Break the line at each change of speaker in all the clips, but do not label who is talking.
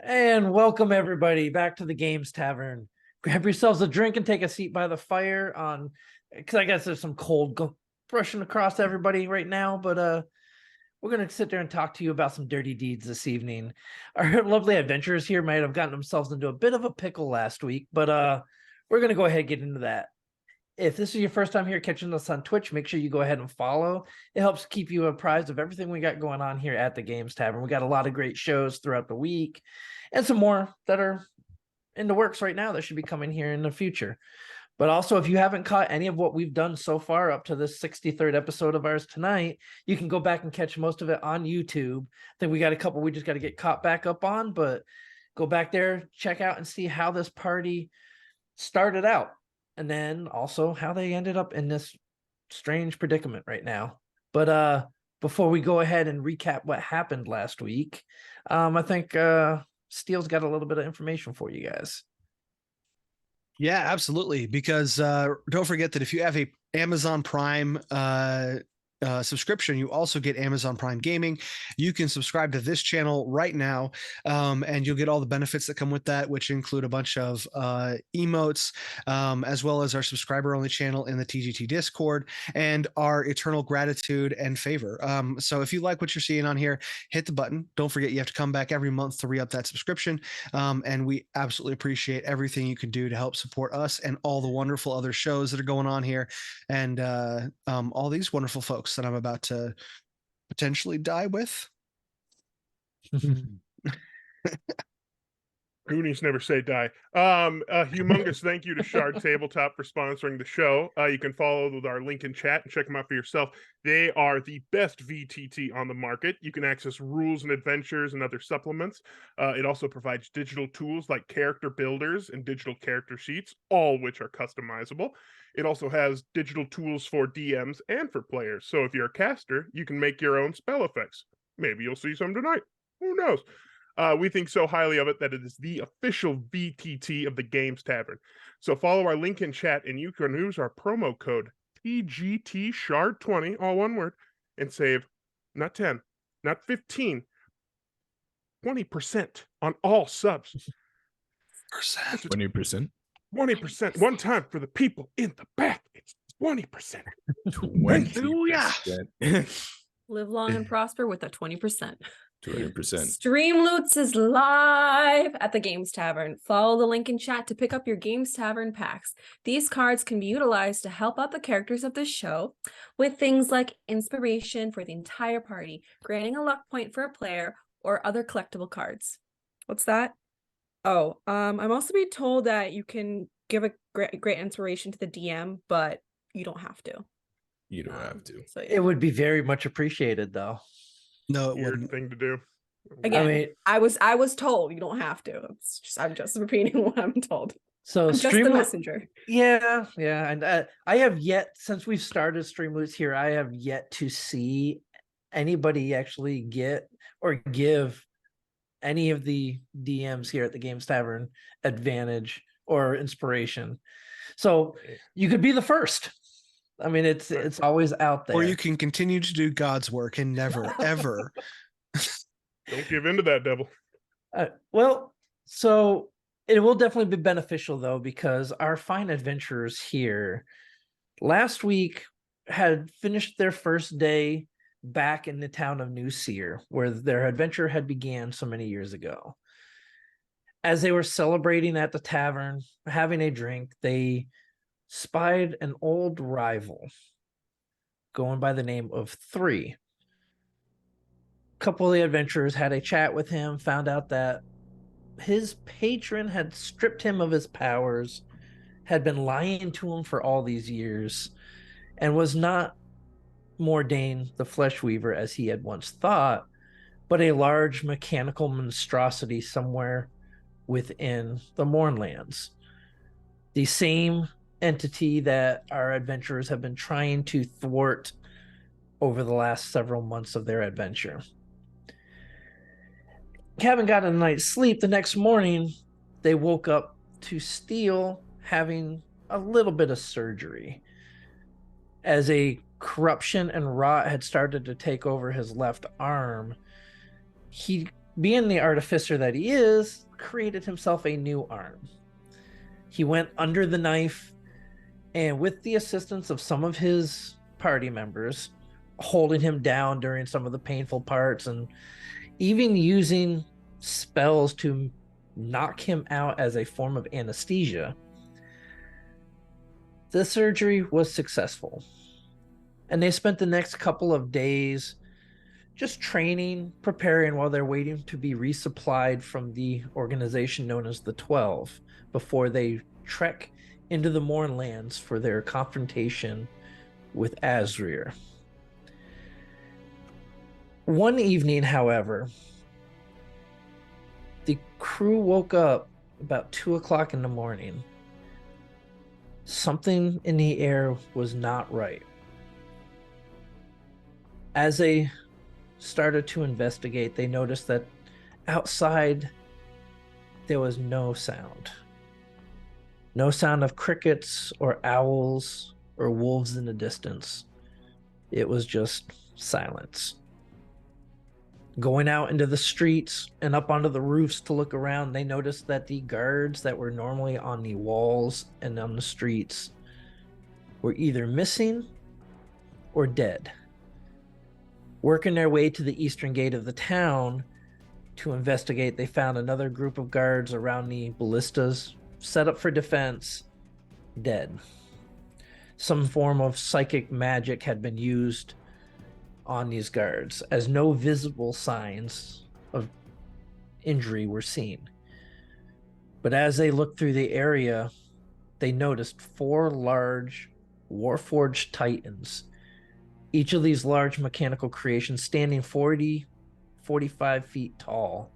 And welcome everybody back to the Games Tavern. Grab yourselves a drink and take a seat by the fire because I guess there's some cold brushing across everybody right now, but we're gonna sit there and talk to you about some dirty deeds this evening. Our lovely adventurers here might have gotten themselves into a bit of a pickle last week, but we're gonna go ahead and get into that. If this is your first time here catching us on Twitch, make sure you go ahead and follow. It helps keep you apprised of everything we got going on here at the Games Tavern. We got a lot of great shows throughout the week and some more that are in the works right now that should be coming here in the future. But also, if you haven't caught any of what we've done so far up to this 63rd episode of ours tonight, you can go back and catch most of it on YouTube. I think we got a couple we just got to get caught back up on, but go back there, check out and see how this party started out. And then also how they ended up in this strange predicament right now. But before we go ahead and recap what happened last week, I think Steele's got a little bit of information for you guys.
Yeah, absolutely. Because don't forget that if you have a Amazon Prime subscription, you also get Amazon Prime Gaming. You can subscribe to this channel right now, and you'll get all the benefits that come with that, which include a bunch of emotes, as well as our subscriber-only channel in the TGT Discord, and our eternal gratitude and favor. So if you like what you're seeing on here, hit the button. Don't forget you have to come back every month to re-up that subscription, and we absolutely appreciate everything you can do to help support us and all the wonderful other shows that are going on here, and all these wonderful folks that I'm about to potentially die with.
Goonies never say die. A humongous thank you to Shard Tabletop for sponsoring the show. You can follow our link in chat and check them out for yourself. They are the best VTT on the market. You can access rules and adventures and other supplements. It also provides digital tools like character builders and digital character sheets, all which are customizable. It also has digital tools for DMs and for players. So if you're a caster, you can make your own spell effects. Maybe you'll see some tonight. Who knows? We think so highly of it that it is the official VTT of the Games Tavern. So follow our link in chat and you can use our promo code TGTShard20, all one word, and save not 10, not 15, 20% on all subs.
20%.
20%. One time for the people in the back. It's 20%.
20%.
Live long and prosper with a 20%.
20%.
Stream Loots is live at the Games Tavern. Follow the link in chat to pick up your Games Tavern packs. These cards can be utilized to help out the characters of the show with things like inspiration for the entire party, granting a luck point for a player, or other collectible cards. What's that? Oh, I'm also being told that you can give a great inspiration to the DM, but you don't have to.
You don't have to.
So, yeah.
It would be very much appreciated, though.
No, it
Weird
wouldn't.
thing to do.
Again, I was told you don't have to. I'm just repeating what I'm told.
So
I'm just the messenger.
Yeah, and I have yet, since we've started Streamloots here, I have yet to see anybody actually get or give any of the DMs here at the Games Tavern advantage or inspiration. So you could be the first. I mean, it's always out there.
Or you can continue to do God's work and never, ever.
Don't give in to that, devil.
Well, so it will definitely be beneficial, though, because our fine adventurers here last week had finished their first day back in the town of New Seer, where their adventure had began so many years ago. As they were celebrating at the tavern, having a drink, they spied an old rival going by the name of 3. A couple of the adventurers had a chat with him, found out that his patron had stripped him of his powers, had been lying to him for all these years, and was not Mordain the Flesh Weaver as he had once thought, but a large mechanical monstrosity somewhere within the Mournlands. The same entity that our adventurers have been trying to thwart over the last several months of their adventure. Having gotten a night's sleep, the next morning they woke up to Steele having a little bit of surgery, as a corruption and rot had started to take over his left arm. He being the artificer that he is, created himself a new arm. He went under the knife, and with the assistance of some of his party members, holding him down during some of the painful parts, and even using spells to knock him out as a form of anesthesia, the surgery was successful. And they spent the next couple of days just training, preparing while they're waiting to be resupplied from the organization known as the 12 before they trek into the Mournlands for their confrontation with Azrir. One evening, however, the crew woke up about 2 o'clock in the morning. Something in the air was not right. As they started to investigate, they noticed that outside there was no sound. No sound of crickets or owls or wolves in the distance. It was just silence. Going out into the streets and up onto the roofs to look around, they noticed that the guards that were normally on the walls and on the streets were either missing or dead. Working their way to the eastern gate of the town to investigate, they found another group of guards around the ballistas, set up for defense, dead. Some form of psychic magic had been used on these guards, as no visible signs of injury were seen. But as they looked through the area, they noticed 4 large Warforged Titans. Each of these large mechanical creations standing 45 feet tall,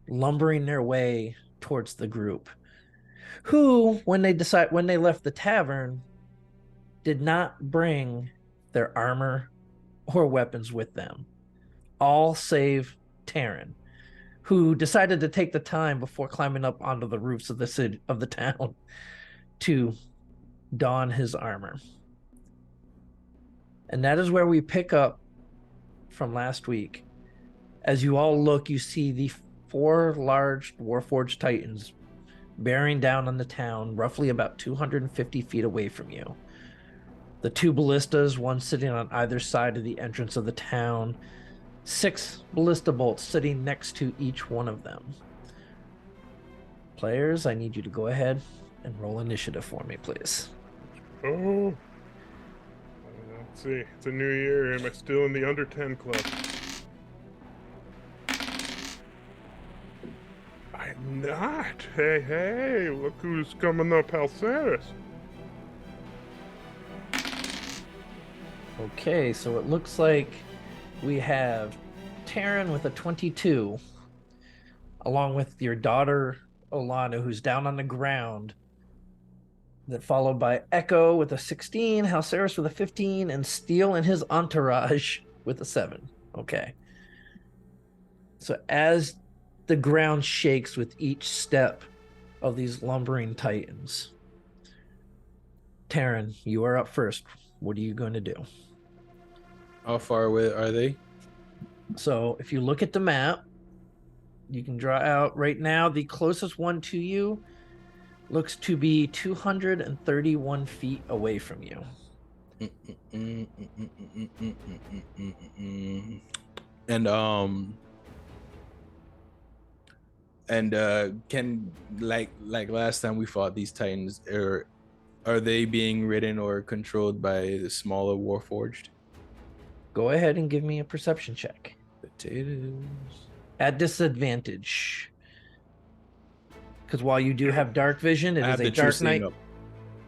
lumbering their way towards the group, who, when they left the tavern, did not bring their armor or weapons with them, all save Tavern, who decided to take the time before climbing up onto the roofs of the town to don his armor. And that is where we pick up from last week. As you all look, you see the 4 large Warforged Titans bearing down on the town, roughly about 250 feet away from you. The 2 ballistas, one sitting on either side of the entrance of the town, 6 ballista bolts sitting next to each one of them. Players, I need you to go ahead and roll initiative for me, please.
Oh. Let's see. It's a new year. Am I still in the under 10 club? I'm not. Hey, look who's coming up, Halceris.
Okay, so it looks like we have Taryn with a 22, along with your daughter, Olana, who's down on the ground. Then followed by Echo with a 16, Halceris with a 15, and Steel and his entourage with a 7. Okay. So as the ground shakes with each step of these lumbering titans, Taryn, you are up first. What are you going to do?
How far away are they?
So if you look at the map, you can draw out right now the closest one to you looks to be 231 feet away from you.
And can like last time we fought these titans, are they being ridden or controlled by the smaller Warforged?
Go ahead and give me a perception check.
Potatoes.
At disadvantage. Because while you do have dark vision, it is a dark night.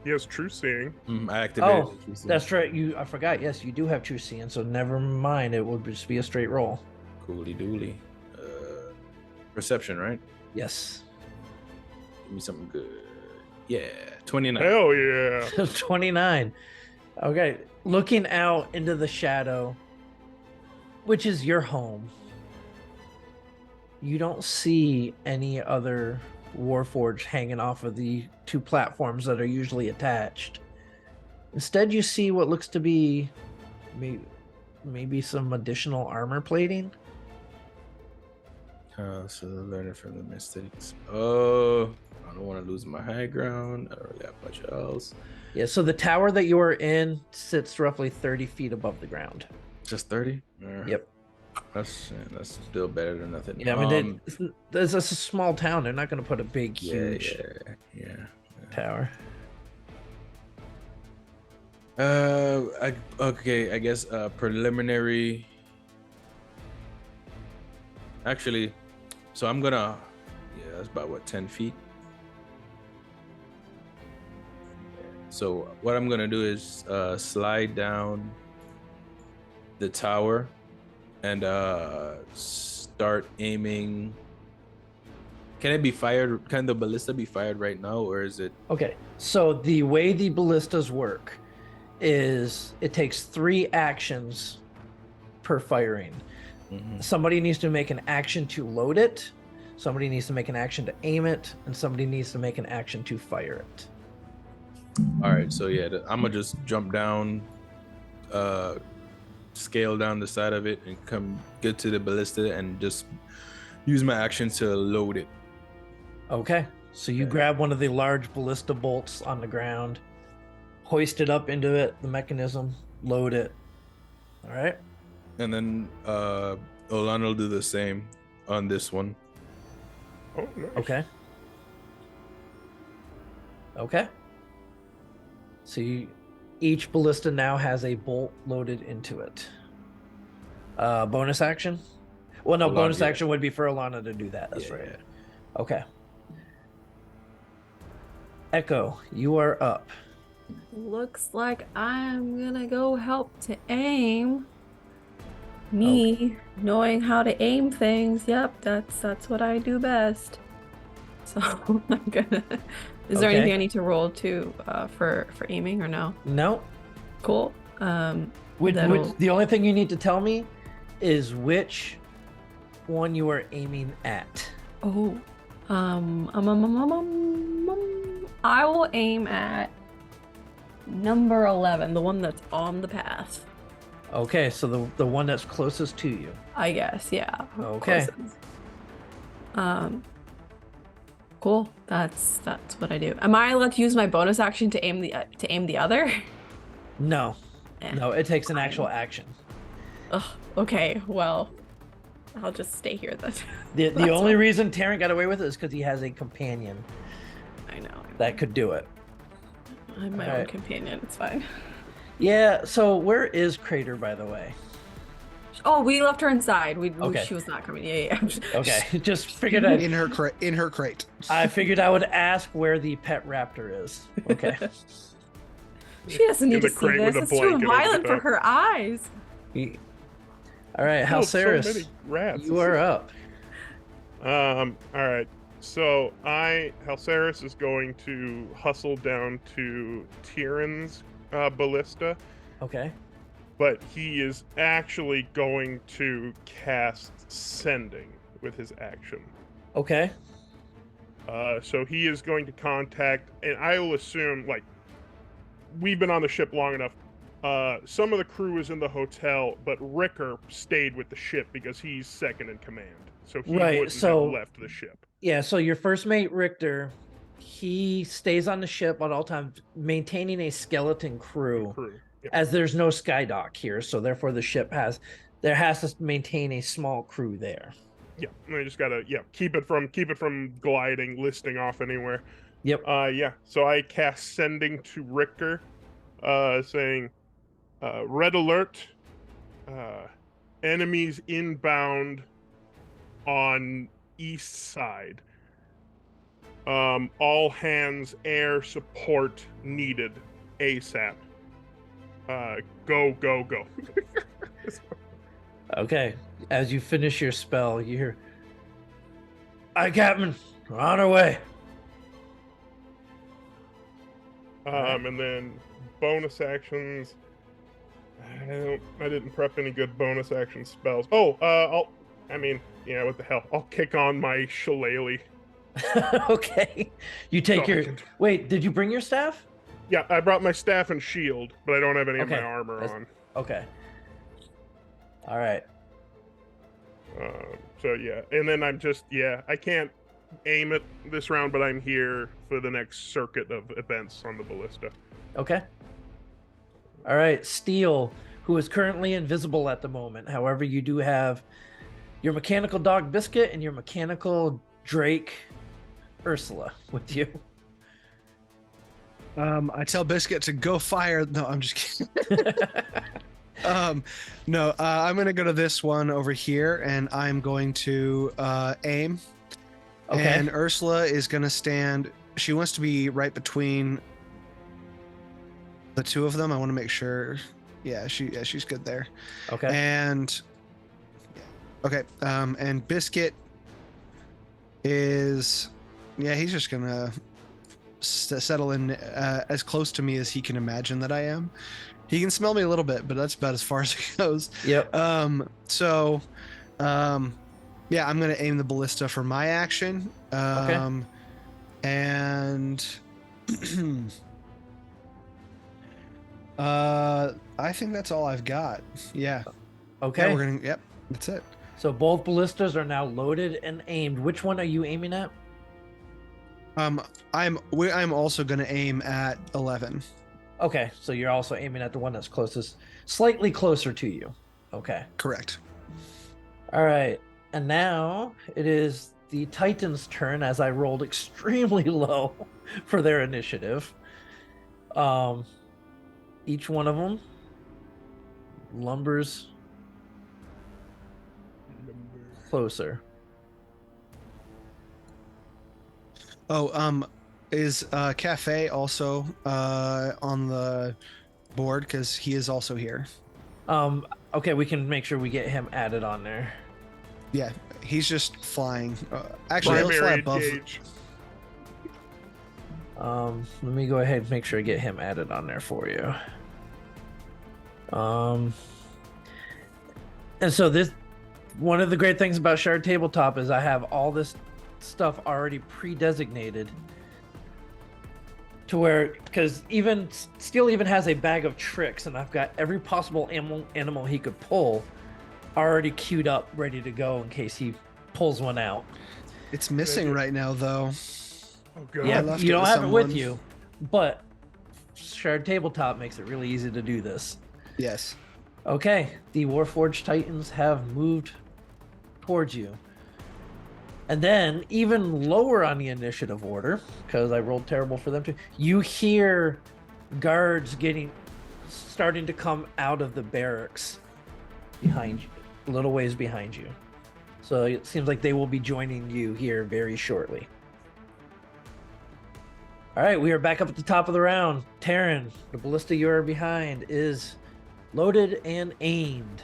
He has true seeing.
I activated.
Oh, that's right. I forgot. Yes, you do have true seeing, so never mind. It will just be a straight roll.
Cooly dooly. Perception, right?
Yes.
Give me something good. Yeah, 29.
Hell yeah.
29. Okay. Looking out into the shadow, which is your home, you don't see any other Warforged hanging off of the 2 platforms that are usually attached. Instead, you see what looks to be maybe some additional armor plating.
So learning from the mistakes. Oh, I don't want to lose my high ground. I don't really have much else.
Yeah, so the tower that you are in sits roughly 30 feet above the ground.
Just 30?
Yep.
That's still better than nothing.
Yeah, I mean, it's a small town. They're not going to put a big, huge
yeah.
tower.
Okay, I guess preliminary. Actually, so I'm gonna. Yeah, that's about what, 10 feet. So what I'm gonna do is slide down the tower and start aiming. Can it be fired? Can the ballista be fired right now, or is it?
Okay, so the way the ballistas work is it takes 3 actions per firing. Somebody needs to make an action to load it, somebody needs to make an action to aim it, and somebody needs to make an action to fire it.
All right, so yeah, I'm gonna just jump down, scale down the side of it, and come get to the ballista and just use my action to load it.
Okay, so you grab one of the large ballista bolts on the ground, hoist it up into it, the mechanism, load it. All right.
And then Olan will do the same on this one.
Oh, nice.
Okay. Okay. So each ballista now has a bolt loaded into it. Bonus action? Well, no,
Alana,
bonus
yeah.
action would be for Alana to do that. That's right.
Yeah.
Okay. Echo, you are up.
Looks like I'm gonna go help to aim. Me knowing how to aim things, yep, that's what I do best. So I'm gonna. Is there
Okay.
anything I need to roll to for aiming or no?
No.
Cool.
Which,
That'll-
the only thing you need to tell me is which one you are aiming at.
Oh, I will aim at number 11, the one that's on the path.
Okay, so the one that's closest to you.
I guess, yeah.
Okay.
Closest. Cool. That's what I do. Am I allowed to use my bonus action to aim the other?
No.
Eh,
No, it takes an
fine.
actual action.
Ugh, okay, well, I'll just stay here then.
The
That's
only
fine.
reason Taryn got away with it is because he has a companion
I know.
that could do it.
I'm my own
Alright.
companion. It's fine.
Yeah, so where is Crater, by the way?
Oh, we left her inside.
Okay.
She was not coming. Yeah.
Okay, just figured I'd,
In her crate.
I figured I would ask where the pet raptor is. Okay.
She doesn't need
the
to see
crate with
this.
a
It's too
blanket over
violent
the
for
top.
her eyes.
All right,
Killed so
Halceris,
many rats.
you are up.
All right. So Halceris is going to hustle down to Tyrion's ballista,
Okay.
but he is actually going to cast Sending with his action.
Okay.
So he is going to contact, and I will assume, like, we've been on the ship long enough. Some of the crew is in the hotel, but Ricker stayed with the ship because he's second in command. So he
Right,
wouldn't
so-
have left the ship.
Yeah, so your first mate, Richter, he stays on the ship at all times, maintaining a skeleton crew,
Yep.
as there's no skydock here, so therefore the ship has to maintain a small crew there.
Yeah, and I just gotta keep it from gliding, listing off anywhere.
Yep.
So I cast Sending to Richter, saying, red alert, enemies inbound on east side. All hands air support needed ASAP. Go.
Okay. As you finish your spell, you hear, "Aye, Captain, we're on our way."
And then bonus actions. I didn't prep any good bonus action spells. What the hell? I'll kick on my shillelagh.
Okay. You take
So I
your
can-
Wait, did you bring your staff?
Yeah, I brought my staff and shield, but I don't have any of my
Okay,
armor
that's-
on.
Okay. All right.
So yeah, and then I'm just I can't aim it this round, but I'm here for the next circuit of events on the ballista.
Okay. All right, Steel, who is currently invisible at the moment. However, you do have your mechanical dog Biscuit and your mechanical Drake Ursula with you.
I tell Biscuit to go fire. No, I'm just kidding. No, I'm gonna go to this one over here, and I'm going to aim.
Okay.
And Ursula is gonna stand. She wants to be right between the two of them. I want to make sure. Yeah, she's good there.
Okay.
And okay, and Biscuit is, he's just gonna settle in as close to me as he can imagine that I am. He can smell me a little bit, but that's about as far as it goes.
Yep.
Yeah, I'm gonna aim the ballista for my action.
Okay.
And I think that's all I've got. Yeah.
Okay.
Yeah, we're gonna. Yep, that's it.
So both ballistas are now loaded and aimed. Which one are you aiming at?
I'm also gonna aim at 11.
Okay, so you're also aiming at the one that's closest, slightly closer to you. Okay.
Correct.
All right. And now it is the Titans' turn as I rolled extremely low for their initiative. Each one of them lumbers closer.
Oh, is Cafe also on the board? Because he is also here.
Okay, we can make sure we get him added on there.
Yeah, he's just flying. Actually, he'll fly
Primary
above.
engage.
Let me go ahead and make sure I get him added on there for you. And so this, one of the great things about Shard Tabletop is I have all this stuff already pre-designated to where, because even Steel even has a bag of tricks, and I've got every possible animal he could pull already queued up, ready to go in case he pulls one out.
It's missing right now, though.
Oh god.
Yeah,
left
you
it
don't
with
have it with
someone.
you, but Shard Tabletop makes it really easy to do this.
Yes.
Okay, the Warforged Titans have moved towards you. And then, even lower on the initiative order, because I rolled terrible for them too, you hear guards starting to come out of the barracks behind you, a little ways behind you. So it seems like they will be joining you here very shortly. All right, we are back up at the top of the round. Tavern, the ballista you are behind is loaded and aimed.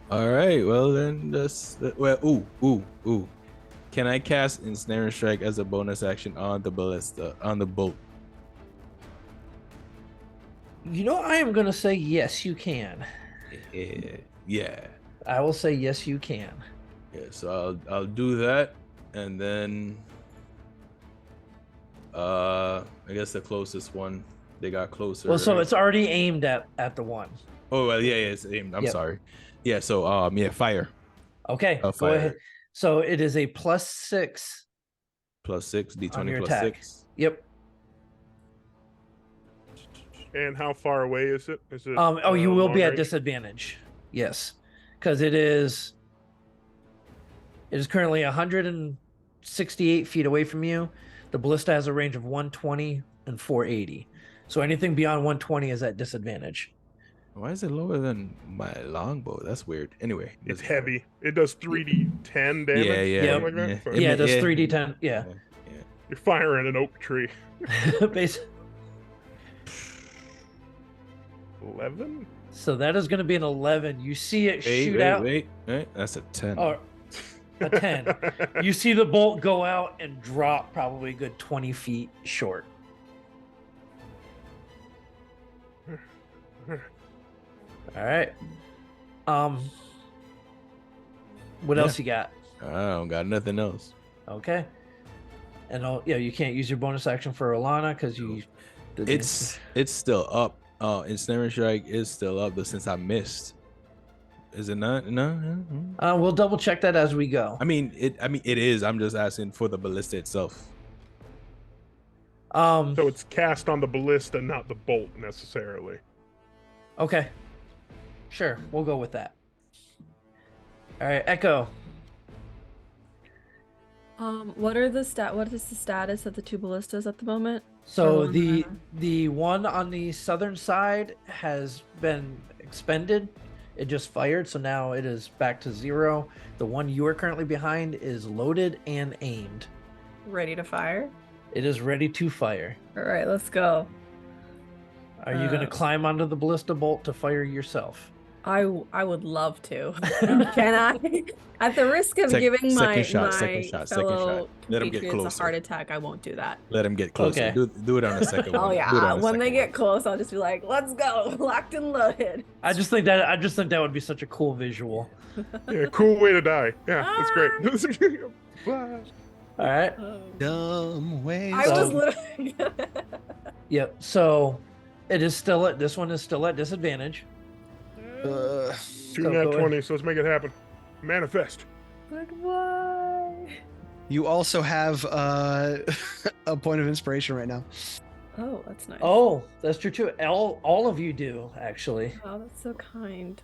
All right. Well, then ooh. Can I cast Ensnaring Strike as a bonus action on the ballista, on the bolt?
You know, I am going to say yes, you can.
Yeah.
I will say yes, you can.
Yeah. So I'll do that, and then I guess the closest one, they got closer.
Well, so
right?
it's already aimed at the one.
Oh well, yeah, it's aimed. I'm
Yep.
sorry. Yeah. So fire.
Okay, go
Fire.
ahead. So it is a +6
+6
on
D20
your
plus
attack.
6.
Yep.
And how far away is it? Is it?
You will
long
be at
range?
disadvantage. Yes, because it is currently 168 feet away from you. The ballista has a range of 120 and 480. So anything beyond 120 is at disadvantage.
Why is it lower than my longbow? That's weird. Anyway,
It's heavy. It does 3d10 damage.
Yeah,
something like that?
yeah.
So
Yeah, it does
Yeah.
3d10. Yeah.
You're firing an oak tree.
Basically.
11?
So that is going to be an 11. You see it shoot
Wait,
out.
wait. That's a 10.
Or a 10. You see the bolt go out and drop probably a good 20 feet short. All right. What
Yeah.
else you got?
I don't got nothing else.
Okay. And you can't use your bonus action for Alana because you.
It's still up. Ensnaring Strike is still up, but since I missed, Is it not? No.
We'll double check that as we go.
I mean, it is. I'm just asking for the ballista itself.
So it's cast on the ballista, not the bolt necessarily.
Okay. Sure, we'll go with that. All right, Echo.
What is the status of the 2 ballistas at the moment?
So
Or
the one on the southern side has been expended. It just fired, so now it is back to 0. The one you are currently behind is loaded and aimed.
ready to fire?
It is ready to fire.
All right, let's go.
Are you going to climb onto the ballista bolt to fire yourself?
I would love to. Can I? At the risk of giving my
second shot.
fellow
Let him get
compatriots
closer.
a heart attack, I won't do that.
Let him get closer.
Okay.
Do it on the second one.
Oh
Do it
yeah,
on the
when they
second
get
one.
close, I'll just be like, "Let's go, locked and loaded."
I just think that would be such a cool visual.
Yeah, cool way to die. Yeah, that's great.
All right.
Dumb ways.
I was
So-
literally.
Yep. So this one is still at disadvantage.
Uh,
Two
So
nat
go ahead.
20, so let's make it happen. Manifest.
But why?
you also have a point of inspiration right now.
Oh, that's nice.
Oh, that's true too. All of you do actually.
Oh, that's so kind.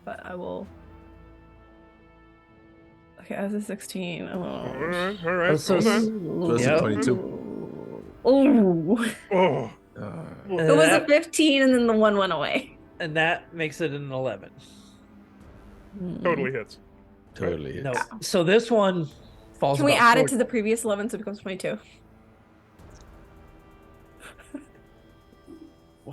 But I will. Okay, I was a 16.
All
Oh.
right, all right.
That's so
Hold on.
Plus
Yep.
22.
Oh.
Oh,
It was a 15 and then the 1 went away.
And that makes it an 11.
totally hits.
Totally. Hits.
No. So this one falls.
Can we
about
add it
40
to the previous 11 so it becomes 22?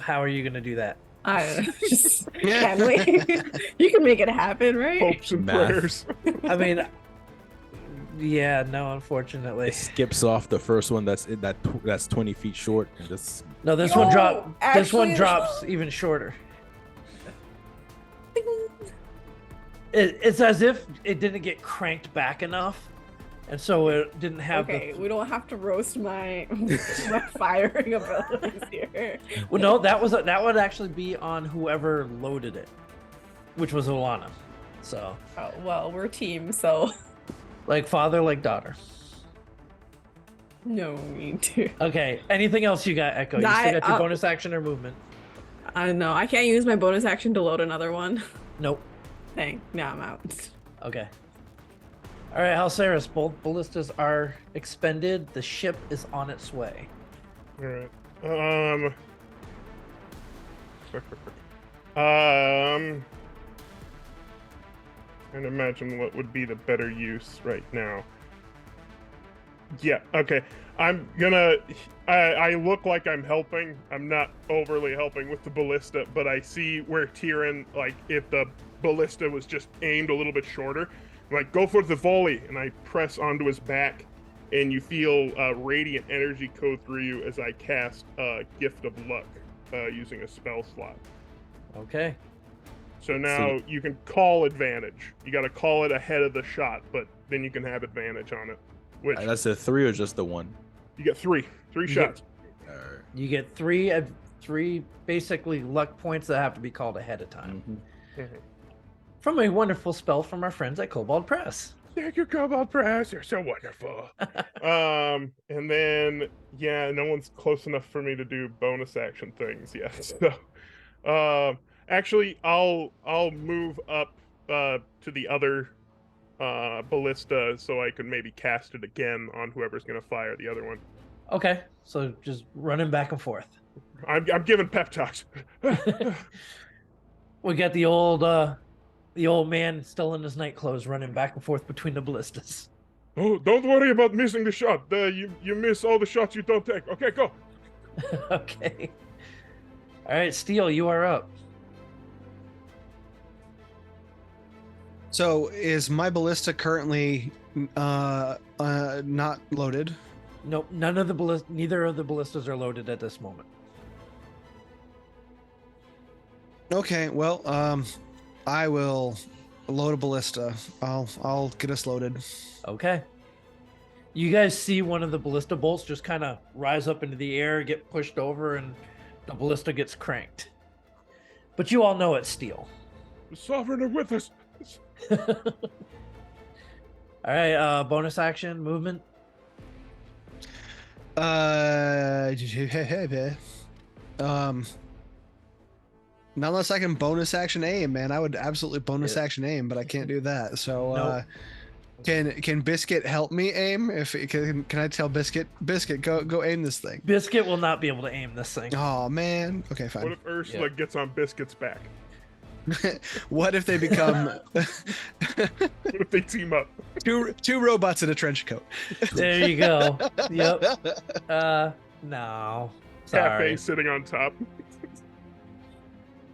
How are you going to do that?
I don't know. Just, can we? You can make it happen, right?
Hopes and
Math.
prayers.
I mean, yeah, no, unfortunately.
It skips off the first one that's 20 feet short. And just
No, this
No,
one This one
actually-
drops even shorter. It's as if it didn't get cranked back enough, and so it didn't have
Okay,
the.
we don't have to roast my my firing abilities here.
Well, no, that would actually be on whoever loaded it, which was Olana. So,
Oh, well, we're a team, so
like father, like daughter.
no need to.
Okay. Anything else you got, Echo? You
Nah,
still got your
I-
bonus action or movement?
I don't know. I can't use my bonus action to load another one.
Nope.
Dang, now I'm out.
Okay. All right, Halceris, both ballistas are expended. The ship is on its way.
All right. Trying to imagine what would be the better use right now. Yeah, okay. I'm gonna. I look like I'm helping. I'm not overly helping with the ballista, but I see where Tyrion, like, if the ballista was just aimed a little bit shorter, I'm like, go for the volley, and I press onto his back, and you feel radiant energy go through you as I cast Gift of Luck using a spell slot.
Okay.
So now you can call advantage. You got to call it ahead of the shot, but then you can have advantage on it. Which
that's a 3 or just the 1?
you get three
get-
shots.
You get three basically luck points that have to be called ahead of time.
Mhm.
From a wonderful spell from our friends at Cobalt Press.
Thank you, Cobalt Press. You're so wonderful. And then no one's close enough for me to do bonus action things yet. So, actually, I'll move up to the other ballista so I can maybe cast it again on whoever's gonna fire the other one.
Okay, so just running back and forth.
I'm giving pep talks.
We got the old man still in his night clothes running back and forth between the ballistas.
Oh, don't worry about missing the shot. You miss all the shots you don't take. Okay, go.
Okay. All right, Steel, you are up.
So is my ballista currently not loaded?
Nope, neither of the ballistas are loaded at this moment.
Okay, well, I will load a ballista. I'll get us loaded.
Okay. You guys see one of the ballista bolts just kind of rise up into the air, get pushed over, and the ballista gets cranked. But you all know it's steel.
Sovereign are with us.
All right, bonus action movement.
Um, not unless I can bonus action aim, man. I would absolutely bonus
Yeah.
action aim, but I can't do that. So,
Nope.
can Biscuit help me aim? If can I tell Biscuit, go aim this thing?
Biscuit will not be able to aim this thing.
Oh man. Okay,
What
fine.
if Ursula gets on Biscuit's back?
What if they become
What if they team up?
two robots in a trench coat?
There you go. Yep. No. Sorry.
Cafe sitting on top.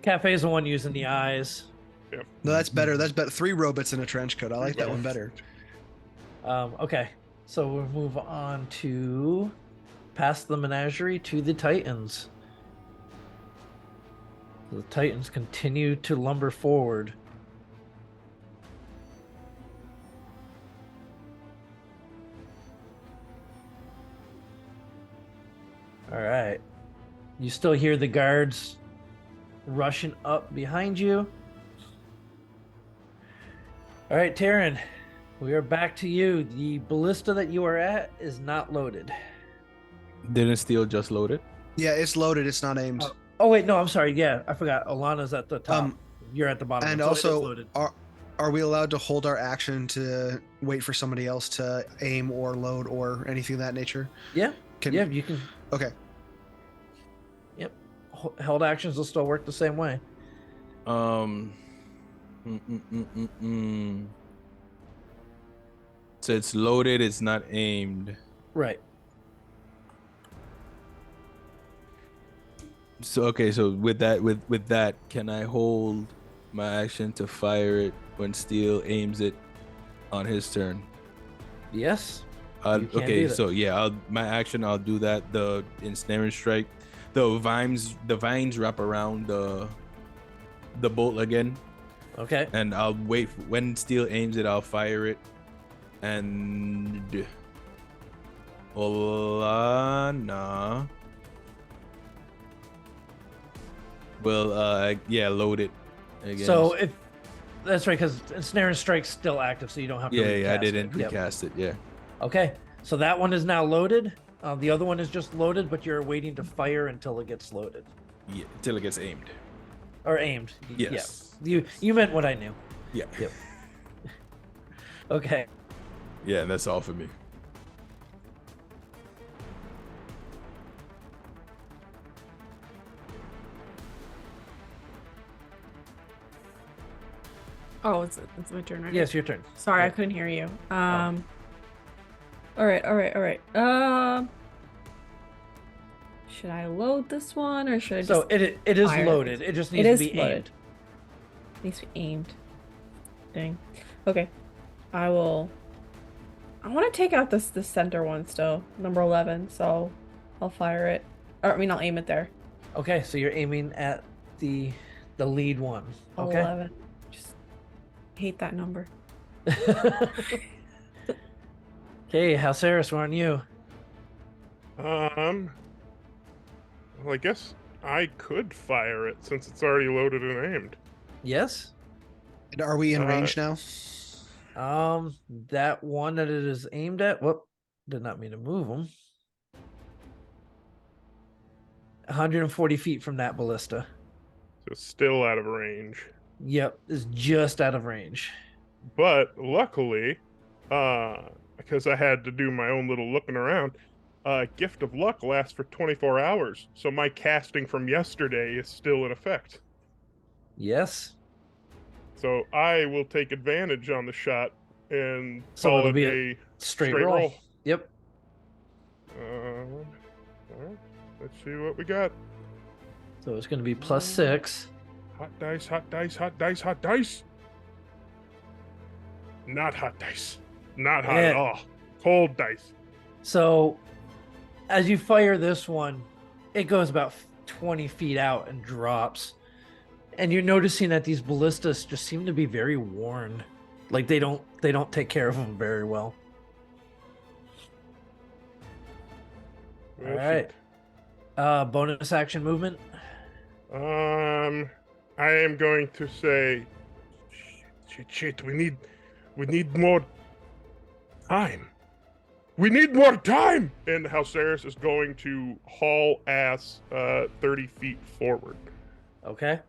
Cafe's the one using the eyes.
No, that's better. That's better. 3 robots in a trench coat. I like that one better.
Okay. So we'll move on to past the menagerie to the Titans. The Titans continue to lumber forward. All right. You still hear the guards rushing up behind you. All right, Taryn, we are back to you. The ballista that you are at is not loaded.
Didn't Steel just load it?
Yeah, it's loaded. It's not aimed.
Oh wait, no, I'm sorry. Yeah, I forgot. Alana's at the top. You're at the bottom.
And
so it is
also,
loaded.
are we allowed to hold our action to wait for somebody else to aim or load or anything of that nature?
Yeah,
Can,
yeah, you can.
Okay.
Yep, held actions will still work the same way.
So it's loaded. It's not aimed.
Right.
So okay. So with that, can I hold my action to fire it when Steel aims it on his turn?
Yes. You can
Okay.
do that.
So yeah, my action. I'll do that. The ensnaring strike. The vines wrap around the bolt again.
Okay.
And I'll wait when Steel aims it. I'll fire it, and Olana will load it again.
So if that's right, because ensnaring strike's still active, so you don't have to.
I
recast
didn't
it. Yep.
recast it. Yeah.
Okay, so that one is now loaded. The other one is just loaded, but you're waiting to fire until it gets loaded
Yeah, until it gets aimed.
or aimed.
Yes.
Yeah. You meant what I knew.
Yeah.
Yep. Okay.
Yeah, and that's all for me.
Oh, it's my turn, right?
Yes, your turn.
Sorry, I
Yeah.
couldn't hear you. All right. Should I load this one or should I just?
So it is
fire?
loaded. It just
It
needs
is
to be
loaded.
aimed.
Needs to be aimed. Dang. Okay. I want to take out this center one still, number 11. So I'll fire it. Or I mean, I'll aim it there.
Okay, so you're aiming at the lead one. Okay.
11. Just hate that number.
Okay, Halceris, we're on you.
Well, I guess I could fire it since it's already loaded and aimed.
Yes.
And are we in range now?
That one that it is aimed at. Whoop, did not mean to move them. 140 feet from that ballista.
So still out of range.
Yep, is just out of range.
But luckily, because I had to do my own little looking around, Gift of Luck lasts for 24 hours. So my casting from yesterday is still in effect.
Yes.
So I will take advantage on the shot and
So
call
it'll
it
be
a
Straight roll. Yep.
All right. Let's see what we got.
So it's going to be +6.
Hot dice, hot dice, hot dice, hot dice. Not hot dice. Not hot at
Yeah.
all. Cold dice.
So as you fire this one, it goes about 20 feet out and drops. And you're noticing that these ballistas just seem to be very worn. Like they don't take care of them very well.
Well,
All right. Bonus action movement.
I am going to say Shit. We need more time. We need more time. And Halceris is going to haul ass 30 feet forward.
Okay.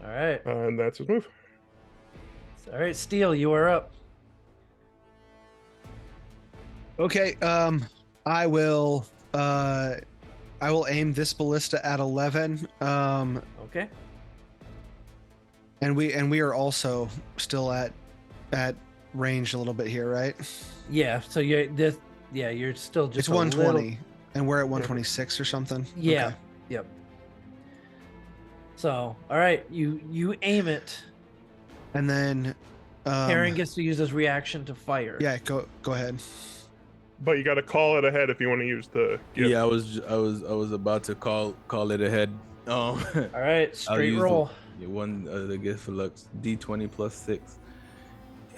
All right.
And that's his move.
All right, Steel, you are up.
Okay. I will aim this ballista at 11.
Okay.
And we are also still at range a little bit here, right?
Yeah. So you're still just
It's
a
120,
little-
and we're at 126 or something.
Yeah.
Okay.
Yep. So, all right, you aim it.
And then
Aaron gets to use his reaction to fire.
yeah, go ahead.
But you got to call it ahead if you want to use the gift.
Yeah, I was about to call it ahead.
All right, straight
use
roll.
The gift for Lux D20 plus 6,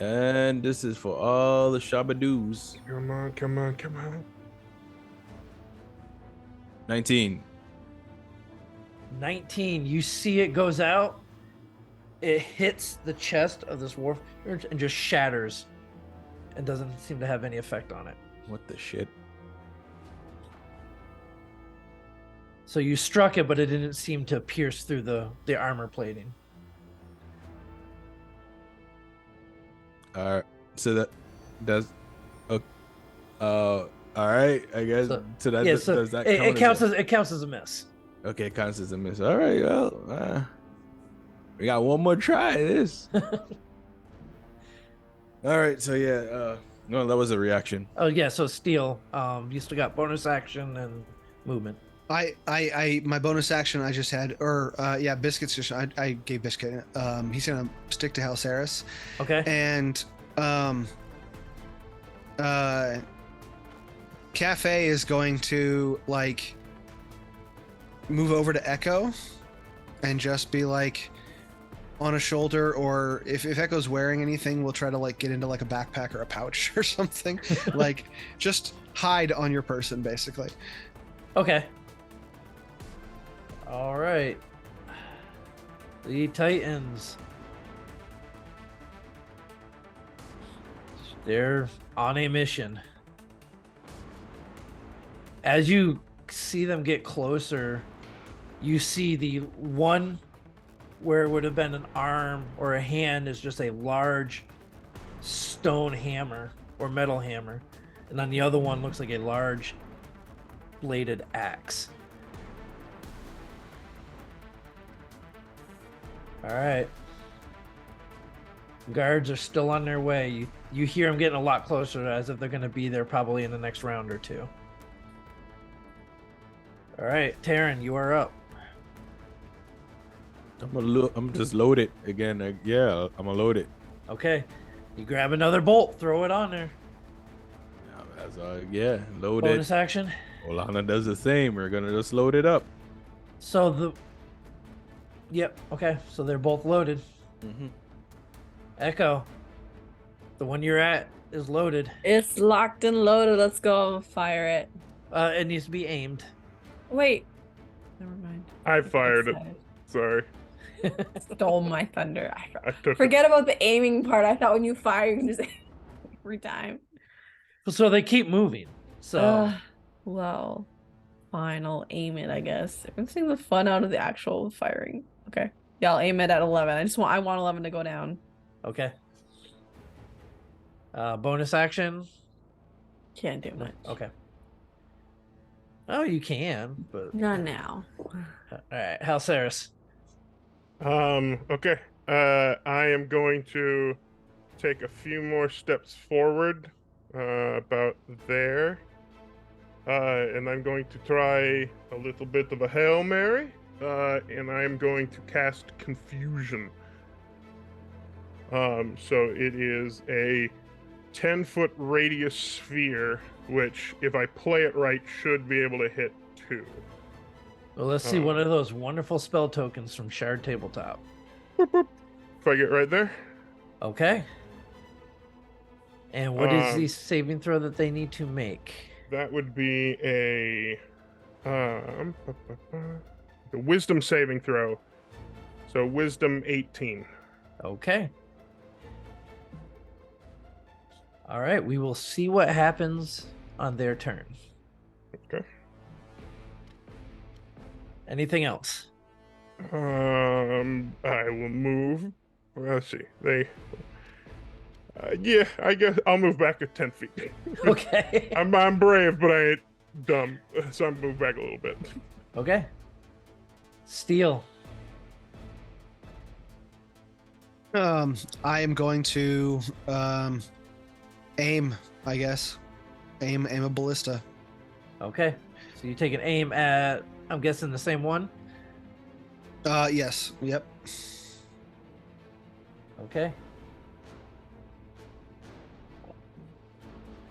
and this is for all the Shabadoos.
Come on.
19.
19. You see it goes out. It hits the chest of this dwarf and just shatters, and doesn't seem to have any effect on it.
What the shit?
So you struck it, but it didn't seem to pierce through the armor plating.
All right, so that's all right. I guess
So-
that
yeah,
does
so
that
it
count
counts as a miss.
okay? It counts as a miss. All right, well, we got one more try at this. All right, so yeah, no, that was a reaction.
Oh yeah, so Steel, you still got bonus action and movement.
I my bonus action I just had, or Biscuit's just I gave Biscuit. He's gonna stick to Halceris,
Okay.
and Cafe is going to like move over to Echo, and just be like on a shoulder, or if Echo's wearing anything, we'll try to like get into like a backpack or a pouch or something, like just hide on your person basically.
Okay. All right. The Titans. They're on a mission. As you see them get closer, you see the one where it would have been an arm or a hand is just a large stone hammer or metal hammer. And then the other one looks like a large bladed axe. All right. Guards are still on their way. You hear them getting a lot closer, as if they're going to be there probably in the next round or two. All right, Taryn, you are up.
I'm just load it again. I'm gonna load it.
Okay. You grab another bolt, throw it on there.
Load
Bonus
it.
action.
Olana does the same. We're gonna just load it up.
So Yep, okay. So they're both loaded.
Mm-hmm.
Echo, the one you're at is loaded.
It's locked and loaded. Let's go fire it.
It needs to be aimed.
Wait. Never mind.
I fired it. Sorry.
Stole my thunder.
I took
Forget about the aiming part. I thought when you fire, you can just aim every time.
So they keep moving. So
Well, fine. I'll aim it, I guess. I'm seeing the fun out of the actual firing. Okay. Yeah, I'll aim it at 11. I want 11 to go down.
okay. Bonus action.
Can't do much.
Okay. Oh, you can, but
Not now.
all right. Halceris.
Okay. I am going to take a few more steps forward, about there. And I'm going to try a little bit of a Hail Mary. And I'm going to cast Confusion. So it is a 10-foot radius sphere, which, if I play it right, should be able to hit 2.
Well, let's see one of those wonderful spell tokens from Shard Tabletop.
Boop, boop. If I get right there.
Okay. And what is the saving throw that they need to make?
That would be a wisdom saving throw. So wisdom 18.
Okay. All right, we will see what happens on their turn.
Okay.
Anything else?
I will move. Let's see. Yeah, I guess I'll move back to 10 feet.
Okay.
I'm brave, but I ain't dumb, so I'm move back a little bit.
Okay. Steel.
I am going to aim, I guess. Aim a ballista.
Okay. So you take an aim at, I'm guessing the same one.
Yes. Yep.
Okay.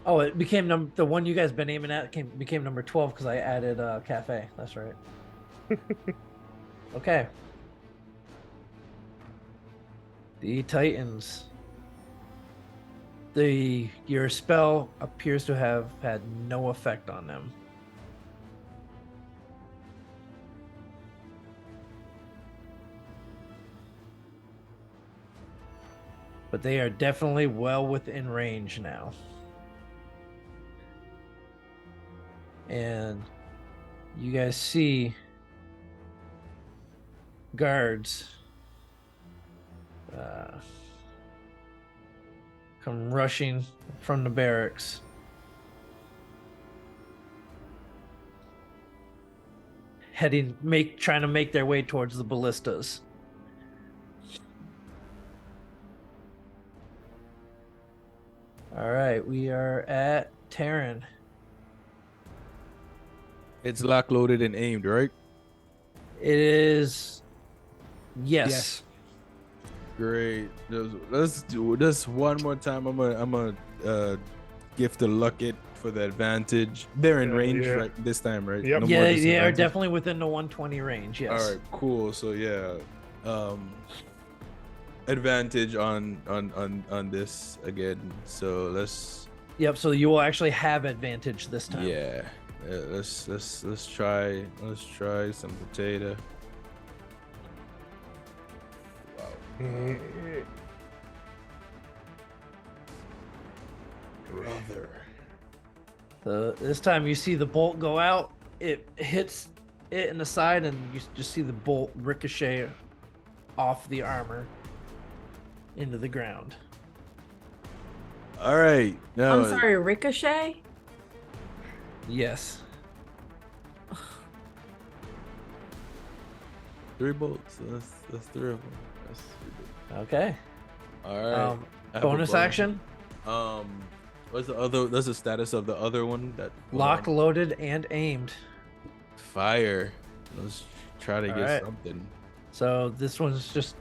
Oh, it became the one you guys been aiming at became number 12 because I added cafe. That's right. Okay. The Titans. Your spell appears to have had no effect on them. But they are definitely well within range now. And you guys see guards come rushing from the barracks. Trying to make their way towards the ballistas. All right, we are at Tavern.
It's lock loaded and aimed, right?
It is. Yes.
Yes.
Great. Let's do this one more time. I'm gonna gift the luck it for the advantage. They're in range right this time, right?
Yep.
No more
Yeah, they are
disadvantage?
definitely within the 120 range. Yes.
All right, cool. So yeah, advantage on this again. So let's
Yep. So you will actually have advantage this time.
yeah. Let's try some potato. Wow. Brother.
So this time you see the bolt go out. It hits it in the side, and you just see the bolt ricochet off the armor into the ground.
All right. Now
I'm sorry, Ricochet?
Yes.
3 bolts. That's 3 of them. That's 3 bolts.
Okay.
All right. I have a
Bonus action.
What's the other? That's the status of the other one. That
Locked, loaded, and aimed.
Fire. Let's try to
All
get
right.
something.
So this one's just.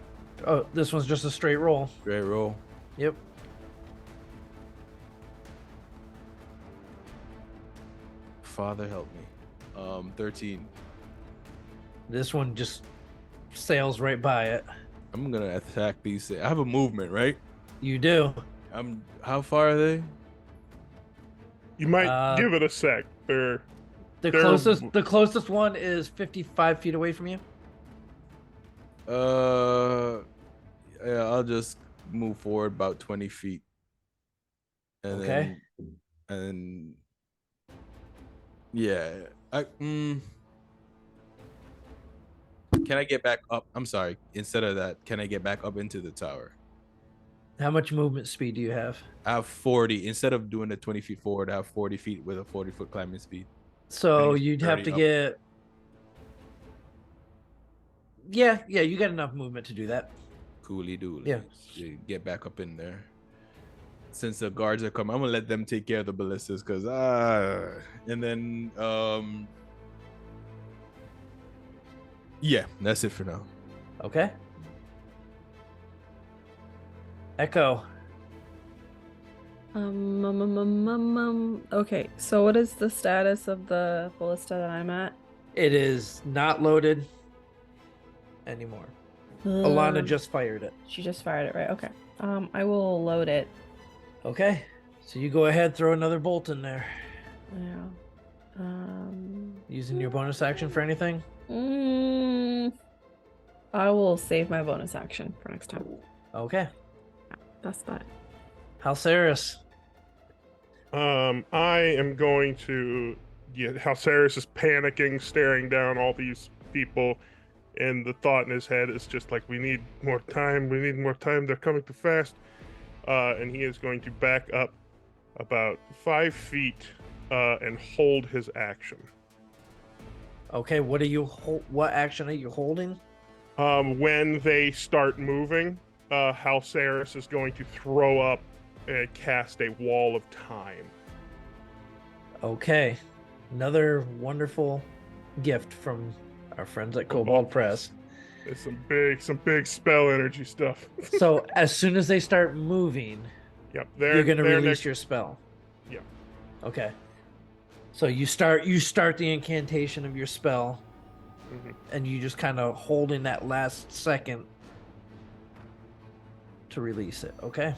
Oh, this one's just a straight roll.
Great roll.
Yep.
Father help me. 13.
This one just sails right by it.
I'm gonna attack these. I have a movement, right?
You do.
How far are they?
You might give it a sec.
The
They're-
closest one is 55 feet away from you.
Yeah, I'll just move forward about 20 feet. And
Okay.
and yeah, can I get back up? I'm sorry. Instead of that, can I get back up into the tower?
How much movement speed do you have?
I have 40. Instead of doing the 20 feet forward, I have 40 feet with a 40-foot climbing speed.
So
it's
you'd have
30
to
up.
get. Yeah, you got enough movement to do that.
Cooly dooley.
Yeah.
Get back up in there. Since the guards are coming, I'm gonna let them take care of the ballistas, cause and then yeah, that's it for now.
Okay. Echo.
Okay, so what is the status of the ballista that I'm at?
It is not loaded anymore. Alana
Um,
just fired it.
She just fired it, right? Okay. I will load it.
Okay. So you go ahead, throw another bolt in there.
Yeah.
Using your bonus action for anything?
I will save my bonus action for next time.
Okay.
That's that.
Halceris.
I am going to. Yeah, Halceris is panicking, staring down all these people, and the thought in his head is just like, "We need more time. We need more time. They're coming too fast." And he is going to back up about 5 feet and hold his action.
Okay, what action are you holding?
When they start moving, Halceris is going to throw up and cast a wall of time.
Okay. Another wonderful gift from our friends at Cobalt Press.
It's some big spell energy stuff.
So as soon as they start moving,
Yep,
you're gonna
they're
release
next-
your spell.
Yeah.
Okay. So you start the incantation of your spell,
Mhm.
and you just kind of hold in that last second to release it. Okay.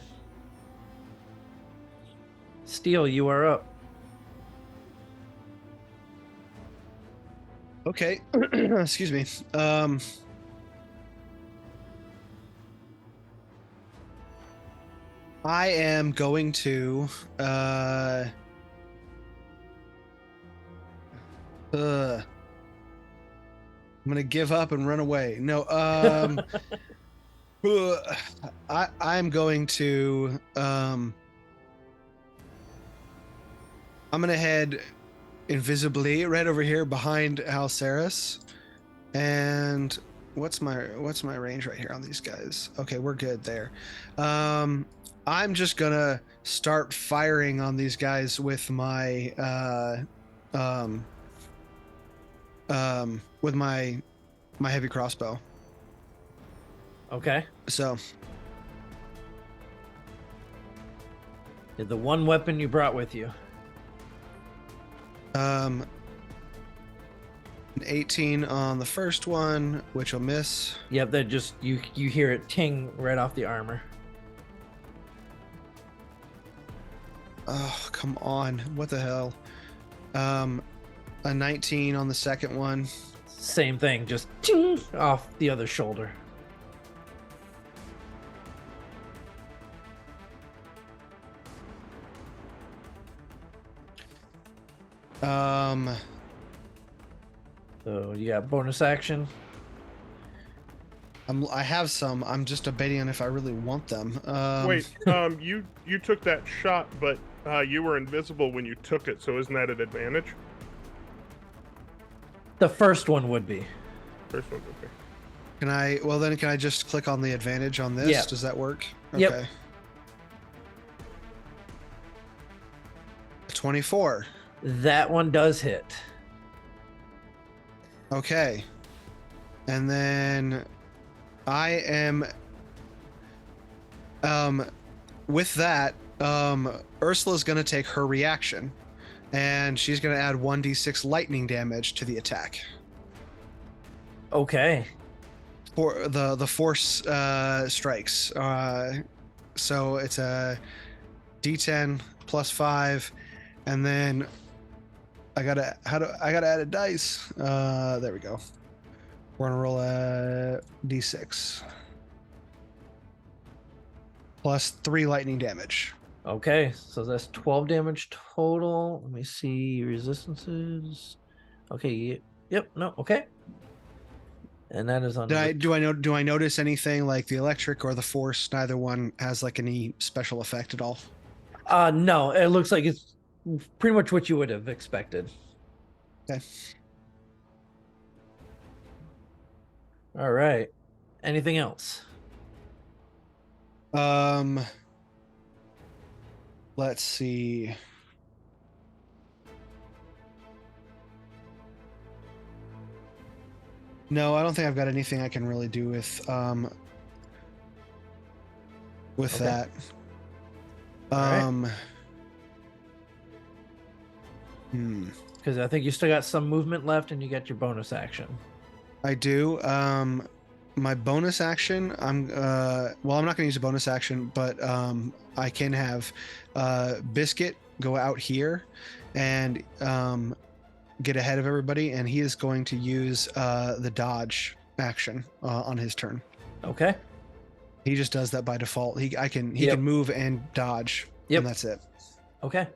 Steel, you are up.
Okay. Excuse me. I am going to I'm gonna give up and run away. No, I'm going to I'm gonna head invisibly right over here behind Halceris. And what's my range right here on these guys? Okay, we're good there. I'm just gonna start firing on these guys with my with my heavy crossbow.
Okay.
So
The one weapon you brought with you.
an 18 on the first one, which will miss.
Yep, that just you hear it ting right off the armor.
Oh, come on. What the hell? A 19 on the second one.
Same thing, just ting off the other shoulder. So you got bonus action.
I have some. I'm just debating on if I really want them.
Wait, you took that shot, but you were invisible when you took it, so isn't that an advantage?
The first one would be.
First one's okay.
Can I just click on the advantage on this?
Yeah.
Does that work?
Yep.
Okay. 24.
That one does hit.
Okay. And then I am with that, Ursula's going to take her reaction and she's going to add 1d6 lightning damage to the attack.
Okay.
For the force strikes. So it's a d10 plus 5 and then I got to add a dice. There we go. We're gonna roll a d6 plus 3 lightning damage.
Okay, so that's 12 damage total. Let me see resistances. Okay, yep, no, okay. And that is on.
Do I notice anything like the electric or the force? Neither one has like any special effect at all.
No, it looks like it's pretty much what you would have expected.
Okay.
All right. Anything else?
Let's see. No, I don't think I've got anything I can really do with
Okay.
that.
All
Hmm.
Because I think you still got some movement left and you got your bonus action.
I do. My bonus action, I'm not going to use a bonus action, but I can have Biscuit go out here and get ahead of everybody, and he is going to use the dodge action on his turn.
Okay.
He just does that by default. He
Yep.
can move and dodge,
Yep.
and that's it.
Okay.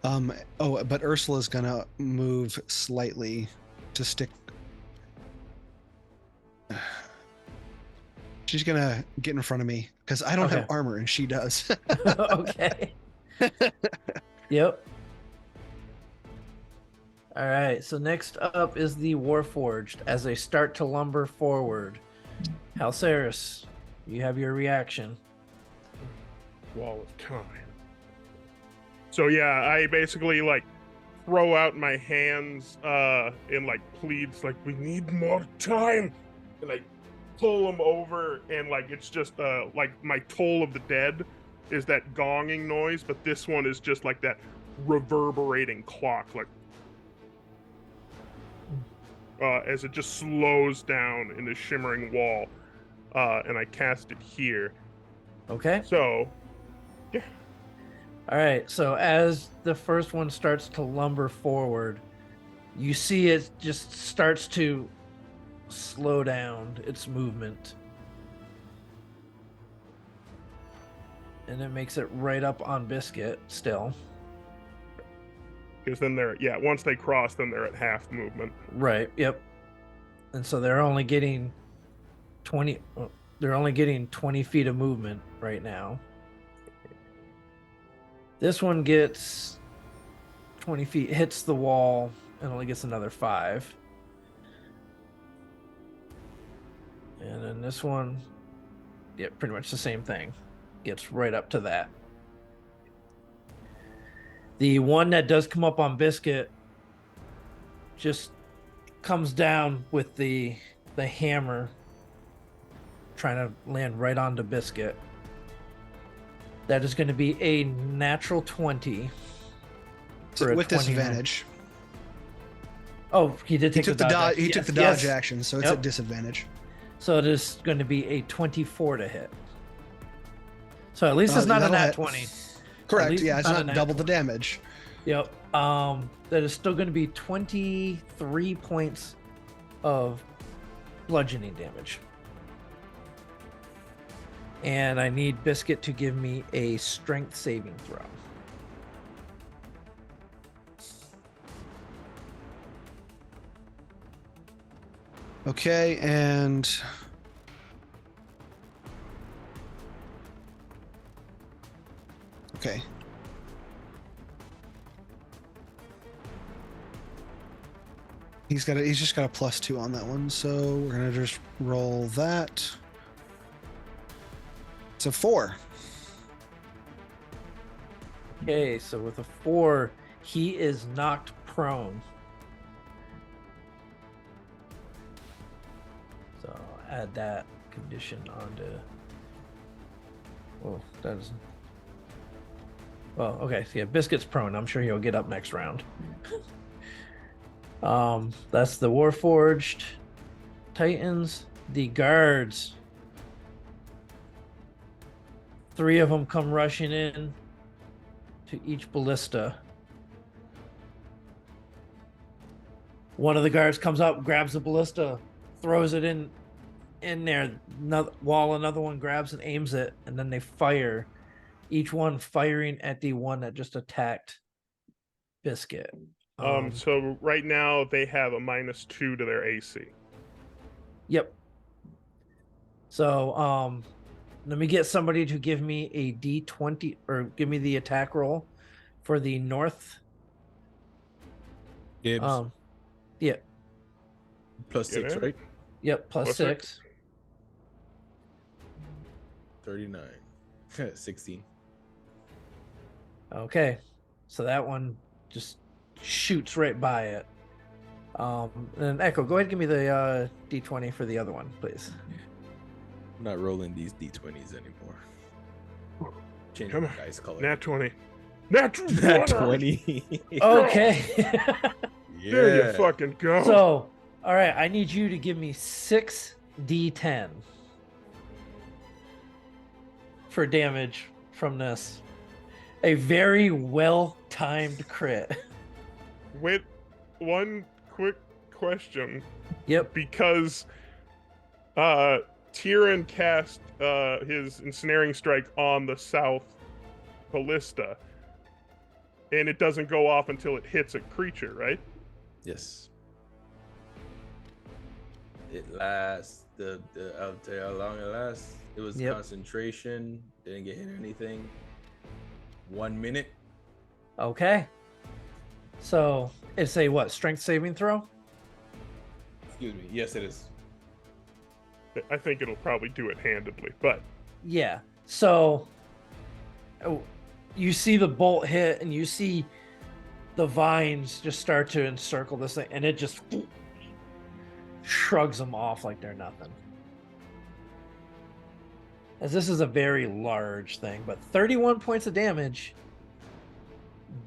But Ursula's gonna move slightly to stick. She's gonna get in front of me because I don't have
Okay.
armor and she does.
Okay. Yep. All right. So next up is the Warforged. As they start to lumber forward, Halceris, you have your reaction.
Wall of time. So yeah, I basically like throw out my hands in like pleads, like we need more time, and I pull them over, and like it's just like my Toll of the Dead is that gonging noise, but this one is just like that reverberating clock, like as it just slows down in the shimmering wall, and I cast it here.
Okay.
So
All right. So as the first one starts to lumber forward, you see it just starts to slow down its movement. And it makes it right up on Biscuit still.
because then they're once they cross, then they're at half movement.
Right. Yep. And so they're only getting 20 feet of movement right now. This one gets 20 feet, hits the wall, and only gets another 5. And then this one, pretty much the same thing. Gets right up to that. The one that does come up on Biscuit just comes down with the hammer, trying to land right onto Biscuit. That is going to be a natural 20. For a
with
29.
disadvantage.
Oh, he did
He
take
took
the dodge.
He took the dodge action, so it's
Yep.
at disadvantage.
So it is going to be a 24 to hit. So at least it's not a
that'll
nat
hit.
20.
Correct.
least
Yeah,
it's
it's
not a
not
nat
double the
20.
damage.
Yep. That is still going to be 23 points of bludgeoning damage. And I need Biscuit to give me a strength saving throw.
Okay, and okay. He's just got a +2 on that one, so we're gonna just roll that. It's a 4.
Okay, so with a 4, he is knocked prone. So I'll add that condition onto. Oh, that is. Well, okay, so yeah, Biscuit's prone. I'm sure he'll get up next round. That's the Warforged Titans. The guards. 3 of them come rushing in to each ballista. One of the guards comes up, grabs the ballista, throws it in there while another one grabs and aims it, and then they fire, each one firing at the one that just attacked Biscuit.
So right now they have a -2 to their AC.
Yep. So let me get somebody to give me a D20 or give me the attack roll for the north.
Gibbs.
Yeah.
+6,
Yeah.
right?
Yep, plus
Plus
6.
39. 16.
Okay. So that one just shoots right by it. And Echo, go ahead and give me the D20 for the other one, please.
I'm not rolling these D20s anymore. Change
Come
the
on.
dice color.
Nat 20. Nat 20.
Nat 20.
Okay.
Yeah.
There you fucking go.
So, all right, I need you to give me 6 D10 for damage from this. A very well-timed crit.
With one quick question,
Yep.
because Tyrion cast his ensnaring strike on the south ballista, and it doesn't go off until it hits a creature, right?
Yes. It lasts. I'll tell you how long it lasts. It was
Yep.
concentration. Didn't get hit or anything. 1 minute.
Okay. So it's a what? Strength saving throw?
Excuse me. Yes, it is.
I think it'll probably do it handedly, but
Yeah. So you see the bolt hit and you see the vines just start to encircle this thing and it just shrugs them off like they're nothing. As this is a very large thing, but 31 points of damage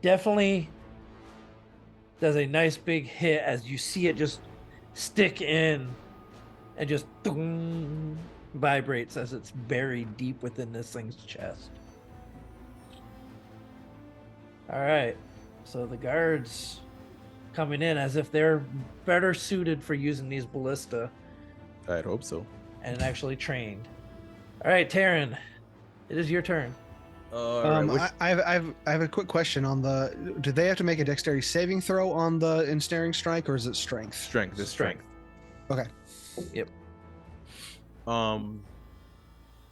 definitely does a nice big hit as you see it just stick in and just vibrates as it's buried deep within this thing's chest. All right, so the guards coming in as if they're better suited for using these ballista
I'd hope so.
and actually trained. All right, Taryn, it is your turn.
All right.
I have a quick question on the. Do they have to make a dexterity saving throw on the ensnaring strike, or is it strength?
Strength. This strength.
Okay.
Yep.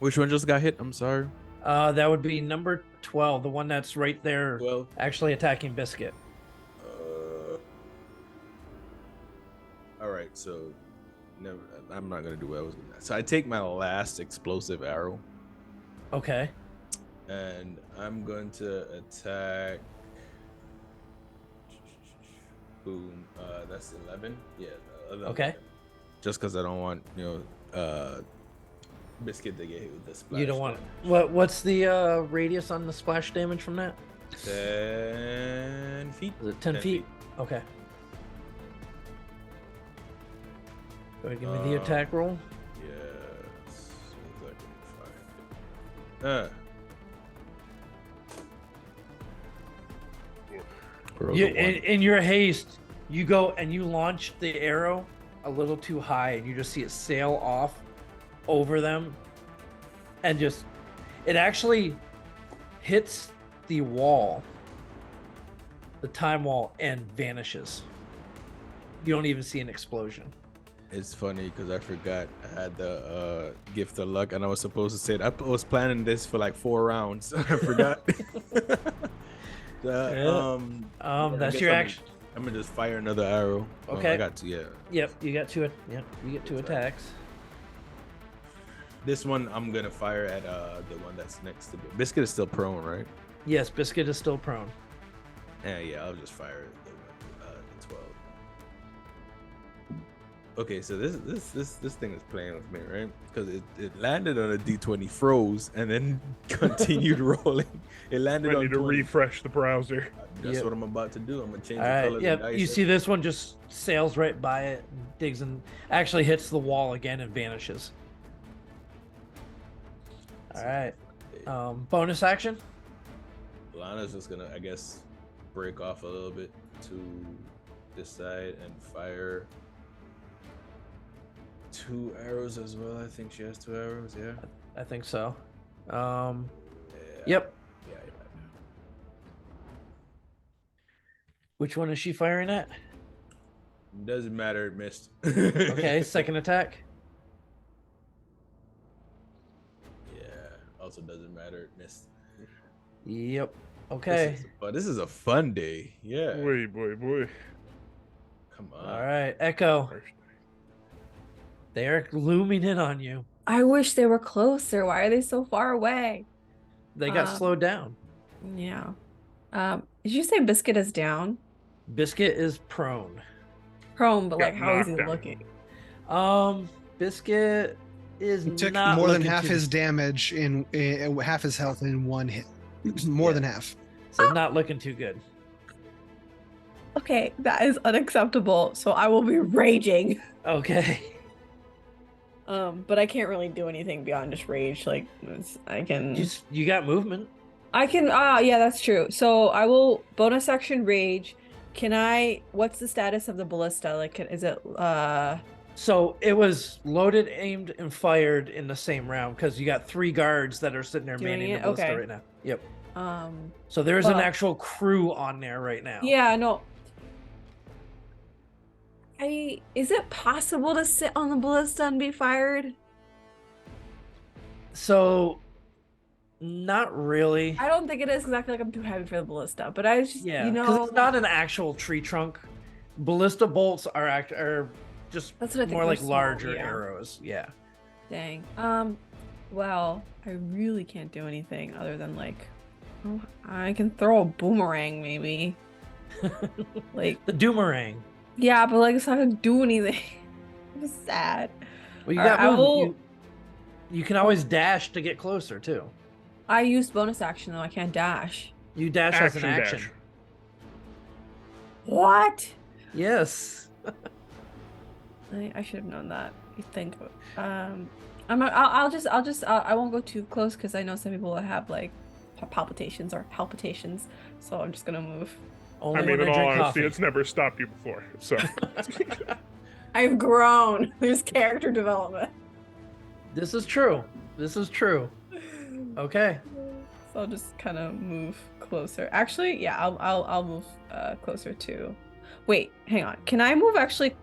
Which one just got hit? I'm sorry.
That would be number 12, the one that's right there,
Well,
actually attacking Biscuit.
all right. So, never. I'm not gonna do what I was gonna. So I take my last explosive arrow,
Okay.
and I'm going to attack. Boom. That's 11. Yeah. 11.
Okay.
Just because I don't want Biscuit to get hit with the splash.
You don't want
damage.
what's the radius on the splash damage from that?
10 feet.
Is it 10 feet? Okay. Go ahead, give me the attack roll.
Yes. As I can find it.
You, in your haste, you go and you launch the arrow a little too high, and you just see it sail off over them, and just it actually hits the wall, the time wall, and vanishes. You don't even see an explosion.
It's funny because I forgot I had the gift of luck, and I was supposed to say it. I was planning this for like 4 rounds. I forgot. I
That's
guess
your
I'm-
action.
I'm gonna just fire another arrow. Oh,
Okay.
I got to, yeah.
Yep, you got two. Yep, you get 2 attacks.
This one I'm gonna fire at the one that's next to it. Biscuit is still prone, right?
Yes, Biscuit is still prone.
Yeah, I'll just fire the 12. Okay, so this thing is playing with me, right? Because it landed on a D20, froze, and then continued rolling. It landed
I
on
need to
20.
refresh the browser.
That's
Yep.
what I'm about to do. I'm gonna change
All
the
right,
color of the
yeah,
dice.
you see this one just sails right by it, and digs and actually hits the wall again and vanishes. All right, bonus action.
Lana's just gonna, I guess, break off a little bit to this side and fire 2 arrows as well. I think she has 2 arrows. Yeah.
I think so.
Yeah.
Yep.
Yeah.
Which one is she firing at?
Doesn't matter. It missed.
Okay, second attack.
Yeah. Also doesn't matter. It missed.
Yep. Okay.
But this is a fun day. Yeah.
Boy.
Come on.
All right, Echo. They are looming in on you.
I wish they were closer. Why are they so far away?
They got slowed down.
Yeah. Did you say Biscuit is down?
Biscuit is prone.
Prone, but
Got
like how is he
knocked down.
looking?
Biscuit is
He took
not
more than
looking
half
too-
his damage in half his health in 1 hit. More
Yeah.
than half.
So not looking too good.
Okay, that is unacceptable. So I will be raging.
Okay.
But I can't really do anything beyond just rage. Like I can
You got movement.
yeah, that's true. So I will bonus action rage. Can I what's the status of the ballista? Like is it
So it was loaded, aimed, and fired in the same round because you got 3 guards that are sitting there
Doing
manning the
it?
ballista
Okay.
right now. Yep.
Um.
So there's an
Well-
actual crew on there right now.
Yeah. No. Is it possible to sit on the ballista and be fired?
So not really.
I don't think it is because I feel like I'm too heavy for the ballista. But I just,
Yeah,
you
because
know,
it's not an actual tree trunk. Ballista bolts are just
That's what I think
more
they're
like
small,
larger
yeah.
arrows. Yeah.
dang. Well, I really can't do anything other than like, oh, I can throw a boomerang maybe. Like,
The doomerang.
yeah, but like it's not gonna do anything. I'm sad.
Well, you
Alright,
got
I
move.
will-
You can always dash to get closer too.
I used bonus action though. I can't dash.
You dash as an
Action
action.
dash.
What?
Yes.
I should have known that. I think. I won't go too close because I know some people that have like palpitations. So I'm just gonna move.
Only
I mean,
when
in
I
all
drink
honesty,
coffee.
it's never stopped you before. So
I've grown. There's character development.
This is true. This is true. Okay.
So I'll just kind of move closer. Actually, yeah, I'll move closer too. Wait, hang on. Can I move actually?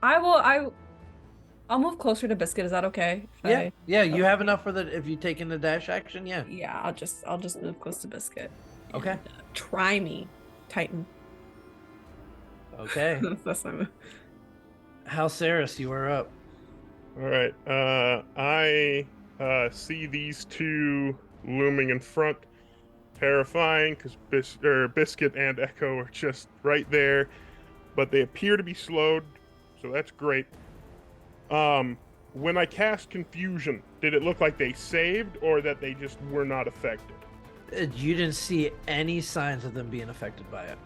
I'll move closer to Biscuit. Is that okay?
Yeah. Yeah. You have
okay.
enough for the if you take in the dash action. Yeah.
Yeah, I'll just move close to Biscuit.
Okay.
And, try me, Titan.
Okay.
That's my move.
Halceris, you are up.
all right, I see these two looming in front, terrifying because Biscuit and Echo are just right there, but they appear to be slowed, so that's great. When I cast Confusion, did it look like they saved or that they just were not affected?
You didn't see any signs of them being affected by it.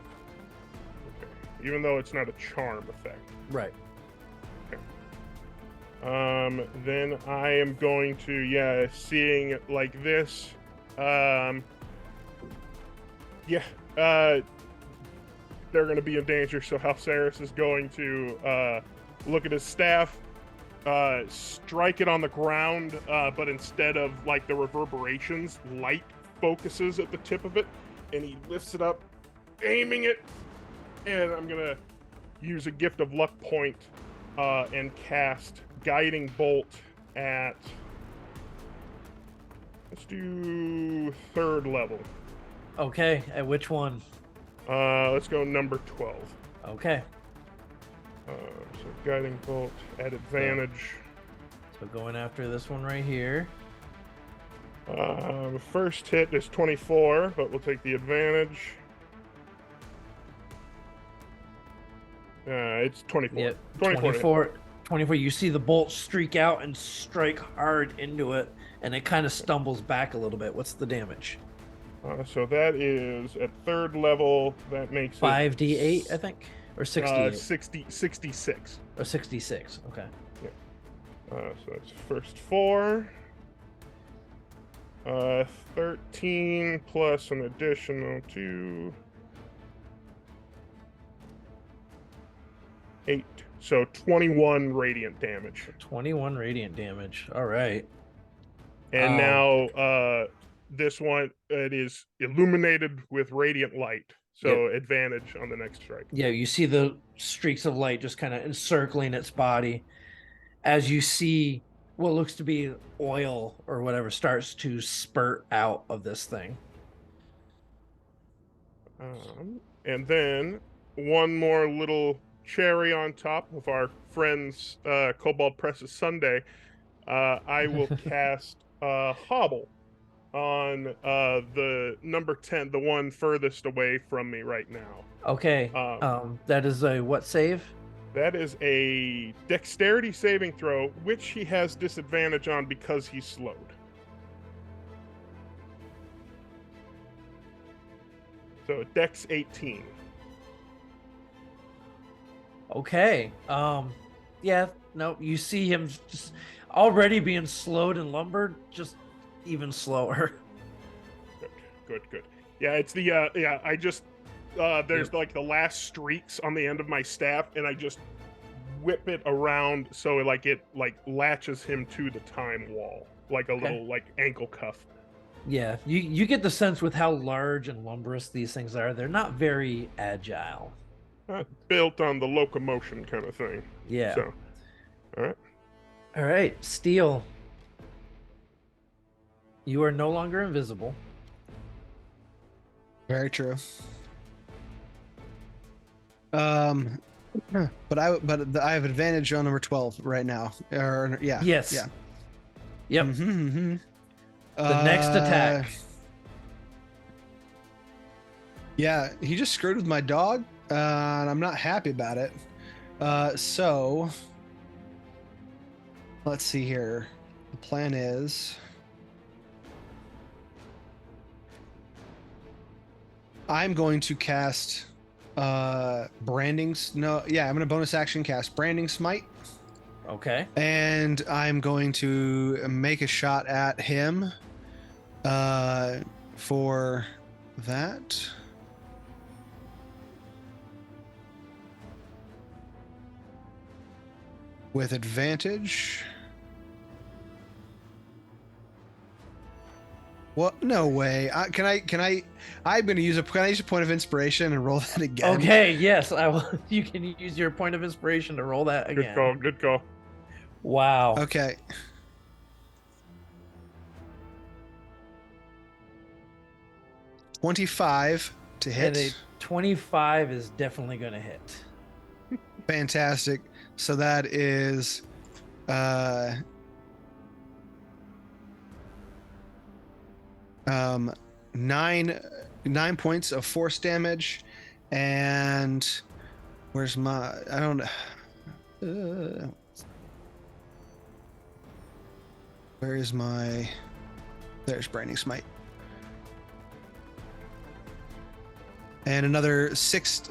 Okay. Even though it's not a charm effect.
Right.
Then I am going to, seeing it like this, they're going to be in danger, so Halceris is going to look at his staff, strike it on the ground, but instead of like the reverberations, light focuses at the tip of it, and he lifts it up, aiming it, and I'm going to use a Gift of Luck point and cast Guiding Bolt at, let's do 3rd level.
Okay. At which one?
Let's go number 12.
Okay.
So Guiding Bolt at advantage.
So going after this one right here.
First hit is 24, but we'll take the advantage. It's 24.
Yep.
24.
24. You see the bolt streak out and strike hard into it, and it kind of stumbles back a little bit. What's the damage?
So that is at 3rd level. That makes
5d8, I think, or 68,
66.
or 66. Okay.
So that's first 4. 13 plus an additional 2. 8. So 21 radiant damage.
21 radiant damage. All right.
And now this one, it is illuminated with radiant light. So advantage on the next strike.
Yeah, you see the streaks of light just kind of encircling its body as you see what looks to be oil or whatever starts to spurt out of this thing.
And then one more little cherry on top of our friend's Cobalt Presses Sunday. I will cast Hobble on the number 10, the one furthest away from me right now.
Okay. That is a what save?
That is a dexterity saving throw, which he has disadvantage on because he's slowed. So Dex 18.
Okay. Yeah, no, you see him just already being slowed and lumbered, just even slower.
Good. Yeah, it's the I just there's like the last streaks on the end of my staff, and I just whip it around so it latches him to the time wall, like a
Okay.
little ankle cuff.
Yeah, you get the sense with how large and lumberous these things are. They're not very agile.
Built on the locomotion kind of thing.
Yeah.
So, all right.
All right, Steel. You are no longer invisible.
Very true. But I have advantage on number 12 right now. Or yeah.
Yes.
Yeah.
Yep. The next attack.
Yeah, he just screwed with my dog, and I'm not happy about it. So let's see here. The plan is I'm going to cast I'm gonna bonus action cast Branding Smite.
Okay.
And I'm going to make a shot at him for that. With advantage. What? No way. I'm going to use a point of inspiration and roll that again.
Okay, yes, I will. You can use your point of inspiration to roll that
Good
again.
call. Good call.
Wow.
Okay. $25 to
And a
hit.
25 is definitely going to hit.
Fantastic. So that is 9 points of force damage, and where's my where is my there's Branding Smite, and another 6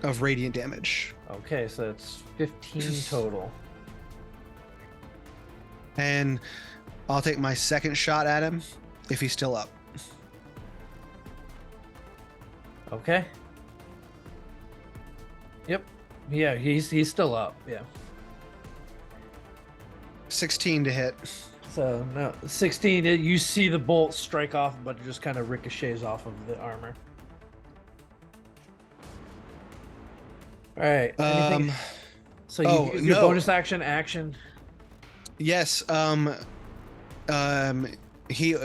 of radiant damage.
Okay, so it's 15 total.
And I'll take my second shot at him if he's still up.
Okay. Yep. Yeah, he's still up. Yeah.
16 to hit.
So no, 16. You see the bolt strike off, but it just kind of ricochets off of the armor. All right. Anything? So you use your bonus action.
Yes. He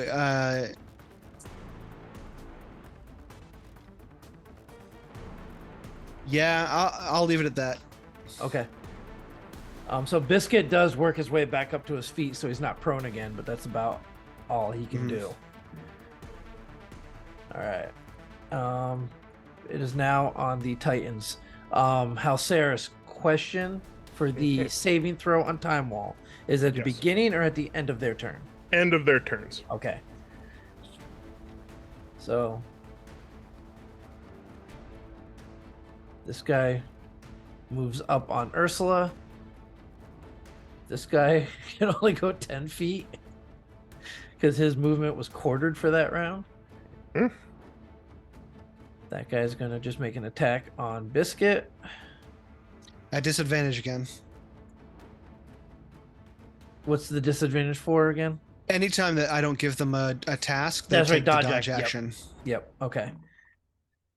yeah, I'll leave it at that.
Okay. So Biscuit does work his way back up to his feet, so he's not prone again, but that's about all he can do. All right. It is now on the Titans. Halceris, question for the saving throw on Time Wall. Is it at the beginning or at the end of their turn?
End of their turns.
Okay. So this guy moves up on Ursula. This guy can only go 10 feet because his movement was quartered for that round. That guy's going to just make an attack on Biscuit.
At disadvantage again.
What's the disadvantage for again?
Anytime that I don't give them a task,
That's right,
take the
dodge
dodge
action.
action.
Yep. Okay.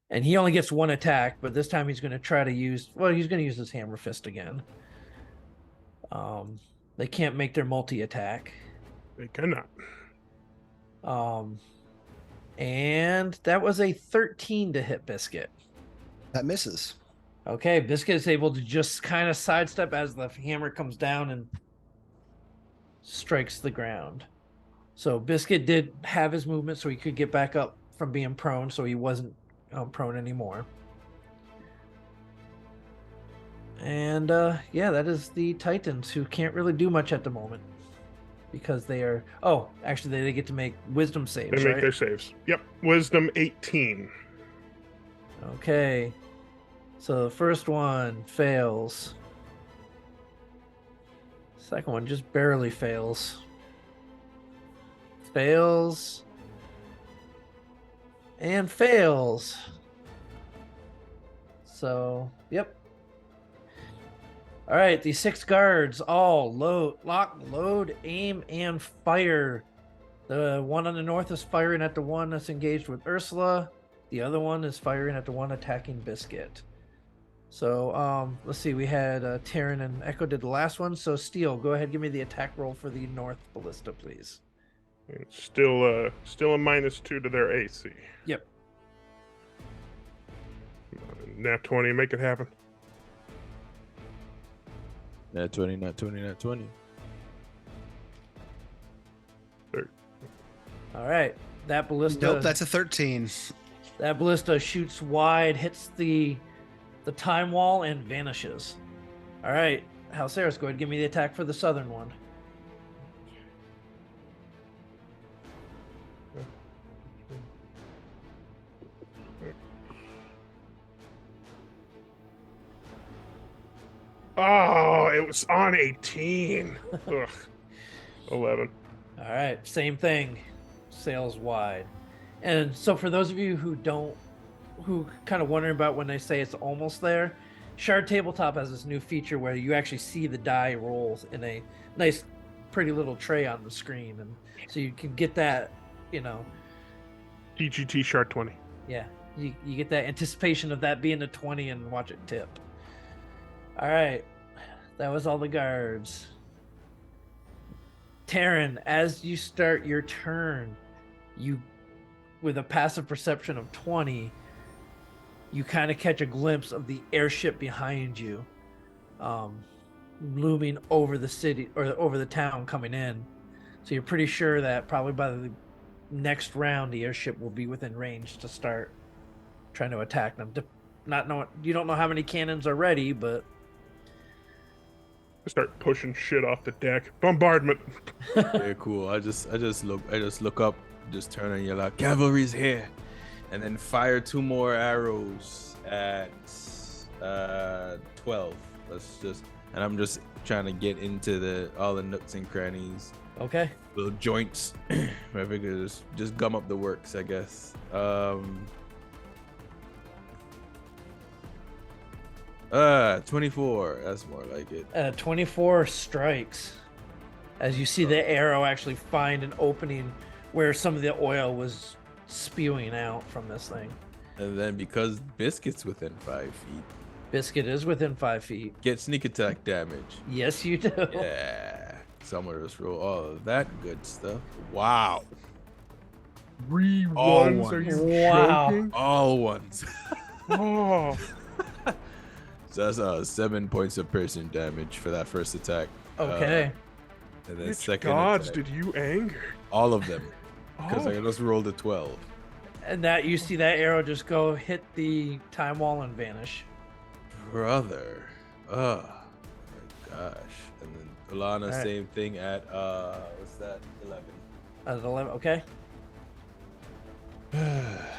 And he only gets one attack, but this time he's going to try to use. Well, he's going to use his hammer fist again. They can't make their multi-attack.
They cannot.
And that was a 13 to hit Biscuit.
That misses.
Okay, Biscuit is able to just kind of sidestep as the hammer comes down and strikes the ground. So Biscuit did have his movement, so he could get back up from being prone, so he wasn't prone anymore. And yeah, that is the Titans, who can't really do much at the moment because they are. Oh, actually, they get to make wisdom saves.
They make
right?
their saves. Yep. Wisdom 18.
Okay. So the first one fails. Second one just barely fails. Fails. And fails. So, yep. All right, the 6 guards all lock, load, aim, and fire. The one on the north is firing at the one that's engaged with Ursula. The other one is firing at the one attacking Biscuit. So let's see. We had Taryn and Echo did the last one. So Steel, go ahead, give me the attack roll for the north ballista, please.
It's still a -2 to their AC.
Yep.
Nat 20, make it happen.
Nat 20, nat 20, nat 20.
All right, that ballista.
Nope, that's a 13.
That ballista shoots wide, hits the time wall, and vanishes. All right, Halceris, go ahead, give me the attack for the southern one.
Oh, it was on 18. Ugh. 11.
All right, same thing, sails wide. And so for those of you who kind of wondering about when they say it's almost there, Shard Tabletop has this new feature where you actually see the die rolls in a nice, pretty little tray on the screen, and so you can get that,
TGT Shard 20.
yeah, you get that anticipation of that being a 20 and watch it tip. All right, that was all the guards. Taryn, as you start your turn, you, with a passive perception of 20, you kind of catch a glimpse of the airship behind you, looming over the city or over the town coming in. So you're pretty sure that probably by the next round, the airship will be within range to start trying to attack them. You don't know how many cannons are ready, but
Start pushing shit off the deck. Bombardment.
Very cool. I just look up, just turn and yell out, "Cavalry's here!" and then fire 2 more arrows at 12. And I'm just trying to get into all the nooks and crannies,
okay.
little joints, where we could just gum up the works, I guess. 24. That's more like it.
24 strikes as you see the arrow actually find an opening where some of the oil was spewing out from this thing.
And then because Biscuit's within 5 feet,
Biscuit is within 5 feet.
get sneak attack damage.
Yes, you do.
Yeah. So I'm gonna just roll all of that good stuff. Wow.
3
All
ones? Are you
Wow.
joking?
All ones.
Oh.
So that's 7 points of piercing damage for that first attack.
Okay.
And then
Which
second
gods
attack,
did you anger?
all of them. Because
Oh.
I just rolled a 12.
And that you see that arrow just go hit the time wall and vanish.
Brother. Oh my gosh. And then Alana,
Alright.
same thing at what's that? 11.
At 11, okay.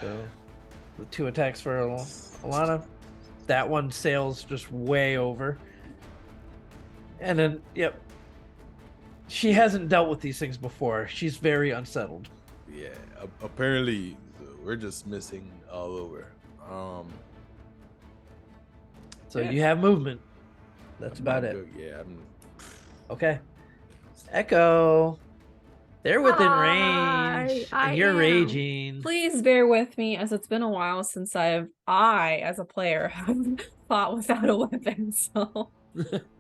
So the 2 attacks for Alana. That one sails just way over. And then, yep. She hasn't dealt with these things before. She's very unsettled.
Yeah. Apparently we're just missing all over.
So you have movement. That's about it.
Yeah.
Okay. Echo. They're within range.
I
And you're
am.
raging.
Please bear with me, as it's been a while since I, as a player, have fought without a weapon. So,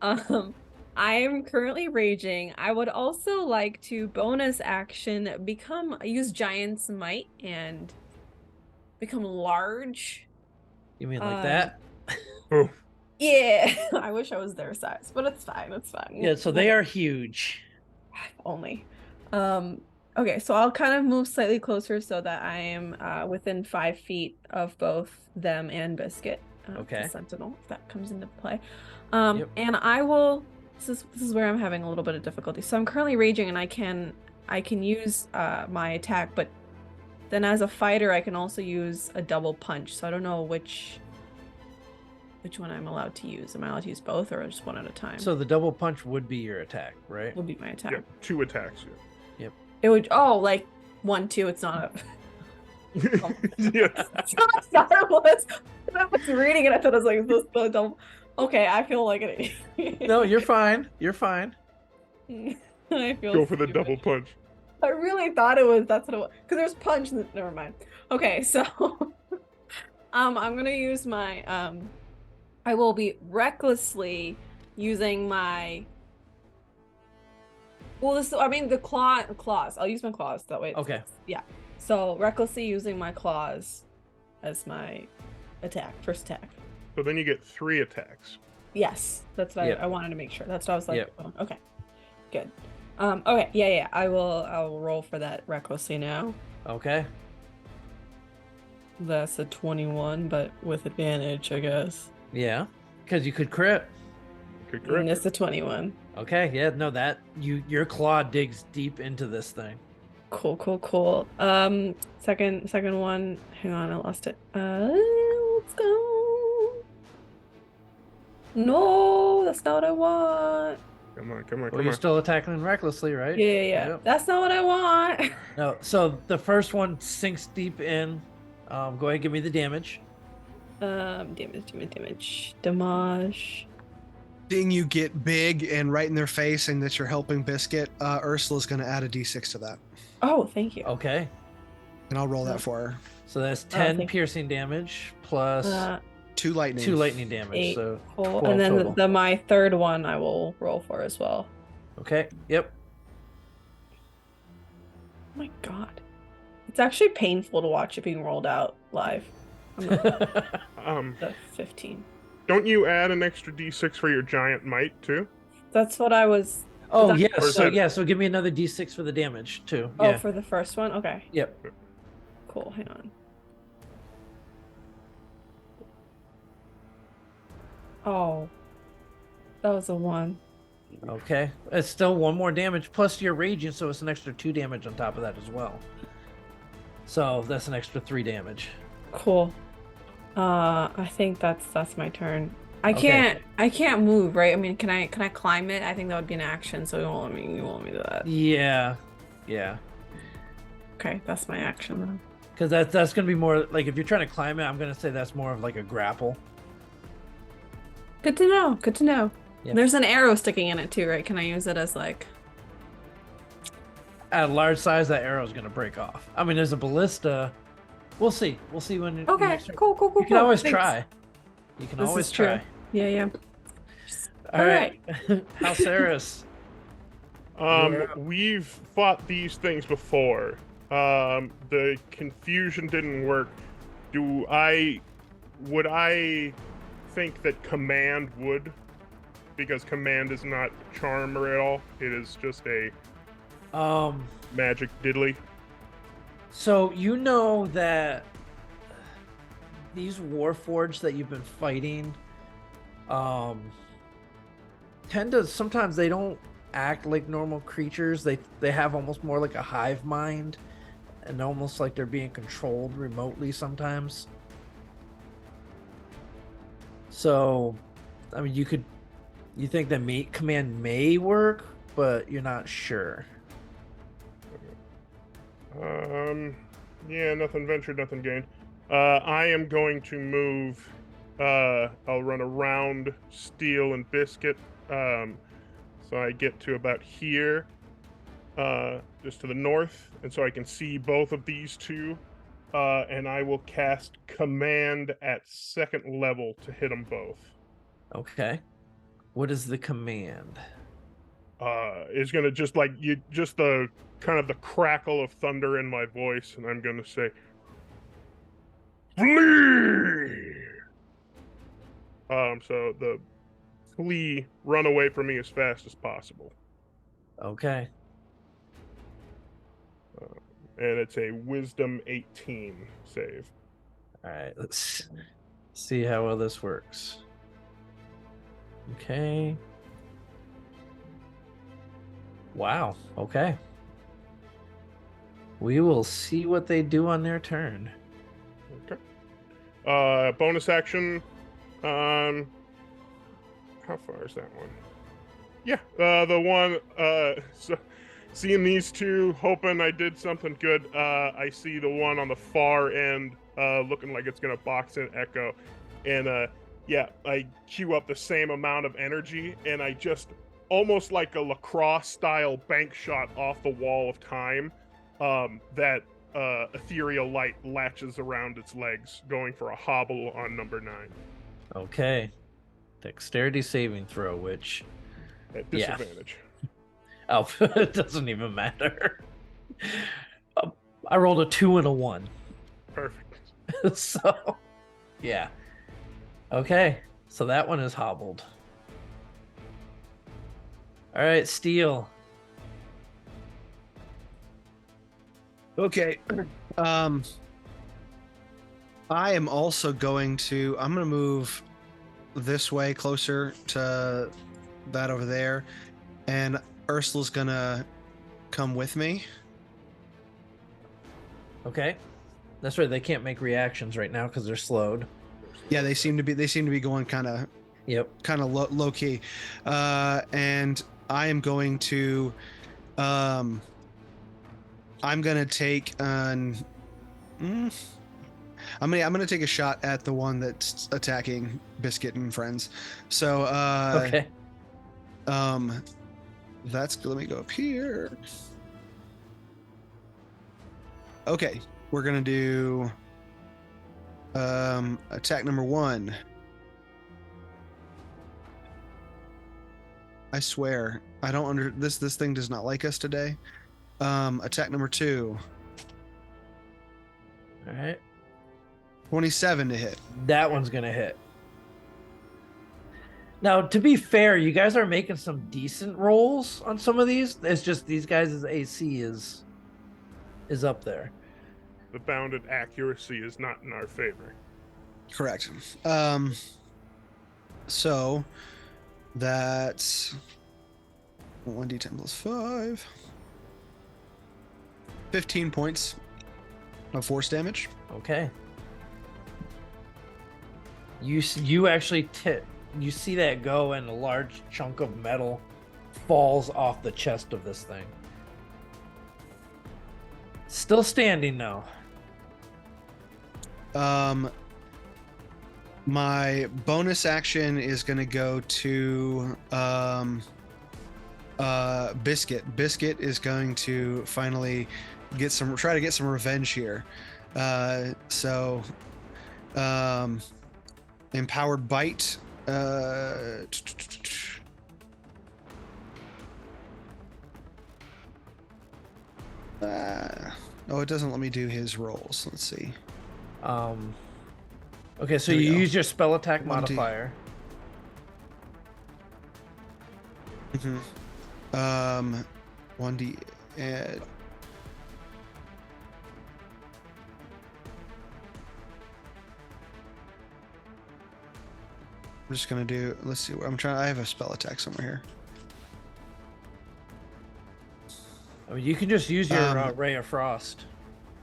I am currently raging. I would also like to bonus action use Giant's Might and become large.
You mean like that?
Oh.
Yeah, I wish I was their size, but it's fine. It's fine.
Yeah, so they are huge.
Only. Okay, so I'll kind of move slightly closer so that I am within 5 feet of both them and Biscuit.
Okay.
The Sentinel, if that comes into play.
Yep.
And I will. This is where I'm having a little bit of difficulty. So I'm currently raging, and I can use my attack, but then as a fighter, I can also use a double punch. So I don't know which one I'm allowed to use. Am I allowed to use both, or just one at a time?
So the double punch would be your attack, right?
would be my attack.
Yeah, 2 attacks.
It would like 1, 2. It's not a.
Yeah.
That's not what it was. I was reading it. I thought it was like this the double. Okay, I feel like an idiot.
No, you're fine. You're fine.
I feel
Go for the
stupid.
double punch.
I really thought it was that's what it was. Because there's punch. Never mind. Okay, so I'm gonna use my I will be recklessly using my the claws. I'll use my claws that way.
Okay.
Yeah. So recklessly using my claws as my first attack.
So then you get 3 attacks.
Yes, that's what
Yep.
I wanted to make sure. That's what I was like.
Yep.
Oh, okay, good. Okay, yeah. I will roll for that recklessly now.
Okay.
That's a 21, but with advantage, I guess.
Yeah. Because you could crit.
Good
And
grip.
it's a 21.
Okay. Yeah. No, that your claw digs deep into this thing.
Cool. Second one. Hang on, I lost it. Let's go. No, that's not what I want.
Come on.
Well, you're still attacking recklessly, right?
Yeah.
Yep.
That's not what I want.
No. So the first one sinks deep in. Go ahead and give me the damage.
Damage.
Seeing you get big and right in their face and that you're helping Biscuit, Ursula's going to add a d6 to that.
Oh, thank you.
Okay.
And I'll roll that for her.
So that's 10
thank-
piercing damage plus
2 lightning.
2 lightning damage.
8.
So
Cool.
12
And then
total.
my third one I will roll for as well.
Okay. Yep.
Oh my god. It's actually painful to watch it being rolled out live. That's 15.
Don't you add an extra d6 for your giant might too?
That's what I was.
Oh
that-
yes.
Or is
So
that-
yeah. So give me another d6 for the damage too.
Oh,
Yeah.
for the first one? Okay.
Yep.
Cool. Hang on. Oh. That was a 1.
Okay. It's still 1 more damage plus you're raging, so it's an extra 2 damage on top of that as well. So that's an extra 3 damage.
Cool. I think that's my turn. I
Okay.
can't move, right? I mean, can I climb it? I think that would be an action, so you won't let me do that.
Yeah. Yeah.
Okay, that's my action then.
Because that's gonna be more like if you're trying to climb it, I'm gonna say that's more of like a grapple.
Good to know. Good to know.
Yep.
There's an arrow sticking in it too, right? Can I use it as like?
At a large size, that arrow is gonna break off. I mean, there's a ballista. We'll see. We'll see when.
Okay,
next turn.
cool.
You can always
Thanks.
try. You can
This
always
is true.
try.
Yeah.
All right. Halceris.
We've fought these things before. The confusion didn't work. Would I think that command would? Because command is not charmer at all. It is just a magic diddly.
So you know that these warforged that you've been fighting tend to sometimes they don't act like normal creatures. They have almost more like a hive mind and almost like they're being controlled remotely sometimes. So I mean you think that command may work, but you're not sure.
Yeah, nothing ventured, nothing gained. I am going to move. I'll run around Steel and Biscuit. So I get to about here, just to the north, and so I can see both of these two. And I will cast Command at 2nd level to hit them both.
Okay. What is the command?
Is gonna just the kind of the crackle of thunder in my voice, and I'm gonna say, "Flee!" So the flee, run away from me as fast as possible,
Okay.
and it's a Wisdom 18 save.
All right, let's see how well this works. Okay. Wow. Okay. We will see what they do on their turn.
Okay. Bonus action. How far is that one? Yeah, the one. So seeing these two, hoping I did something good. I see the one on the far end, looking like it's gonna box in Echo, and Yeah, I queue up the same amount of energy, and I just almost like a lacrosse style bank shot off the wall of time. That ethereal light latches around its legs, going for a hobble on number 9
Okay. Dexterity saving throw, which
at
Yeah.
disadvantage.
oh, it doesn't even matter. Uh, I rolled a 2 and a 1.
Perfect.
So, yeah. Okay. So that one is hobbled. All right, Steel.
Okay. I am also going to. I'm going to move this way closer to that over there, and Ursula's going to come with me.
Okay. That's right. They can't make reactions right now because they're slowed.
Yeah, they seem to be going kind of
Yep.
low key, and I am going to. I'm gonna take an. I'm gonna take a shot at the one that's attacking Biscuit and friends. So
Okay.
That's let me go up here. Okay, we're gonna do attack number 1. I swear I don't this thing does not like us today. Attack number 2.
All right.
27 to hit.
That one's going to hit. Now, to be fair, you guys are making some decent rolls on some of these. It's just these guys' AC is up there.
The bounded accuracy is not in our favor.
Correct. So that's 1d10 plus 5. 15 points of force damage.
Okay. You actually you see that go, and a large chunk of metal falls off the chest of this thing. Still standing now.
My bonus action is going to go to Biscuit. Biscuit is going to finally try to get some revenge here. So empowered bite. Oh, it doesn't let me do his rolls. Let's see.
Okay, so
There we
you
go.
use your spell attack
1d.
modifier.
Mm-hmm. 1d. I'm just gonna do. Let's see. I have a spell attack somewhere here.
I mean, you can just use your Ray of Frost.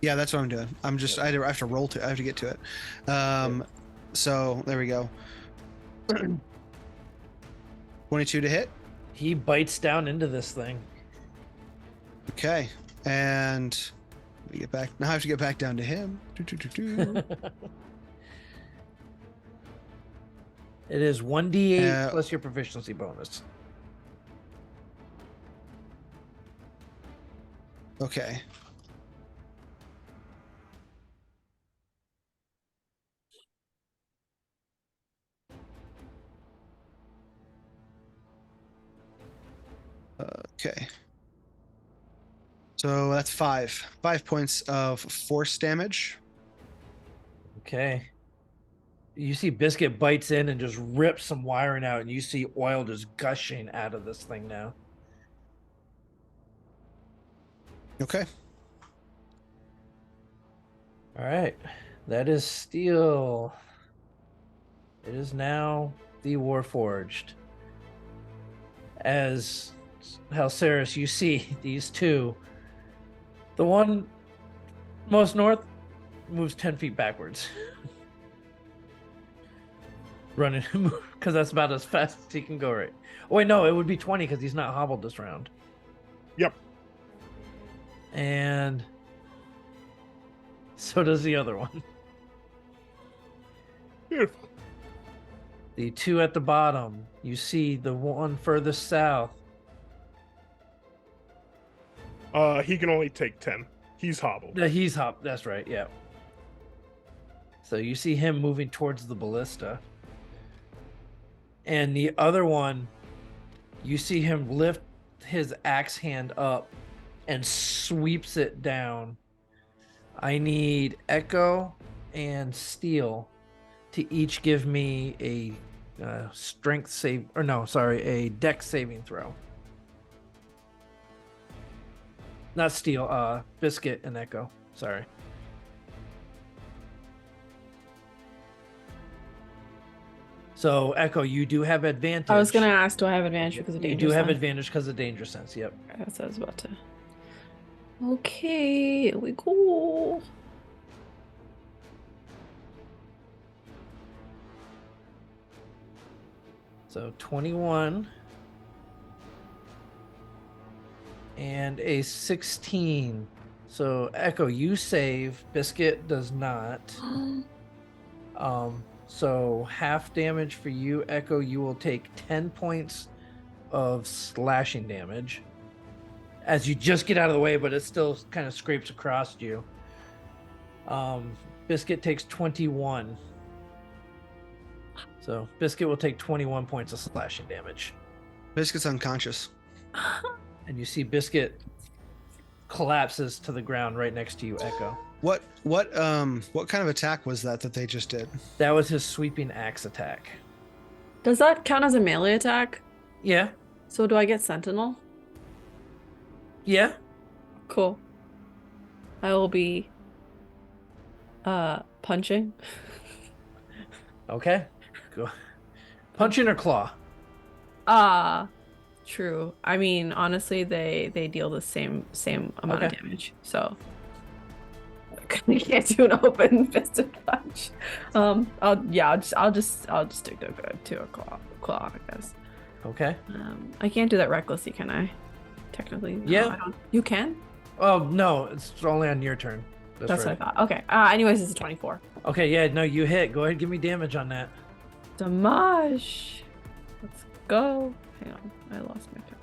Yeah, that's what I'm doing. I have to roll to. I have to get to it. So there we go. 22 to hit.
He bites down into this thing.
Okay, and we get back. Now I have to get back down to him.
It is 1d8 plus your proficiency bonus.
Okay. Okay. So that's 5 points of force damage.
Okay. You see Biscuit bites in and just rips some wiring out, and you see oil just gushing out of this thing now.
Okay.
All right. That is Steel. It is now the Warforged. As Halceris, you see these two. The one most north moves 10 feet backwards. Running, because that's about as fast as he can go, right? Oh, wait, no, it would be 20 because he's not hobbled this round.
Yep.
And so does the other one.
Beautiful.
The 2 at the bottom, you see the one furthest south.
He can only take 10. He's hobbled.
He's hop. That's right. Yeah. So you see him moving towards the ballista. And the other one, you see him lift his axe hand up and sweeps it down. I need Echo and Steel to each give me a strength save, or no, sorry, a dex saving throw. Not Steel, Biscuit and Echo. Sorry. So Echo, you do have advantage.
I was gonna ask, do I have advantage because of danger?
You do have
sense?
advantage because of danger sense. Yep.
That's what I was about to. Okay, here we go.
So 21 and a 16. So Echo, you save. Biscuit does not. So half damage for you, Echo. You will take 10 points of slashing damage as you just get out of the way, but it still kind of scrapes across you. Biscuit takes 21. So Biscuit will take 21 points of slashing damage.
Biscuit's unconscious.
And you see Biscuit collapses to the ground right next to you, Echo.
What kind of attack was that they just did?
That was his sweeping axe attack.
Does that count as a melee attack?
Yeah.
So do I get Sentinel?
Yeah.
Cool. I will be punching.
Okay. Go. Punching or claw?
True. I mean, honestly, they deal the same amount of
Okay.
damage. So I can't do an open fisted punch. I'll just stick to a claw, I guess.
Okay.
I can't do that recklessly, can I? Technically. No,
Yeah.
I don't. You can?
Oh no, it's only on your turn.
That's
right.
what I thought. Okay. Anyways, it's a 24.
Okay, yeah, no, you hit. Go ahead, give me damage on that.
Damage. Let's go. Hang on, I lost my turn.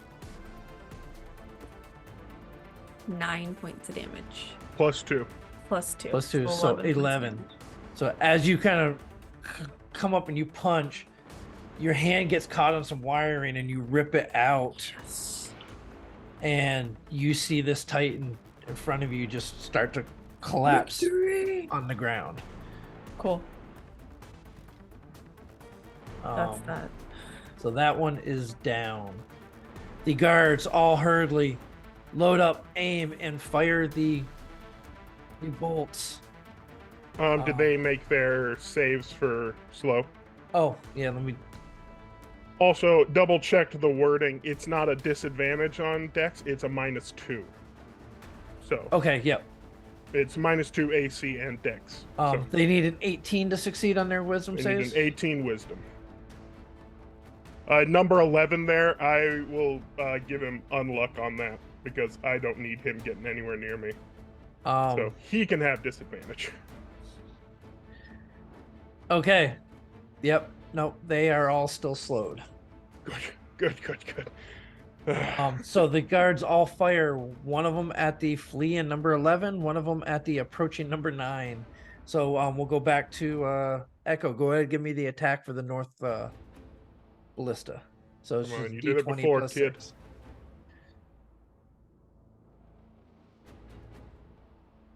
9 points of damage.
+2.
Plus 2.
Plus 2, so
points of
11.
damage.
So as you kind of come up and you punch, your hand gets caught on some wiring and you rip it out.
Yes.
And you see this Titan in front of you just start to collapse
Victory!
on the ground.
Cool. That's
Um,
that.
So that one is down. The guards all hurriedly load up, aim, and fire the bolts.
Did they make their saves for slow?
Oh, yeah, let me...
Also, double checked the wording. It's not a disadvantage on Dex. It's a -2. So
Okay, yep.
it's -2 AC and Dex. So
They need an 18 to succeed on their wisdom
they need
saves.
an 18 Wisdom. Number 11 there, I will give him unluck on that because I don't need him getting anywhere near me. So he can have disadvantage.
Okay. Yep. Nope. They are all still slowed.
Good.
So the guards all fire. One of them at the fleeing number 11. One of them at the approaching number 9. So we'll go back to Echo. Go ahead, give me the attack for the north ballista. So it's
Come on,
just
you did it
D20
before,
plus
kid.
6.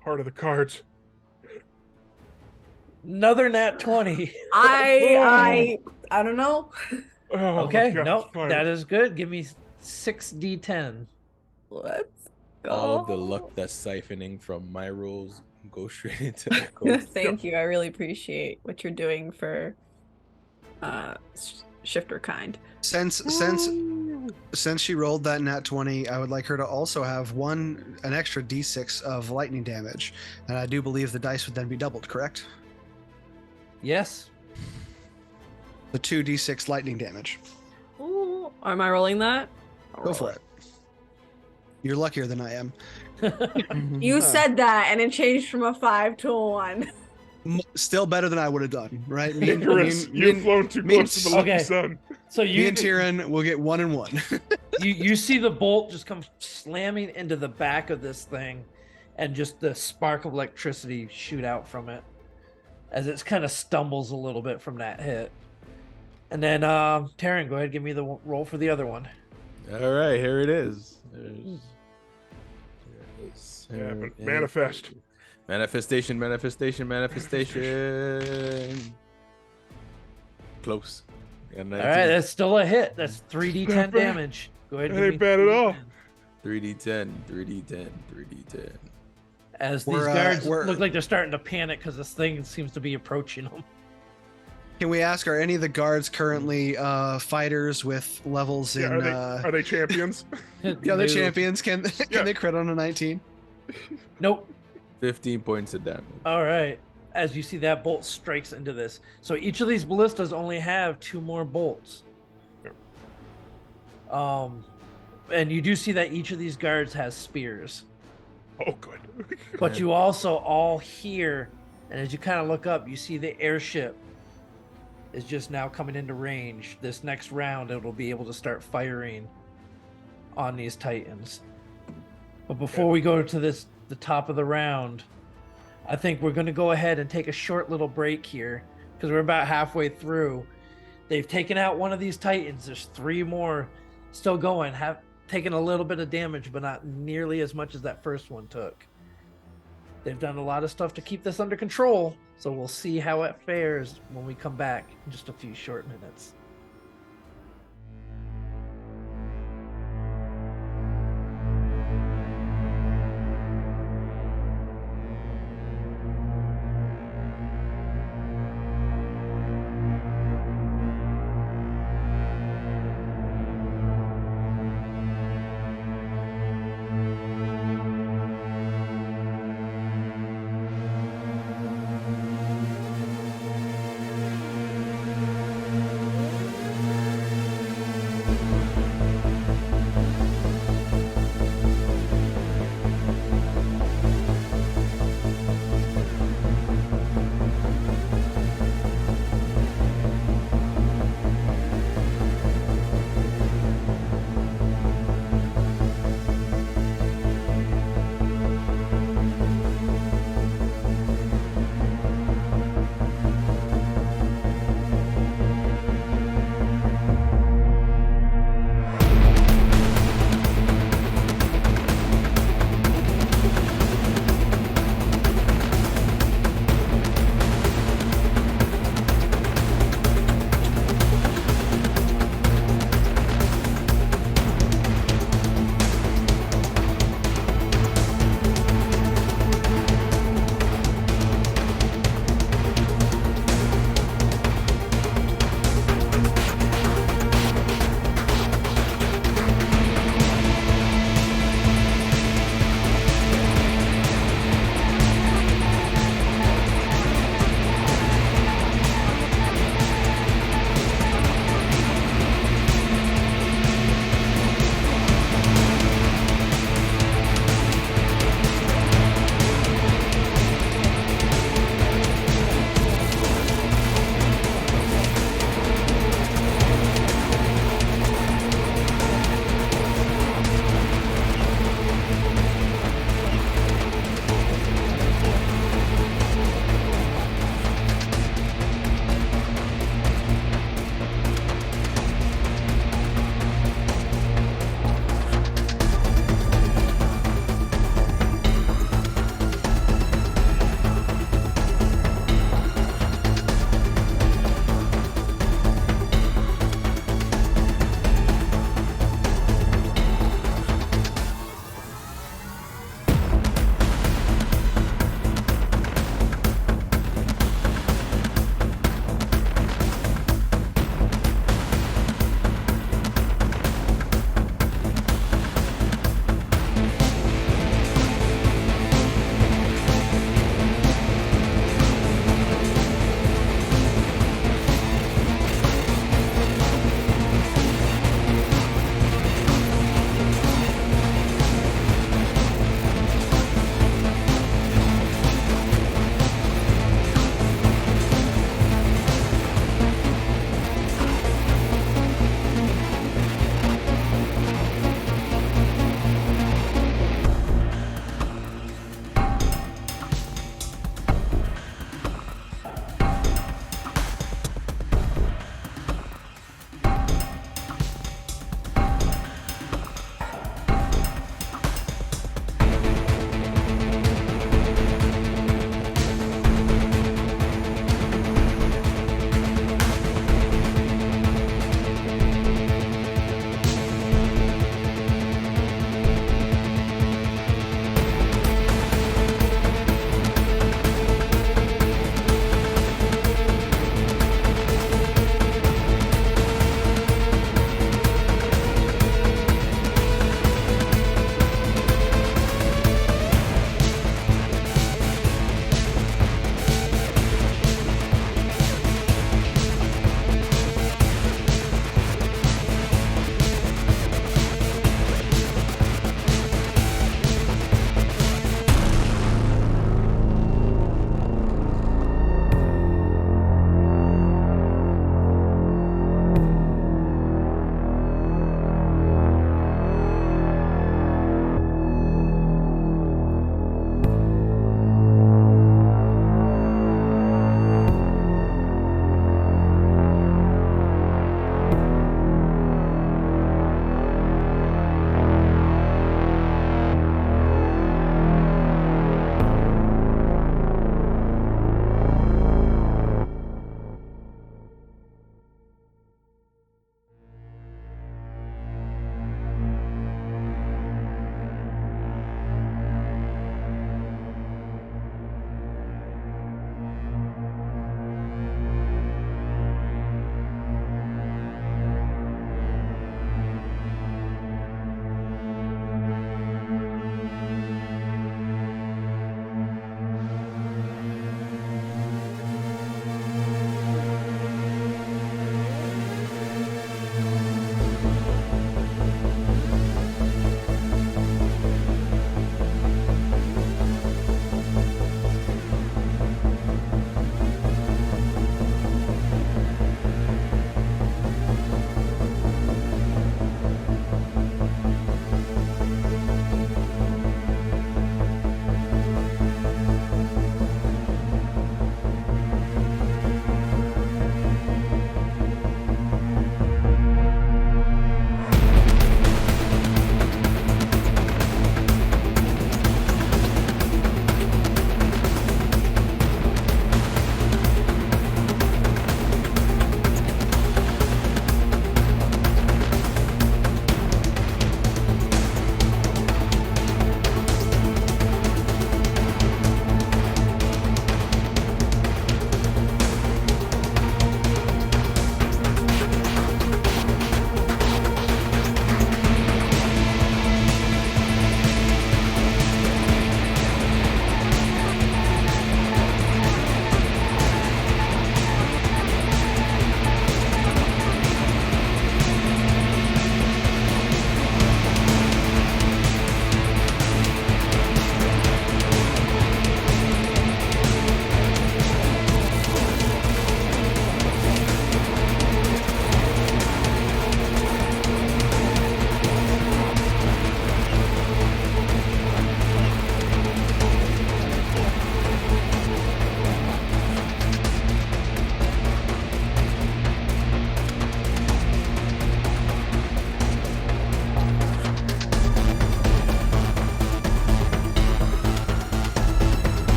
Heart of the cards.
Another nat 20.
I don't know.
Oh, my
Okay,
God,
nope,
fine.
that is good. Give me 6d10.
Let's go.
All of the luck that's siphoning from my rolls go straight into Echo's.
Thank you. I really appreciate what you're doing for shifter kind.
Since she rolled that nat 20, I would like her to also have an extra d6 of lightning damage, and I do believe the dice would then be doubled. Correct?
Yes.
The 2d6 lightning damage.
Ooh, am I rolling that? I'll
Go
roll
for it. You're luckier than I am.
You said that, and it changed from a 5 to a 1.
Still better than I would have done, right?
Icarus, you've flown too
me and-
close to the lucky
Okay.
sun.
So
Me
you
and Tyrion will get 1 and 1.
you see the bolt just come slamming into the back of this thing, and just the spark of electricity shoot out from it as it kind of stumbles a little bit from that hit. And then Taryn, go ahead, give me the roll for the other one.
All right, here it is. Here it is.
Yeah,
Here
but
it
manifest.
is. Manifestation. Close. Got
All
19.
right, that's still a hit. That's 3d10
Not bad.
damage. Go ahead.
That
give
ain't
me
bad at all.
3d10.
As these
We're,
guards
we're-
look like they're starting to panic because this thing seems to be approaching them.
Can we ask, are any of the guards currently fighters with levels in?
Are they champions?
Yeah, they're
No.
champions. Can
Yeah.
they crit on a 19?
Nope.
15 points of damage.
All right. As you see, that bolt strikes into this. So each of these ballistas only have 2 more bolts. And you do see that each of these guards has spears.
Oh, good.
But you also all hear, and as you kind of look up, you see the airship is just now coming into range. This next round, it'll be able to start firing on these Titans. But before we go to the top of the round, I think we're going to go ahead and take a short little break here because we're about halfway through. They've taken out one of these Titans. There's 3 more still going, have taken a little bit of damage, but not nearly as much as that first one took. They've done a lot of stuff to keep this under control, so we'll see how it fares when we come back in just a few short minutes.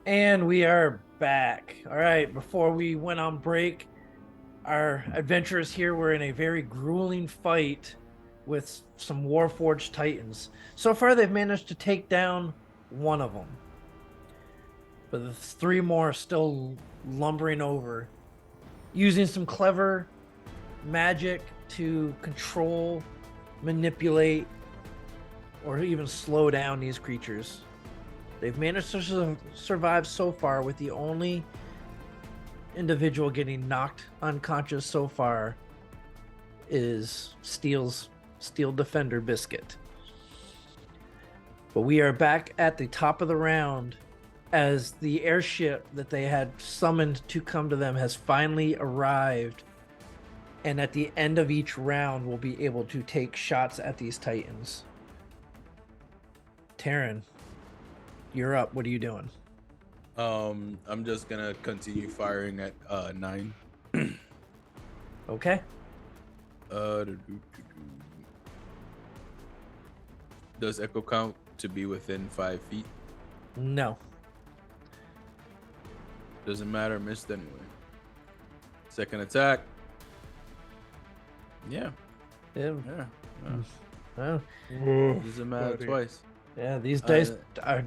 And we are back. All right, before we went on break, our adventurers here were in a very grueling fight with some Warforged Titans. So far, they've managed to take down one of them. But the 3 more are still lumbering over, using some clever magic to control, manipulate, or even slow down these creatures. They've managed to survive so far, with the only individual getting knocked unconscious so far is Steel Defender Biscuit. But we are back at the top of the round as the airship that they had summoned to come to them has finally arrived. And at the end of each round, we'll be able to take shots at these Titans. Taryn, you're up. What are you doing?
I'm just gonna continue firing at 9.
Okay.
Does echo count to be within 5 feet?
No.
Doesn't matter, missed anyway. Second attack. Yeah.
Yeah. Well,
Ooh,
Doesn't matter
buddy.
twice.
yeah, these dice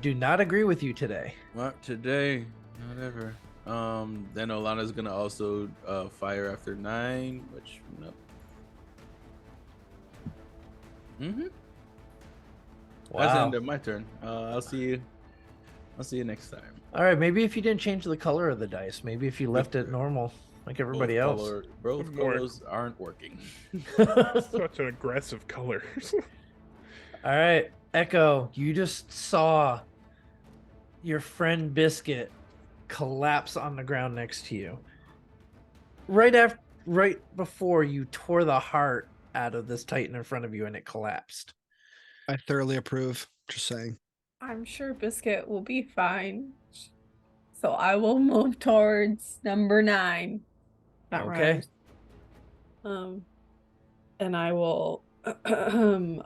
do not agree with you today.
Well, today, whatever. Then Olana's gonna also fire after 9, which nope. That's the end of my turn. I'll see you. I'll see you next time.
All right, maybe if you didn't change the color of the dice, maybe if you left it normal like everybody else.
Both
More.
colors aren't working.
Such an aggressive color.
All right, Echo, you just saw your friend Biscuit collapse on the ground next to you. Right before you tore the heart out of this Titan in front of you and it collapsed.
I thoroughly approve. Just saying.
I'm sure Biscuit will be fine. So I will move towards number 9. That
Okay.
rhymes. And I will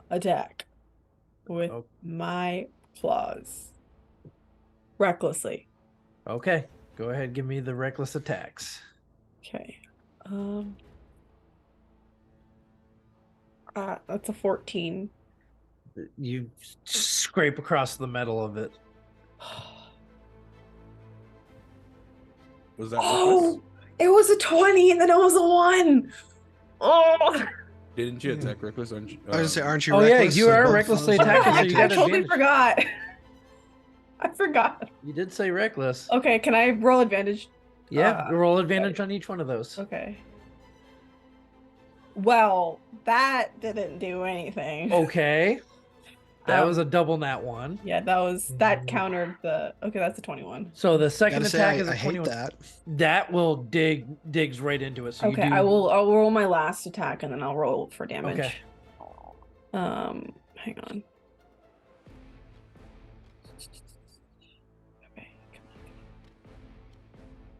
attack with
Oh.
my claws. Recklessly.
Okay, go ahead, give me the reckless attacks.
Okay. That's a 14.
You scrape across the metal of it.
Was that
Oh,
reckless?
it was a 20 and then it was a 1. Oh,
Didn't you attack reckless? Aren't you?
I was gonna say, aren't you?
Oh, yeah,
reckless?
you
So
are
both
recklessly
those are
attacking, so you got
I totally
advantage.
forgot. I forgot.
You did say reckless.
Okay, can I roll advantage?
Yeah,
Uh,
roll advantage on each one of those.
Okay. Well, that didn't do anything.
Okay. That was a
Um,
double nat 1.
Yeah, that countered the. Okay, that's a 21.
So the second
Gotta say,
attack is
I
a
hate
21.
that.
That will digs right into it. So
Okay,
you do...
I'll roll my last attack and then I'll roll for damage.
Okay.
Hang on. Okay, come on.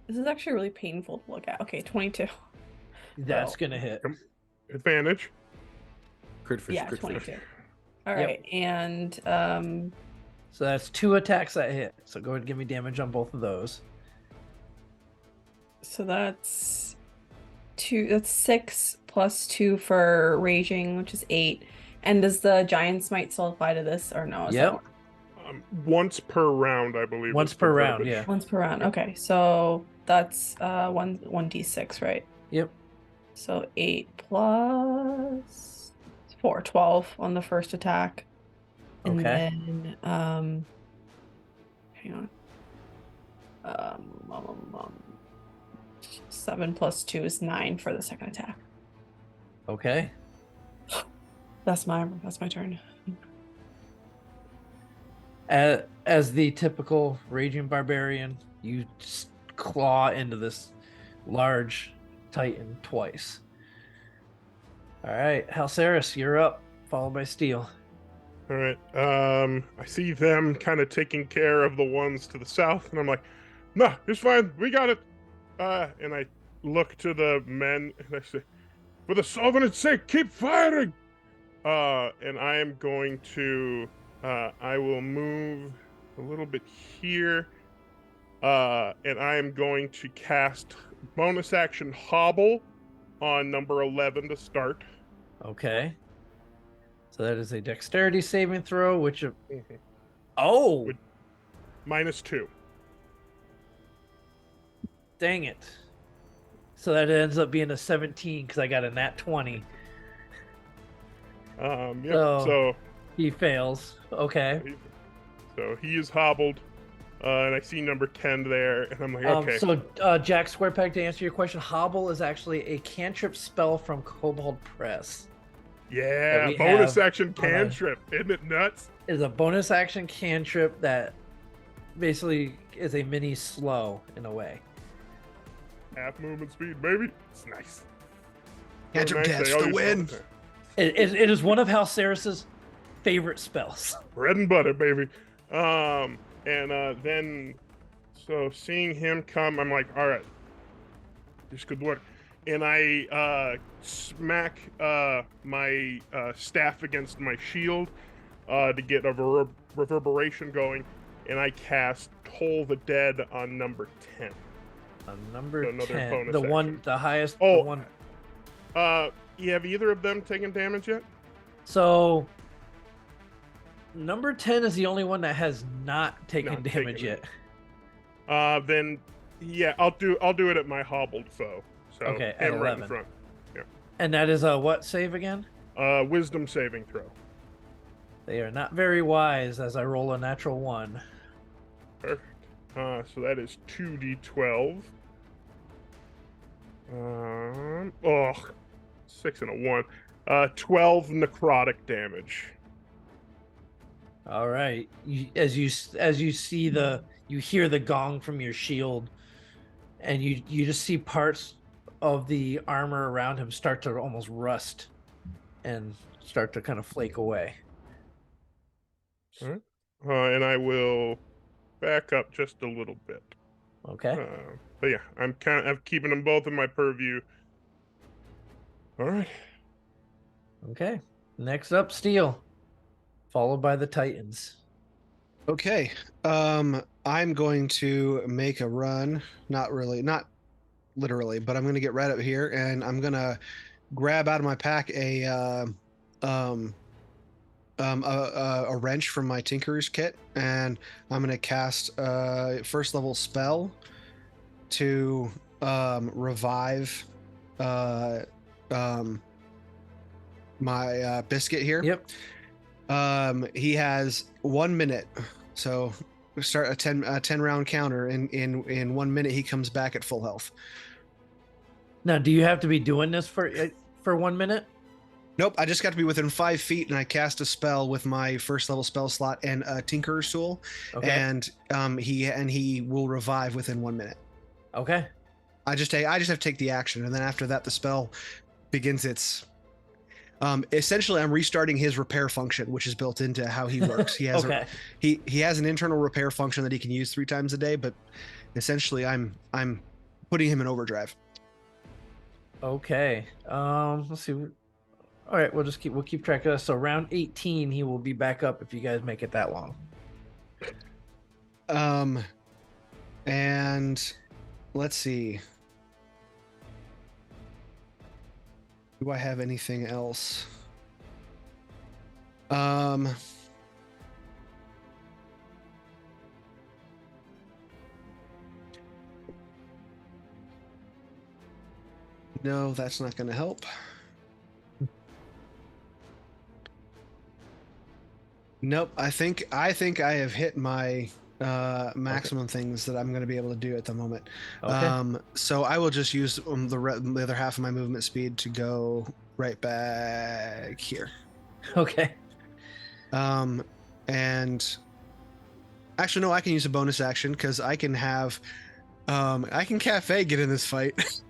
This is actually really painful to look at. Okay, 22.
That's
Well,
gonna hit.
Advantage.
Crit fish,
Yeah,
crit
22.
fish.
All
Yep.
right, and
So that's 2 attacks that hit. So go ahead and give me damage on both of those.
so that's 2. That's 6 plus 2 for raging, which is 8. And does the giant smite still apply to this or no? Is
Yep.
that
Once per round, I believe.
Once
is the
per round,
verbiage.
yeah.
once per round? Okay, so that's 1d6, right?
Yep.
So 8 plus 4, 12 on the first attack. And
Okay.
then hang on. 7 plus 2 is 9 for the second attack.
Okay.
That's my turn.
As the typical raging barbarian, you claw into this large Titan twice. All right, Halceris, you're up, followed by Steel.
All right. I see them kind of taking care of the ones to the south, and I'm like, "No, it's fine. We got it." And I look to the men and I say, "For the Sovereign's sake, keep firing." And I am going to, I will move a little bit here, And I am going to cast bonus action Hobble on number 11 to start.
Okay. So that is a dexterity saving throw, which
Mhm.
oh,
With- -2.
dang it. So that ends up being a 17 because I got a nat 20.
Yep.
So-
So
He fails. Okay.
he is hobbled. And I see number 10 there, and I'm like, okay.
So Jack Squarepeg, to answer your question, Hobble is actually a cantrip spell from Kobold Press.
Yeah,
we
bonus
have
action
on our-
cantrip. Isn't it nuts?
Is a bonus action cantrip that basically is a mini slow in a way.
Half movement speed, baby. It's nice.
Cantrip
nice,
cast
they all
for the
use it all
win.
time.
It is one of Halceris's favorite spells.
Bread and butter, baby. Then, so seeing him come, I'm like, all right, this could work. And I smack my staff against my shield to get a reverberation going, and I cast Toll the Dead on number 10.
On number
So another
10,
bonus
the one,
action.
the highest.
Oh.
The one.
Have either of them taken damage yet?
So number 10 is the only one that has not taken
Not
damage
taken
yet.
Then yeah, I'll do it at my hobbled foe. So
Okay, at
him right in
11.
front.
And that is a what save again?
Wisdom saving throw.
They are not very wise as I roll a natural 1.
Perfect. So that is 2d12. 6 and a 1. 12 necrotic damage.
All right. As you see you hear the gong from your shield, and you just see parts of the armor around him start to almost rust and start to kind of flake away.
And I will back up just a little bit.
Okay.
But yeah, I'm keeping them both in my purview. All right.
Okay. Next up, Steel, followed by the Titans.
Okay. I'm going to make a run. Not literally, but I'm going to get right up here, and I'm going to grab out of my pack a wrench from my Tinker's kit, and I'm going to cast a first level spell to revive my biscuit here.
Yep.
He has 1 minute, so we start a 10 round counter. In 1 minute, he comes back at full health.
Now, do you have to be doing this for 1 minute?
Nope, I just got to be within 5 feet, and I cast a spell with my first level spell slot and a Tinker's tool,
Okay.
and he will revive within 1 minute.
Okay.
I just have to take the action, and then after that, the spell begins its. Essentially, I'm restarting his repair function, which is built into how he works. He has
Okay.
he has an internal repair function that he can use 3 times a day, but essentially, I'm putting him in overdrive.
Okay. Let's see. All right, we'll keep track of this. So round 18, he will be back up if you guys make it that long.
And let's see. Do I have anything else? No, that's not going to help. Nope, I think I have hit my maximum things that I'm going to be able to do at the moment.
Okay.
So I will just use the other half of my movement speed to go right back here.
Okay.
And actually, no, I can use a bonus action because I can have, I can Cafe get in this fight.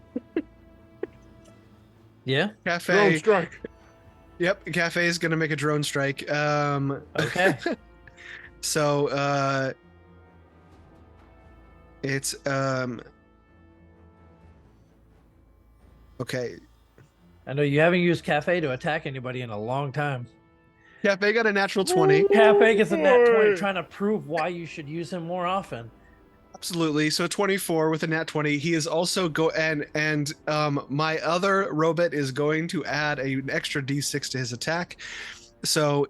Yeah.
Drone
Cafe.
strike.
Yep, Cafe is gonna make a drone strike.
Okay.
So it's okay.
I know you haven't used Cafe to attack anybody in a long time.
Cafe got a natural 20.
Cafe gets a nat 20,
Boy.
trying to prove why you should use him more often.
Absolutely. So 24 with a nat 20. He is also my other robot is going to add an extra d6 to his attack. So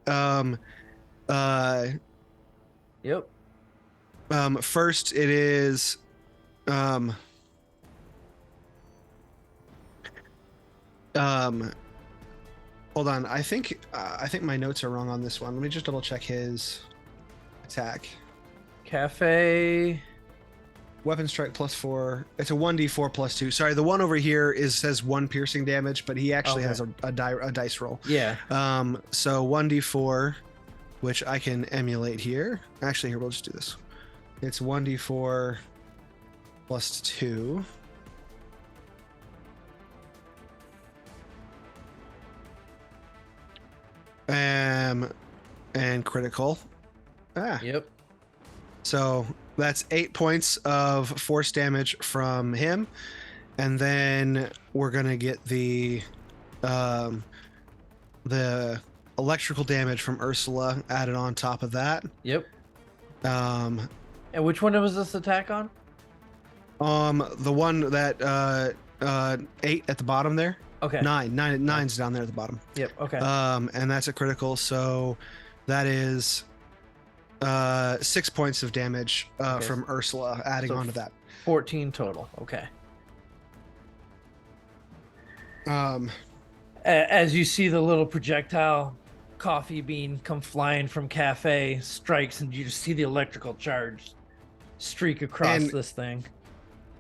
Yep.
first it is hold on. I think my notes are wrong on this one. Let me just double check his attack.
Cafe.
Weapon strike +4. It's a 1d4 +2. Sorry, the one over here says 1 piercing damage, but he actually has a dice roll.
Yeah.
So 1d4, which I can emulate here. Actually, here we'll just do this. It's 1d4 +2. And critical.
Yep.
So that's 8 points of force damage from him, and then we're gonna get the electrical damage from Ursula added on top of that.
Yep.
And
which one was this attack on?
the one that 8 at the bottom there.
Okay.
Nine's down there at the bottom.
Yep. Okay.
And that's a critical, so that is 6 points of damage from Ursula adding
So
on to that.
14 total. Okay. As you see the little projectile coffee bean come flying from Cafe, strikes, and you just see the electrical charge streak across this thing.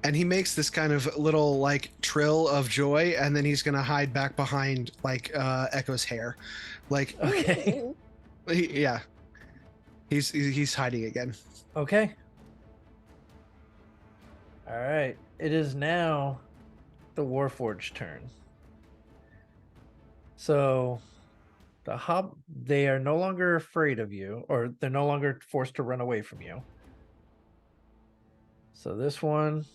And he makes this kind of little like trill of joy, and then he's gonna hide back behind like Echo's hair, like
Okay.
yeah, he's hiding again.
Okay. All right. It is now the Warforged turn. So they are no longer afraid of you, or they're no longer forced to run away from you. So this one,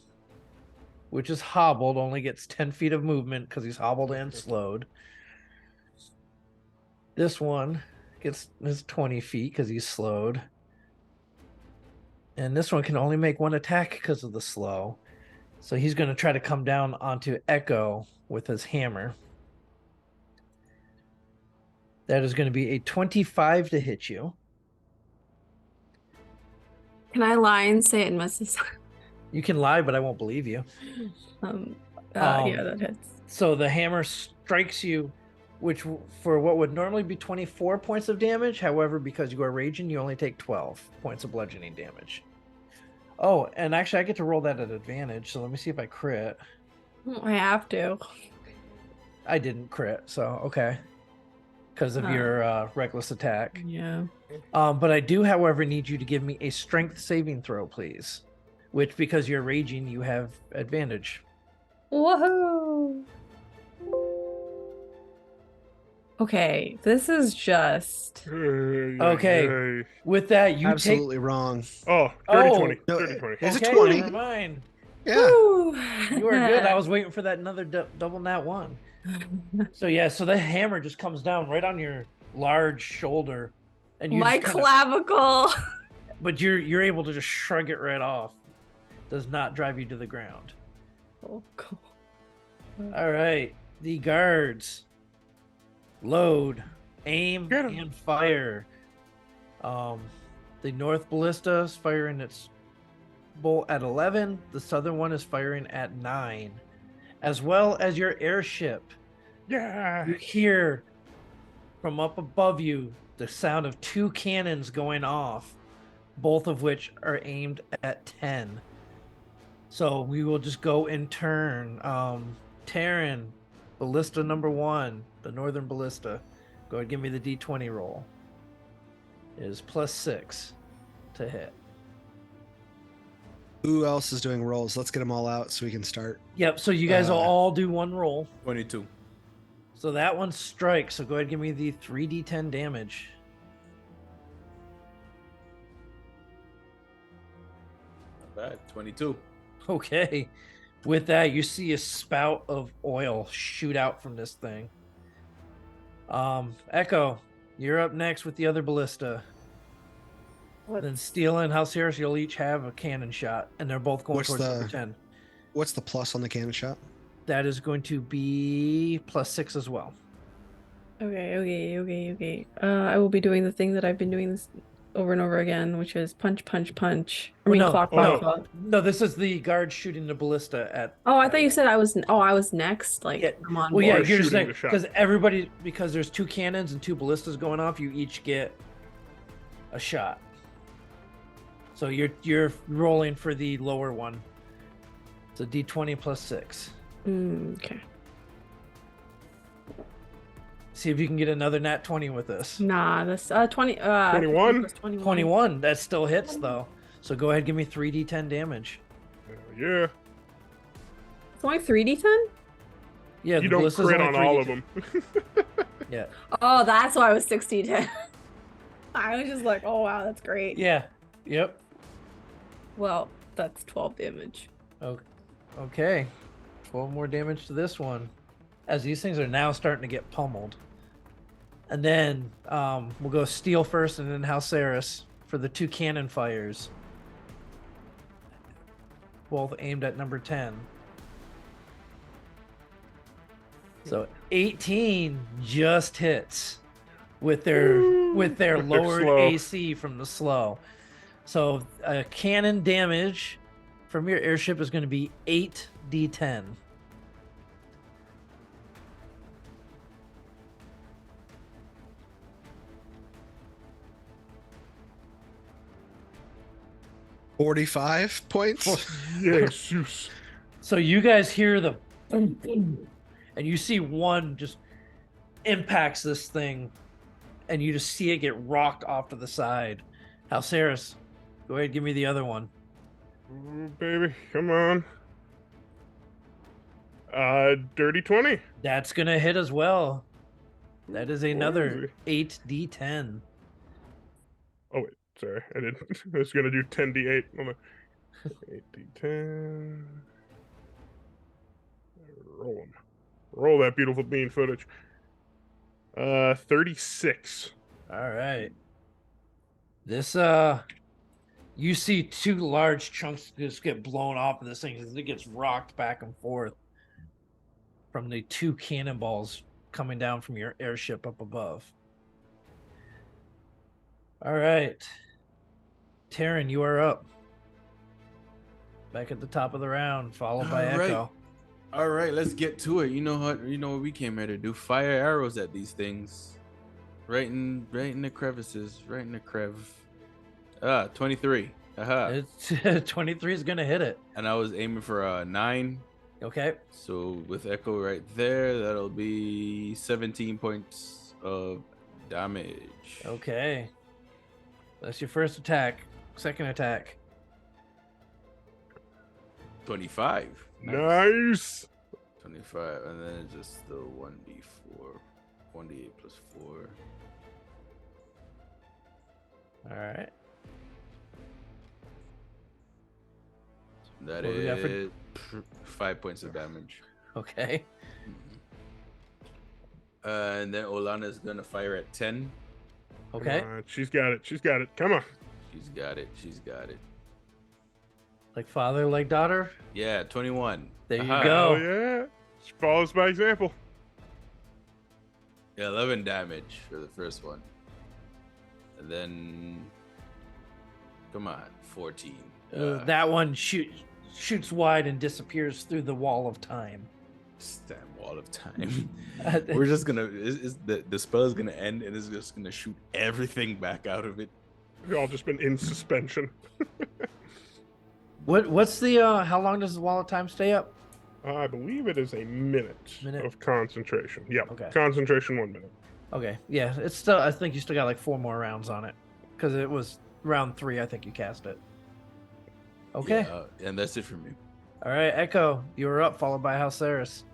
which is hobbled, only gets 10 feet of movement because he's hobbled and slowed. This one gets his 20 feet because he's slowed. And this one can only make one attack because of the slow. So he's going to try to come down onto Echo with his hammer. That is going to be a 25 to hit you.
Can I lie and say it misses?
You can lie, but I won't believe you.
Yeah, that hits.
So the hammer strikes you, which for what would normally be 24 points of damage. However, because you are raging, you only take 12 points of bludgeoning damage. Oh, and actually I get to roll that at advantage. So let me see if I crit.
I have to.
I didn't crit, so okay. Because of your reckless attack.
Yeah.
But I do, however, need you to give me a strength saving throw, please. Which, because you're raging, you have advantage.
Woohoo! Okay, this is just...
Okay. With that, you
Absolutely wrong.
Oh, dirty
Oh.
20.
No,
Dirty 20.
It's
take...
a
Okay,
20.
never mind.
Yeah.
Woo!
You are good. I was waiting for that another double nat one. So yeah, so the hammer just comes down right on your large shoulder, and you
My
just kinda,
clavicle.
but you're able to just shrug it right off. Does not drive you to the ground.
Oh, cool.
All right, the guards load, aim,
Get 'em.
and fire. The north ballista is firing its bolt at 11. The southern one is firing at 9, as well as your airship.
Yeah.
You hear from up above you the sound of 2 cannons going off, both of which are aimed at 10. So we will just go in turn. Tavern, ballista number 1, the northern ballista. Go ahead, give me the d20 roll. It is +6 to hit.
Who else is doing rolls? Let's get them all out so we can start.
Yep, so you guys will all do one roll.
22.
So that one strikes, so go ahead and give me the 3d10 damage.
Not bad. 22.
Okay. With that, you see a spout of oil shoot out from this thing. Echo, you're up next with the other ballista. Then Steel and Halcyrus, you'll each have a cannon shot, and they're both going
What's
towards
the-
number 10.
What's the plus on the cannon shot?
That is going to be +6 as well.
Okay. I will be doing the thing that I've been doing this over and over again, which is punch, punch, punch. I
Well,
mean,
no,
clock,
no.
clock, clock.
No, this is the guard shooting the ballista at.
Oh, I thought you said I was. Oh, I was next. Like,
Yeah,
I'm on
Well, yeah,
board.
You're
here's
shooting
the
the shot.
because everybody because there's 2 cannons and 2 ballistas going off. You each get a shot. So you're rolling for the lower one. It's a D20 +6.
Okay.
See if you can get another nat 20 with this.
Nah, this 20.
21?
21. That still hits though. So go ahead, give me 3d10 damage.
Yeah.
It's only 3d10.
Yeah,
You
the
don't
ballista's
crit
only
on all of
3d10.
them.
Yeah.
Oh, that's why I was 6d10. I was just like, oh wow, that's great.
Yeah. Yep.
Well, that's 12 damage.
Okay. 12 more damage to this one. As these things are now starting to get pummeled. And then we'll go Steel first and then Halcyrus for the 2 cannon fires. Both aimed at number 10. So 18 just hits with their
With their
lowered
slow.
AC from the slow. So cannon damage from your airship is going to be 8d10.
$45 points.
Jesus.
So you guys hear the boom, boom, and you see one just impacts this thing, and you just see it get rocked off to the side. Halcyrus, go ahead, give me the other one.
Ooh, baby, come on. Dirty 20.
That's gonna hit as well. That is another
Boy.
8d10.
Oh wait, sorry, I did. I was gonna do 10d8 on the 8d10. Roll them. Roll that beautiful bean footage. 36.
All right. This you see 2 large chunks just get blown off of this thing as it gets rocked back and forth from the 2 cannonballs coming down from your airship up above. All right. Taryn, you are up. Back at the top of the round, followed by
All right.
Echo.
All right, let's get to it. You know what we came here to do. Fire arrows at these things. Right in the crevices. Right in the crev. 23. Aha.
It's 23 is gonna hit it.
And I was aiming for a 9.
Okay.
So with Echo right there, that'll be 17 points of damage.
Okay. That's your first attack. Second attack.
25.
Nice.
25, and then it's just the 1d4, 1d8 plus 4.
All right.
That
What do we got for-
is 5 points of damage.
Okay.
And then Olana is gonna fire at 10.
Okay.
Come on, she's got it. She's got it. Come on.
She's got it. She's got it.
Like father, like daughter.
Yeah, 21.
There you
Aha.
go.
Oh yeah. She follows by example.
11 damage for the first one. And then, come on, 14.
That one shoots wide and disappears through the wall of time.
Damn wall of time. We're just gonna. The spell is gonna end, and it's just gonna shoot everything back out of it.
We've all just been in suspension.
What's the how long does the wall of time stay up?
I believe it is a minute
Minute?
of concentration. Yep.
Okay.
Concentration 1 minute.
Okay, yeah, it's still. I think you still got like 4 more rounds on it, because it was round 3. I think you cast it. Okay.
Yeah, and that's it for me.
All right, Echo, you were up, followed by Halcyrus.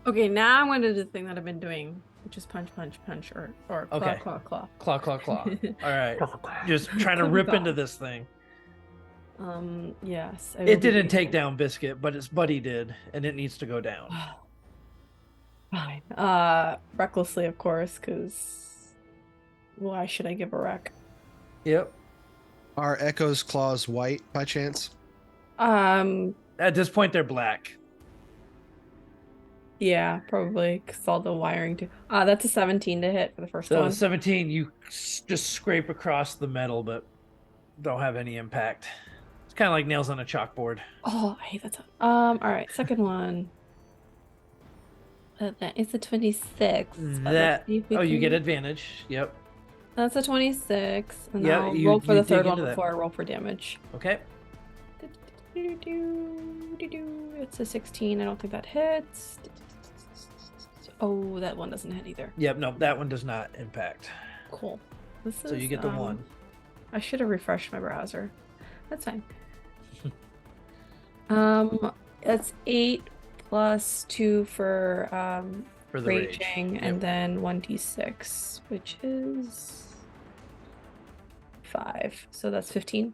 Okay, now I'm going to do the thing that I've been doing, which is punch, punch, punch, or claw,
Okay.
claw, claw.
Claw, claw, claw. All right, just trying to rip
Claw.
into this thing.
Yes. I will
It
be
didn't take
doing
down Biscuit, but its buddy did, and it needs to go down.
that. Fine. Recklessly, of course, because why should I give a wreck?
Yep.
Are Echo's claws white by chance?
At this point, they're black.
Yeah, probably because all the wiring too. That's a 17 to hit for the first
So
one.
17, you just scrape across the metal, but don't have any impact. It's kind of like nails on a chalkboard.
Oh, I hate that sound. All right, second one. That is a 26.
That
See if we
you get
can-
advantage. Yep.
That's a 26. And
Yeah,
I'll
you-
roll for
you
the third
dig
one
into that.
before I roll for damage.
Okay.
It's a 16. I don't think that hits. Oh, that one doesn't hit either.
Yep. No, that one does not impact.
Cool. This
So you get the one.
I should have refreshed my browser. That's fine. That's 8 plus 2 for
For the rage.
raging,
Yep.
and then 1d6, which is 5. So that's 15.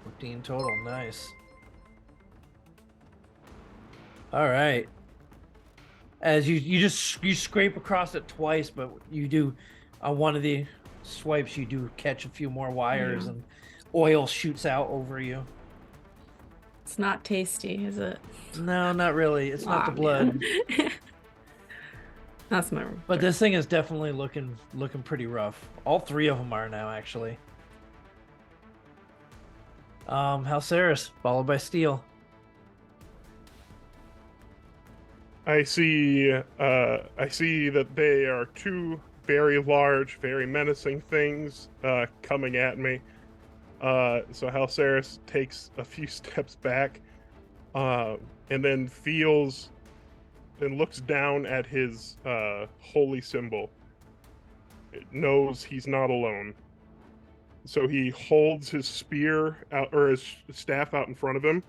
15 total. Nice. All right. As you scrape across it twice, but you do on one of the swipes you do catch a few more wires
Yeah.
and oil shoots out over you.
It's not tasty, is it?
No, not really. It's not the
Aw,
blood.
man. That's my room.
But this thing is definitely looking pretty rough. All three of them are now, actually. Halceris, followed by Steel.
I see that they are two very large, very menacing things coming at me. So Halceris takes a few steps back, and then feels and looks down at his holy symbol. It knows he's not alone. So he holds his spear out, or his staff out in front of him,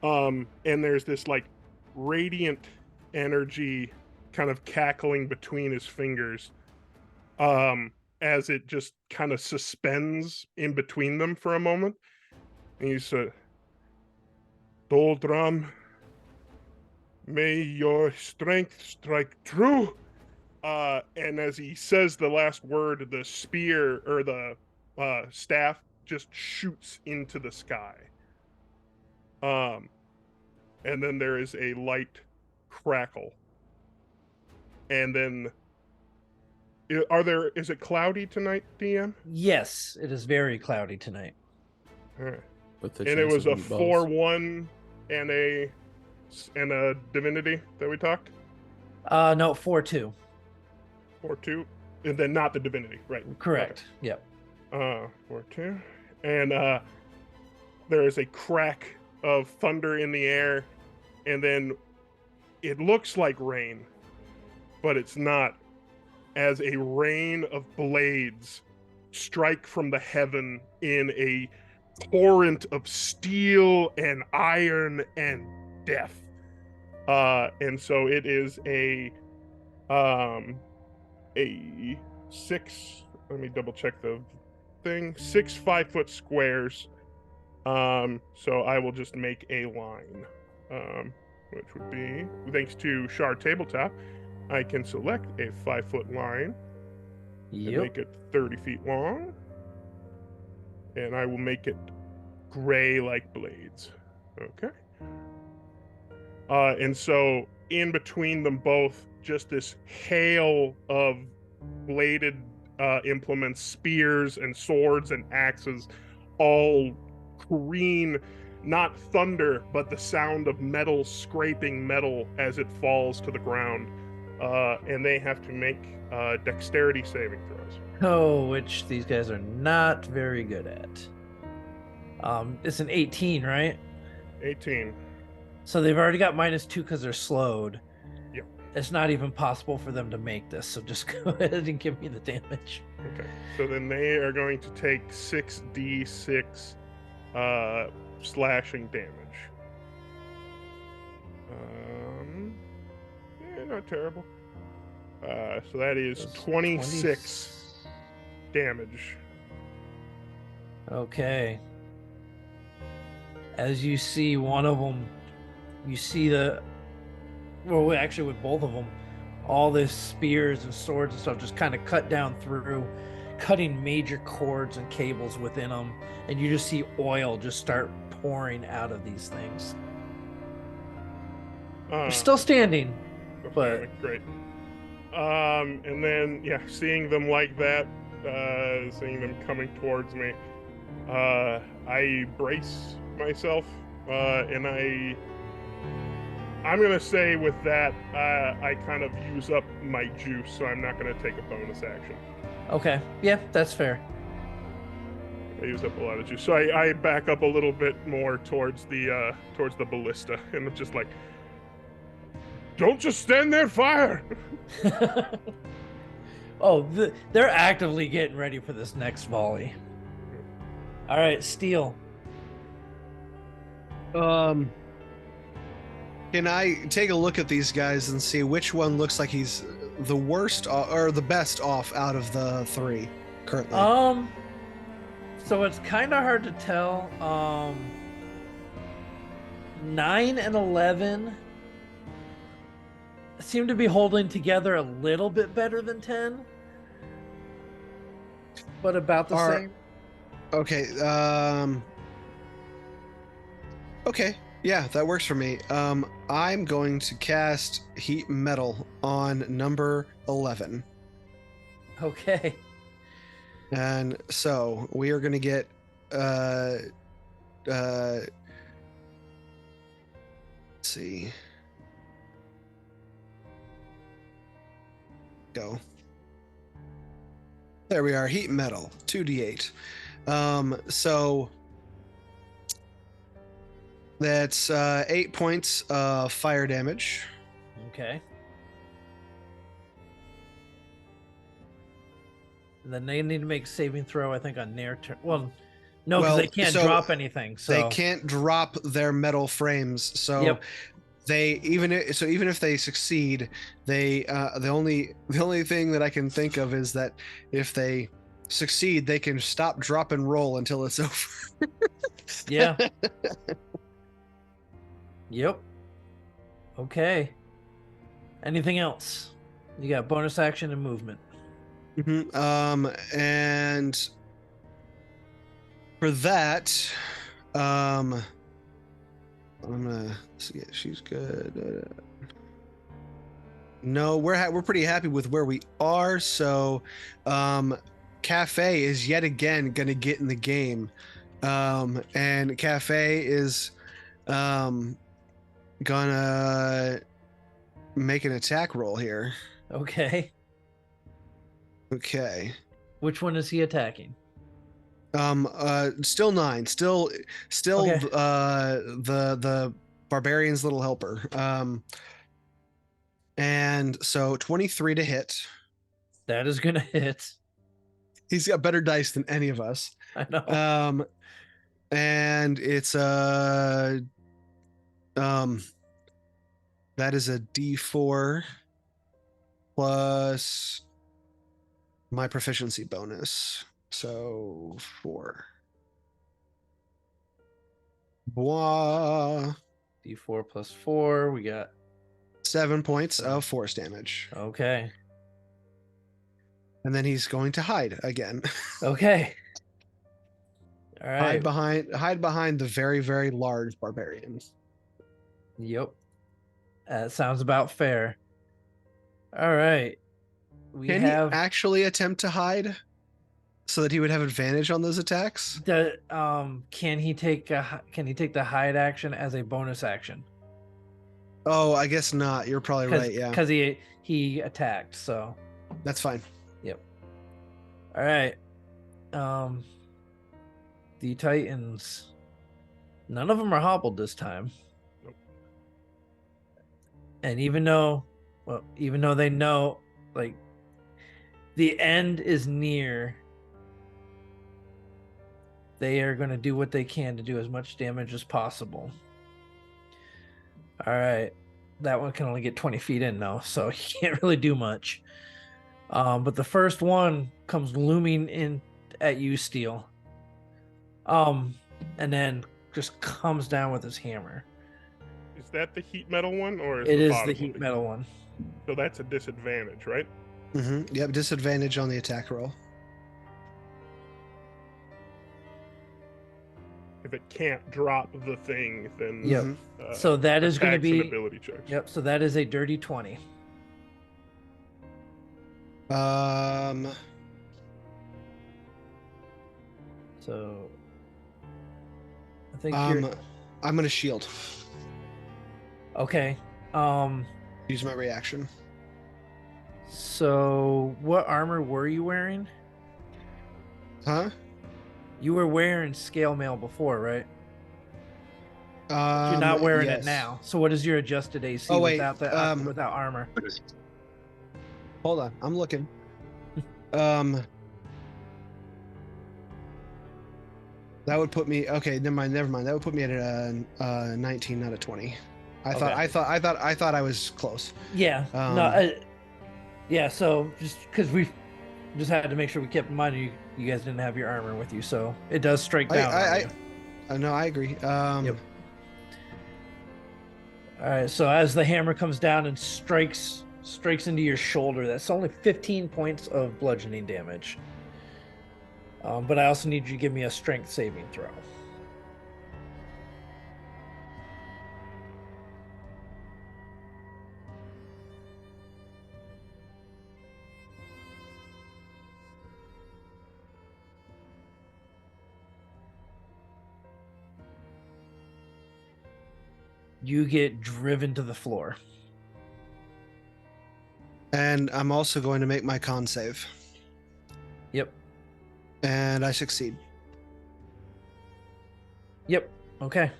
and there's this like radiant energy kind of cackling between his fingers, as it just kind of suspends in between them for a moment. And he said, Doldrum, may your strength strike true. And as he says the last word, the spear or the staff just shoots into the sky. And then there is a light crackle. And then is it cloudy tonight, DM?
Yes, it is very cloudy tonight.
All right.
With the
And it
chance
was a
of meatballs.
4-1 and a divinity that we talked?
No, 4-2.
4-2. And then not the divinity, right?
Correct. Yep.
4-2. And there is a crack of thunder in the air, and then it looks like rain, but it's not, as a rain of blades strike from the heaven in a torrent of steel and iron and death. And so it is a 6, let me double check the thing, 6 5-foot squares. So I will just make a line, which would be, thanks to Shard Tabletop, I can select a 5-foot line and
Yep.
make it 30 feet long, and I will make it gray like blades. Okay. And so in between them both, just this hail of bladed implements, spears and swords and axes, all careen, not thunder, but the sound of metal scraping metal as it falls to the ground. And they have to make dexterity saving throws.
Oh, which these guys are not very good at. It's an 18, right?
18.
So they've already got -2 because they're slowed.
Yep.
It's not even possible for them to make this, so just go ahead and give me the damage.
Okay. So then they are going to take 6d6 slashing damage. Yeah, not terrible. So that is
That's
26 damage.
Okay. As you see one of them, you see well, actually with both of them, all this spears and swords and stuff just kind of cut down through, cutting major cords and cables within them, and you just see oil just start pouring out of these things. They're still standing, but
great. And then seeing them like that, seeing them coming towards me, I brace myself, and I'm gonna say with that, I kind of use up my juice, so I'm not gonna take a bonus action.
okay, yeah, that's fair.
I use up a lot of juice, so I back up a little bit more towards the ballista, and I'm just like, don't just stand there, fire!
Oh, they're actively getting ready for this next volley. All right, Steel.
Can I take a look at these guys and see which one looks like he's the worst or the best off out of the three currently?
So it's kind of hard to tell. 9 and 11 seem to be holding together a little bit better than 10, but about the same.
Okay. Okay. Yeah, that works for me. I'm going to cast Heat Metal on number 11.
Okay.
And so we are going to get let's see. Go. There we are. Heat Metal, 2d8. So that's 8 points of fire damage.
Okay. And then they need to make saving throw, I think, on their turn. Well, no, because they can't drop anything. So
they can't drop their metal frames. So
Yep.
they even if they succeed, they the only thing that I can think of is that if they succeed, they can stop, drop, and roll until it's over.
Yeah. Yep. Okay. Anything else? You got bonus action and movement.
Mm-hmm. And for that, I'm gonna see. She's good. No, we're pretty happy with where we are. So, Cafe is yet again gonna get in the game, and Cafe is gonna make an attack roll here.
Okay.
Okay.
Which one is he attacking?
Still 9. Still
Okay.
the barbarian's little helper. And so 23 to hit.
That is gonna hit.
He's got better dice than any of us.
I know.
And it's that is a D4 plus my proficiency bonus. So 4. Bois.
D4 plus 4. We got
7 points of force damage.
okay.
And then he's going to hide again.
Okay. All right.
Hide behind the very, very large barbarian.
Yep. That sounds about fair. All right.
Can he actually attempt to hide so that he would have advantage on those attacks?
Can he take the hide action as a bonus action?
Oh, I guess not. You're probably right. Yeah.
Because he attacked, so
That's fine.
yep. All right. The Titans. None of them are hobbled this time.
Nope.
And even though they know, like, the end is near, they are going to do what they can to do as much damage as possible. All right. That one can only get 20 feet in now, so he can't really do much. But the first one comes looming in at you, Steel. And then just comes down with his hammer.
Is that the heat metal one, or
It is the
bottom
heat
one?
metal one.
So that's a disadvantage, right?
Mm-hmm. Yep. Disadvantage on the attack roll.
if it can't drop the thing, then
Yep.
Mhm.
So that is going to
attacks and
be.
ability checks.
Yep. So that is a dirty 20. So I think you're
I'm gonna shield.
okay.
Use my reaction.
So what armor were you wearing?
Huh?
You were wearing scale mail before, right? You're not wearing it
yes.
now. So what is your adjusted AC
Oh, wait,
without the without armor?
Hold on, I'm looking. That would put me okay. Never mind. That would put me at a 19, not a 20. I thought I was close.
Yeah. Yeah. So just because we just had to make sure we kept in mind you guys didn't have your armor with you, so it does strike down on you.
No, I agree.
Yep. All right. So as the hammer comes down and strikes into your shoulder, that's only 15 points of bludgeoning damage. But I also need you to give me a strength saving throw. You get driven to the floor.
And I'm also going to make my con save.
Yep.
And I succeed.
Yep. Okay.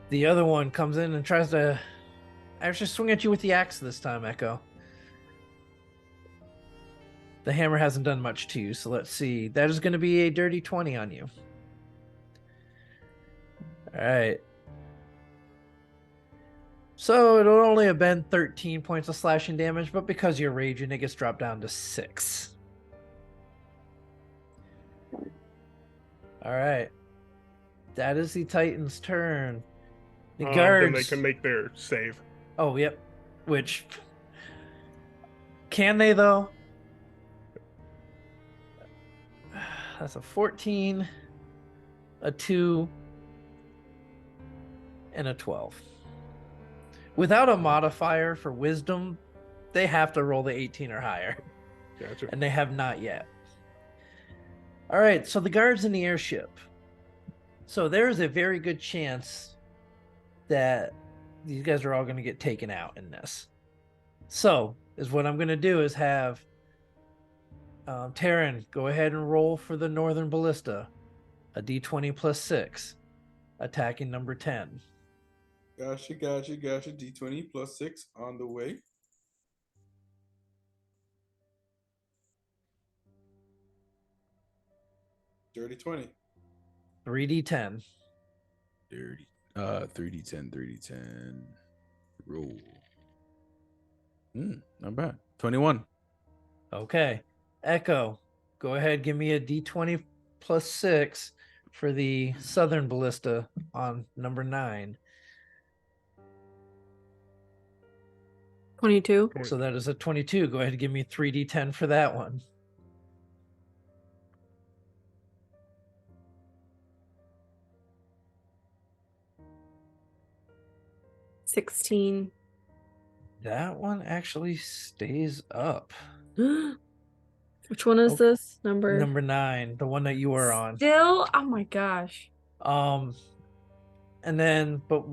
The other one comes in and tries to actually swing at you with the axe this time, Echo. The hammer hasn't done much to you, so let's see. That is going to be a dirty 20 on you. All right. So it'll only have been 13 points of slashing damage, but because you're raging, it gets dropped down to 6. All right. That is the Titan's turn. The guards.
Then they can make their save.
Oh, yep. Which can they though? That's a 14, a 2, and a 12. Without a modifier for wisdom, they have to roll the 18 or higher.
Gotcha.
And they have not yet. All right, so the guards in the airship. So there's a very good chance that these guys are all going to get taken out in this. So is what I'm going to do is have Tavern, go ahead and roll for the Northern Ballista. A d20 plus 6. Attacking number 10.
Gotcha. D20 plus 6 on the way. Dirty 20.
3d10.
Dirty. 3d10. Roll. Not bad. 21.
Okay. Echo, go ahead, give me a d20 plus 6 for the Southern Ballista on number 9.
22.
So that is a 22. Go ahead and give me 3d10 for that one.
$16.
That one actually stays up.
Which one is
Okay.
this? Number
9, the one that you were on.
Still? Oh my gosh.
And then, but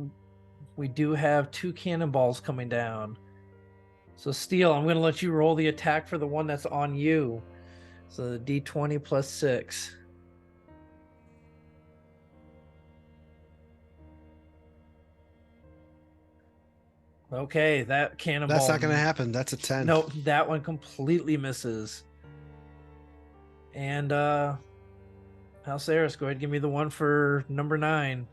we do have 2 cannonballs coming down. So Steel, I'm going to let you roll the attack for the one that's on you. So the d20 plus 6. Okay, that cannonball.
That's not going to happen. That's a 10.
Nope, that one completely misses. And Halceris, go ahead and give me the one for number 9.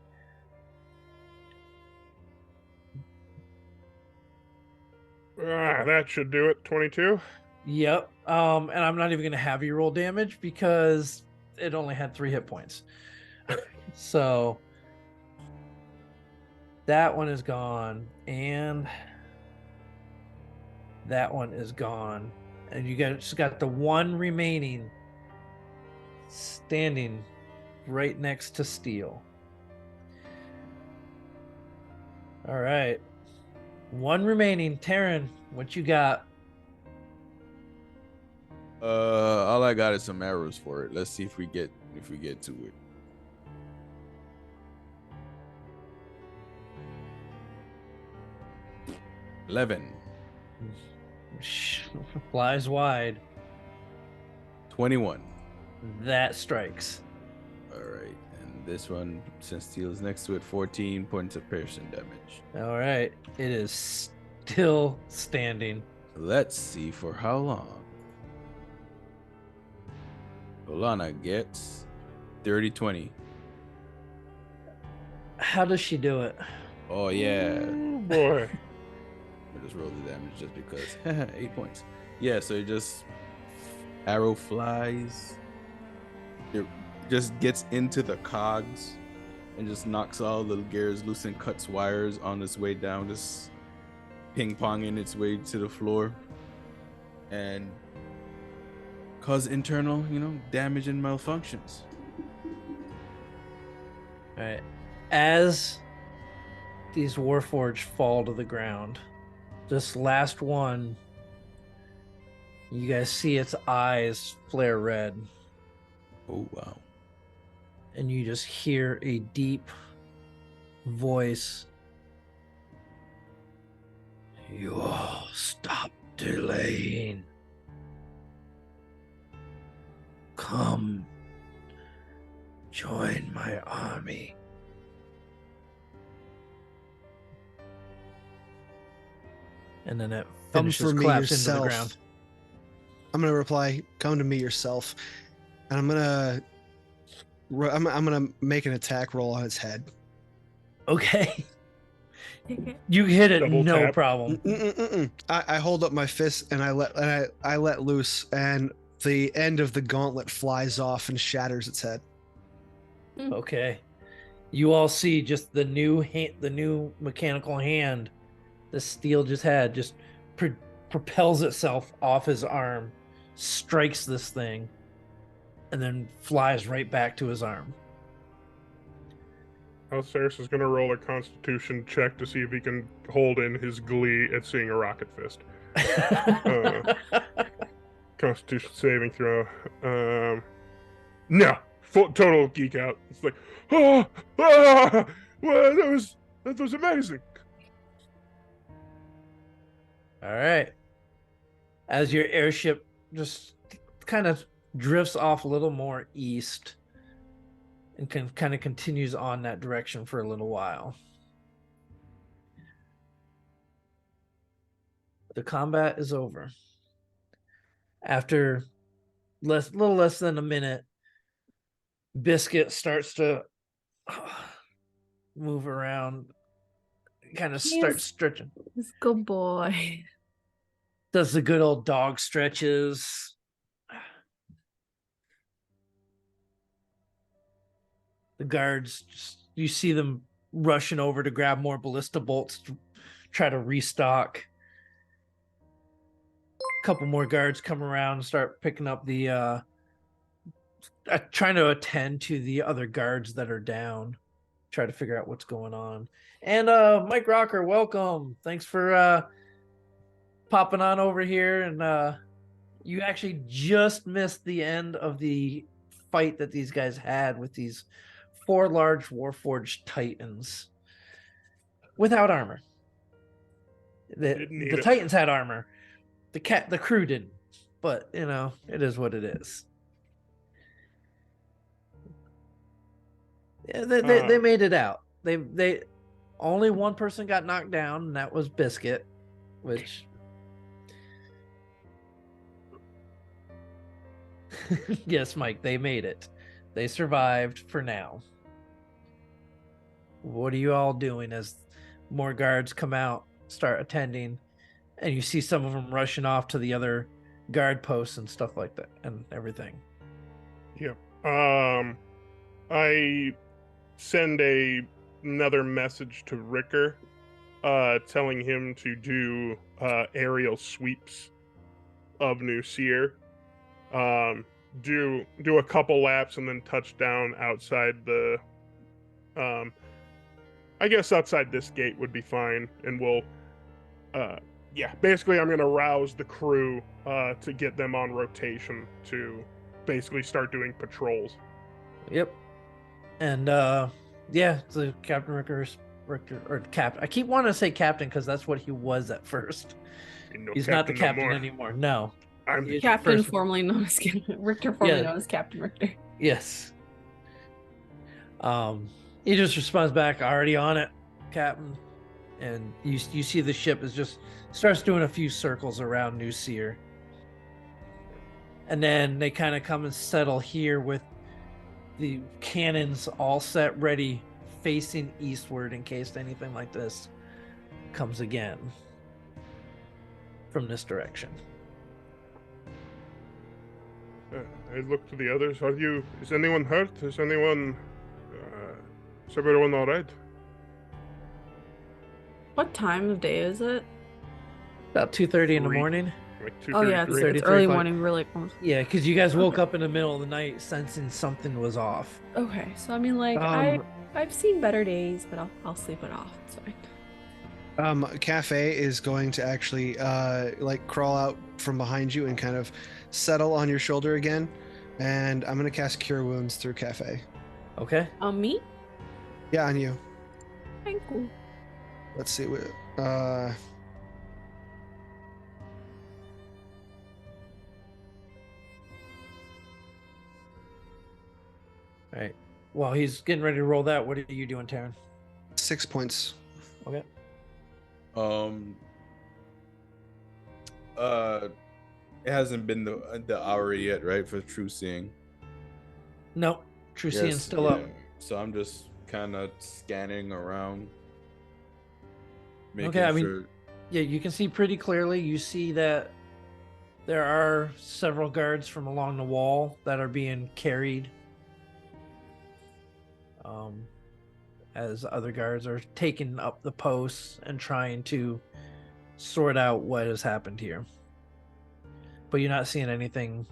That should do it. 22.
Yep. And I'm not even gonna have you roll damage because it only had 3 hit points. So that one is gone, and that one is gone, and you guys just got the one remaining standing right next to Steel. All right. One remaining. Taryn, what you got?
All I got is some arrows for it. Let's see if we get to it. $11.
Flies wide.
21.
That strikes.
All right, and this one, since Steel is next to it, 14 points of piercing damage.
All right. It is still standing.
Let's see for how long. Olana gets 30-20.
How does she do it?
Oh yeah.
Oh, boy.
I just rolled the damage just because. 8 points. Yeah, so it just arrow flies. It just gets into the cogs and just knocks all the gears loose and cuts wires on its way down, just ping-ponging its way to the floor and cause internal, damage and malfunctions.
All right. As these Warforged fall to the ground, this last one, you guys see its eyes flare red,
Oh wow.
and you just hear a deep voice. You all stop delaying. Come, join my army. And then it
Come
finishes
for me
collapse into the
yourself.
ground.
I'm gonna reply, come to me yourself. And I'm gonna make an attack roll on its head.
Okay. You hit it,
Double
no
tap.
problem.
I hold up my fist and I let loose, and the end of the gauntlet flies off and shatters its head.
Okay. You all see just the new mechanical hand the Steel just had just propels itself off his arm, strikes this thing, and then flies right back to his arm.
Alceris is going to roll a constitution check to see if he can hold in his glee at seeing a rocket fist. Constitution saving throw. No. Total geek out. It's like, well, that was amazing.
All right. As your airship just kind of drifts off a little more east and kind of continues on that direction for a little while. The combat is over. After little less than a minute, Biscuit starts to move around, kind of starts stretching.
This good boy.
Does the good old dog stretches. The guards, you see them rushing over to grab more ballista bolts to try to restock. A couple more guards come around and start picking up the trying to attend to the other guards that are down, try to figure out what's going on. And Mike Rocker, welcome. Thanks for popping on over here. And you actually just missed the end of the fight that these guys had with these 4 large Warforged Titans without armor.
Didn't need
The
it.
Titans had armor. The crew didn't. But it is what it is. Yeah, they made it out. They only one person got knocked down, and that was Biscuit, which yes, Mike, they made it. They survived for now. What are you all doing as more guards come out, start attending, and you see some of them rushing off to the other guard posts and stuff like that and everything?
Yep. I send another message to Ricker, telling him to do aerial sweeps of New Seer. do a couple laps and then touch down outside the I guess outside this gate would be fine, and we'll yeah, basically I'm gonna rouse the crew to get them on rotation to basically start doing patrols.
Yep. And yeah, so Captain Richter or Cap. I keep wanting to say Captain because that's what he was at first.
Ain't no
He's not the
no
captain
more.
anymore. No.
I'm the
He's
Captain,
first-
formerly known as Richter, formerly
Yeah.
known as Captain Richter.
Yes. He just responds back, already on it, Captain. And you see the ship is just starts doing a few circles around New Seer. And then they kind of come and settle here with the cannons all set ready, facing eastward in case anything like this comes again from this direction.
I look to the others. Is anyone hurt? Is everyone all right?
What time of day is it?
About 2:30 in the
Three.
morning.
Like
Oh yeah,
2:33.
it's
33
early
o'clock.
morning. Really.
Yeah, because you guys woke up in the middle of the night sensing something was off.
Okay, so I mean, like I've seen better days, but I'll sleep it off. It's fine.
Cafe is going to actually like crawl out from behind you and kind of settle on your shoulder again. And I'm going to cast Cure Wounds through Cafe.
Okay.
Me?
Yeah, on you.
Thank you.
Let's see.
All right. While he's getting ready to roll that, what are you doing, Taryn?
6 points.
Okay.
It hasn't been the hour yet, right, for True Seeing.
No, True Seeing's still up.
So I'm just kind of scanning around, making
Okay, I mean,
sure.
Yeah, you can see pretty clearly. You see that there are several guards from along the wall that are being carried. As other guards are taking up the posts and trying to sort out what has happened here. But you're not seeing anything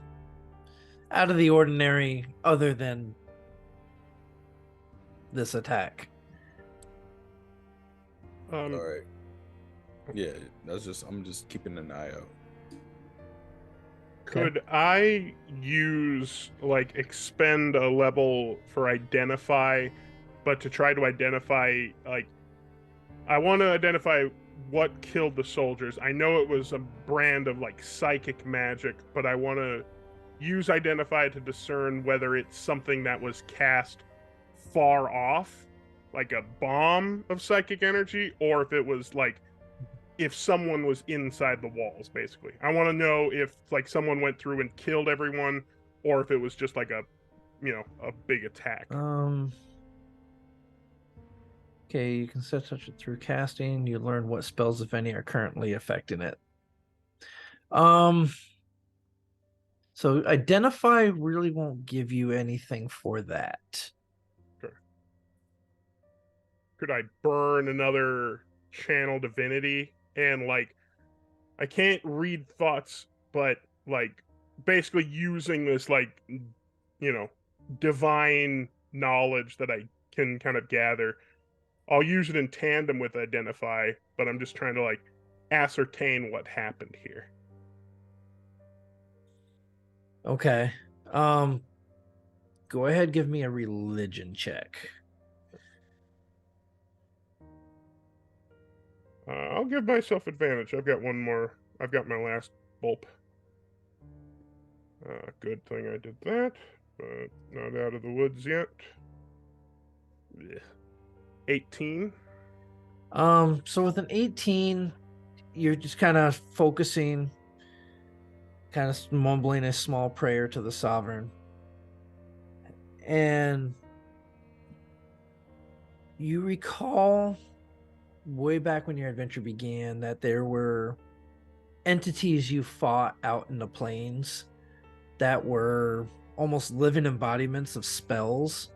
out of the ordinary other than this attack.
All right. Yeah, I'm just keeping an eye out.
Could I use like expend a level for identify, but to try to identify, like, I want to identify what killed the soldiers. I know it was a brand of like psychic magic, but I want to use identify to discern whether it's something that was cast far off, like a bomb of psychic energy, or if it was like if someone was inside the walls. Basically, I want to know if like someone went through and killed everyone, or if it was just like a big attack.
Okay, you can set such it through casting. You learn what spells, if any, are currently affecting it. So identify really won't give you anything for that.
Sure. Could I burn another channel divinity and like I can't read thoughts, but like basically using this like divine knowledge that I can kind of gather. I'll use it in tandem with identify, but I'm just trying to like ascertain what happened here.
Okay. Go ahead, give me a religion check.
I'll give myself advantage. I've got one more. I've got my last bulb. Good thing I did that, but not out of the woods yet. Ugh. 18.
So with an 18, you're just kind of focusing, kind of mumbling a small prayer to the sovereign. And you recall way back when your adventure began that there were entities you fought out in the plains that were almost living embodiments of spells.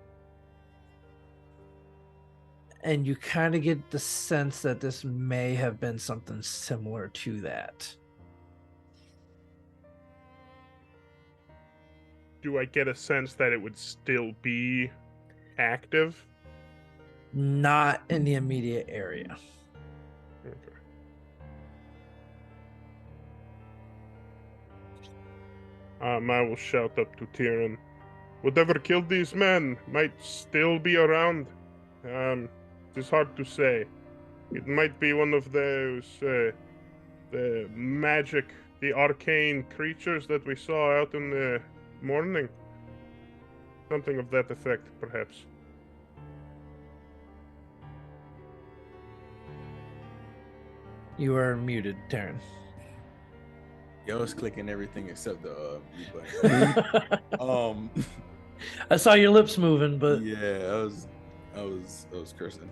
And you kind of get the sense that this may have been something similar to that.
do I get a sense that it would still be active?
Not in the immediate area.
Okay. I will shout up to Tyrion. Whatever killed these men might still be around. It's hard to say. It might be one of those, the magic, the arcane creatures that we saw out in the morning. Something of that effect, perhaps.
You are muted, Taryn.
Yeah, I was clicking everything except the mute button.
I saw your lips moving, but
Yeah, I was cursing.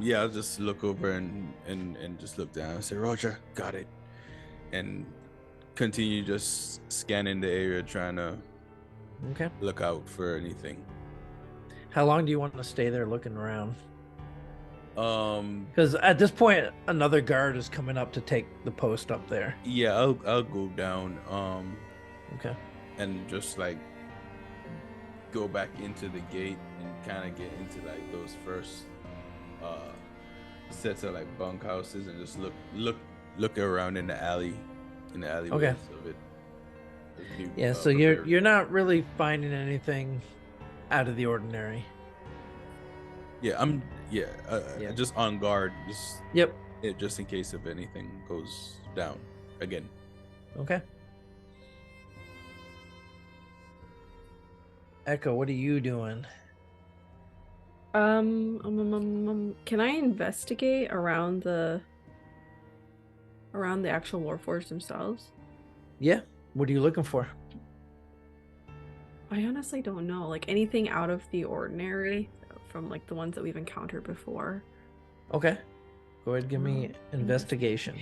Yeah, I'll just look over and just look down and say, Roger, got it. And continue just scanning the area, trying to
okay.
look out for anything.
How long do you want to stay there looking around?
Um,
Because at this point, another guard is coming up to take the post up there.
yeah, I'll go down,
Okay.
and just like go back into the gate and kind of get into like those first sets of like bunkhouses and just look around in the alleyways of it. As you,
Yeah. So
prepare.
you're not really finding anything out of the ordinary.
Yeah,
Yeah.
just on guard,
Yep.
just in case if anything goes down again.
Okay. Echo, what are you doing?
Can I investigate around the actual warforged themselves?
Yeah. What are you looking for?
I honestly don't know. Like anything out of the ordinary from like the ones that we've encountered before.
Okay. Go ahead and give me investigation.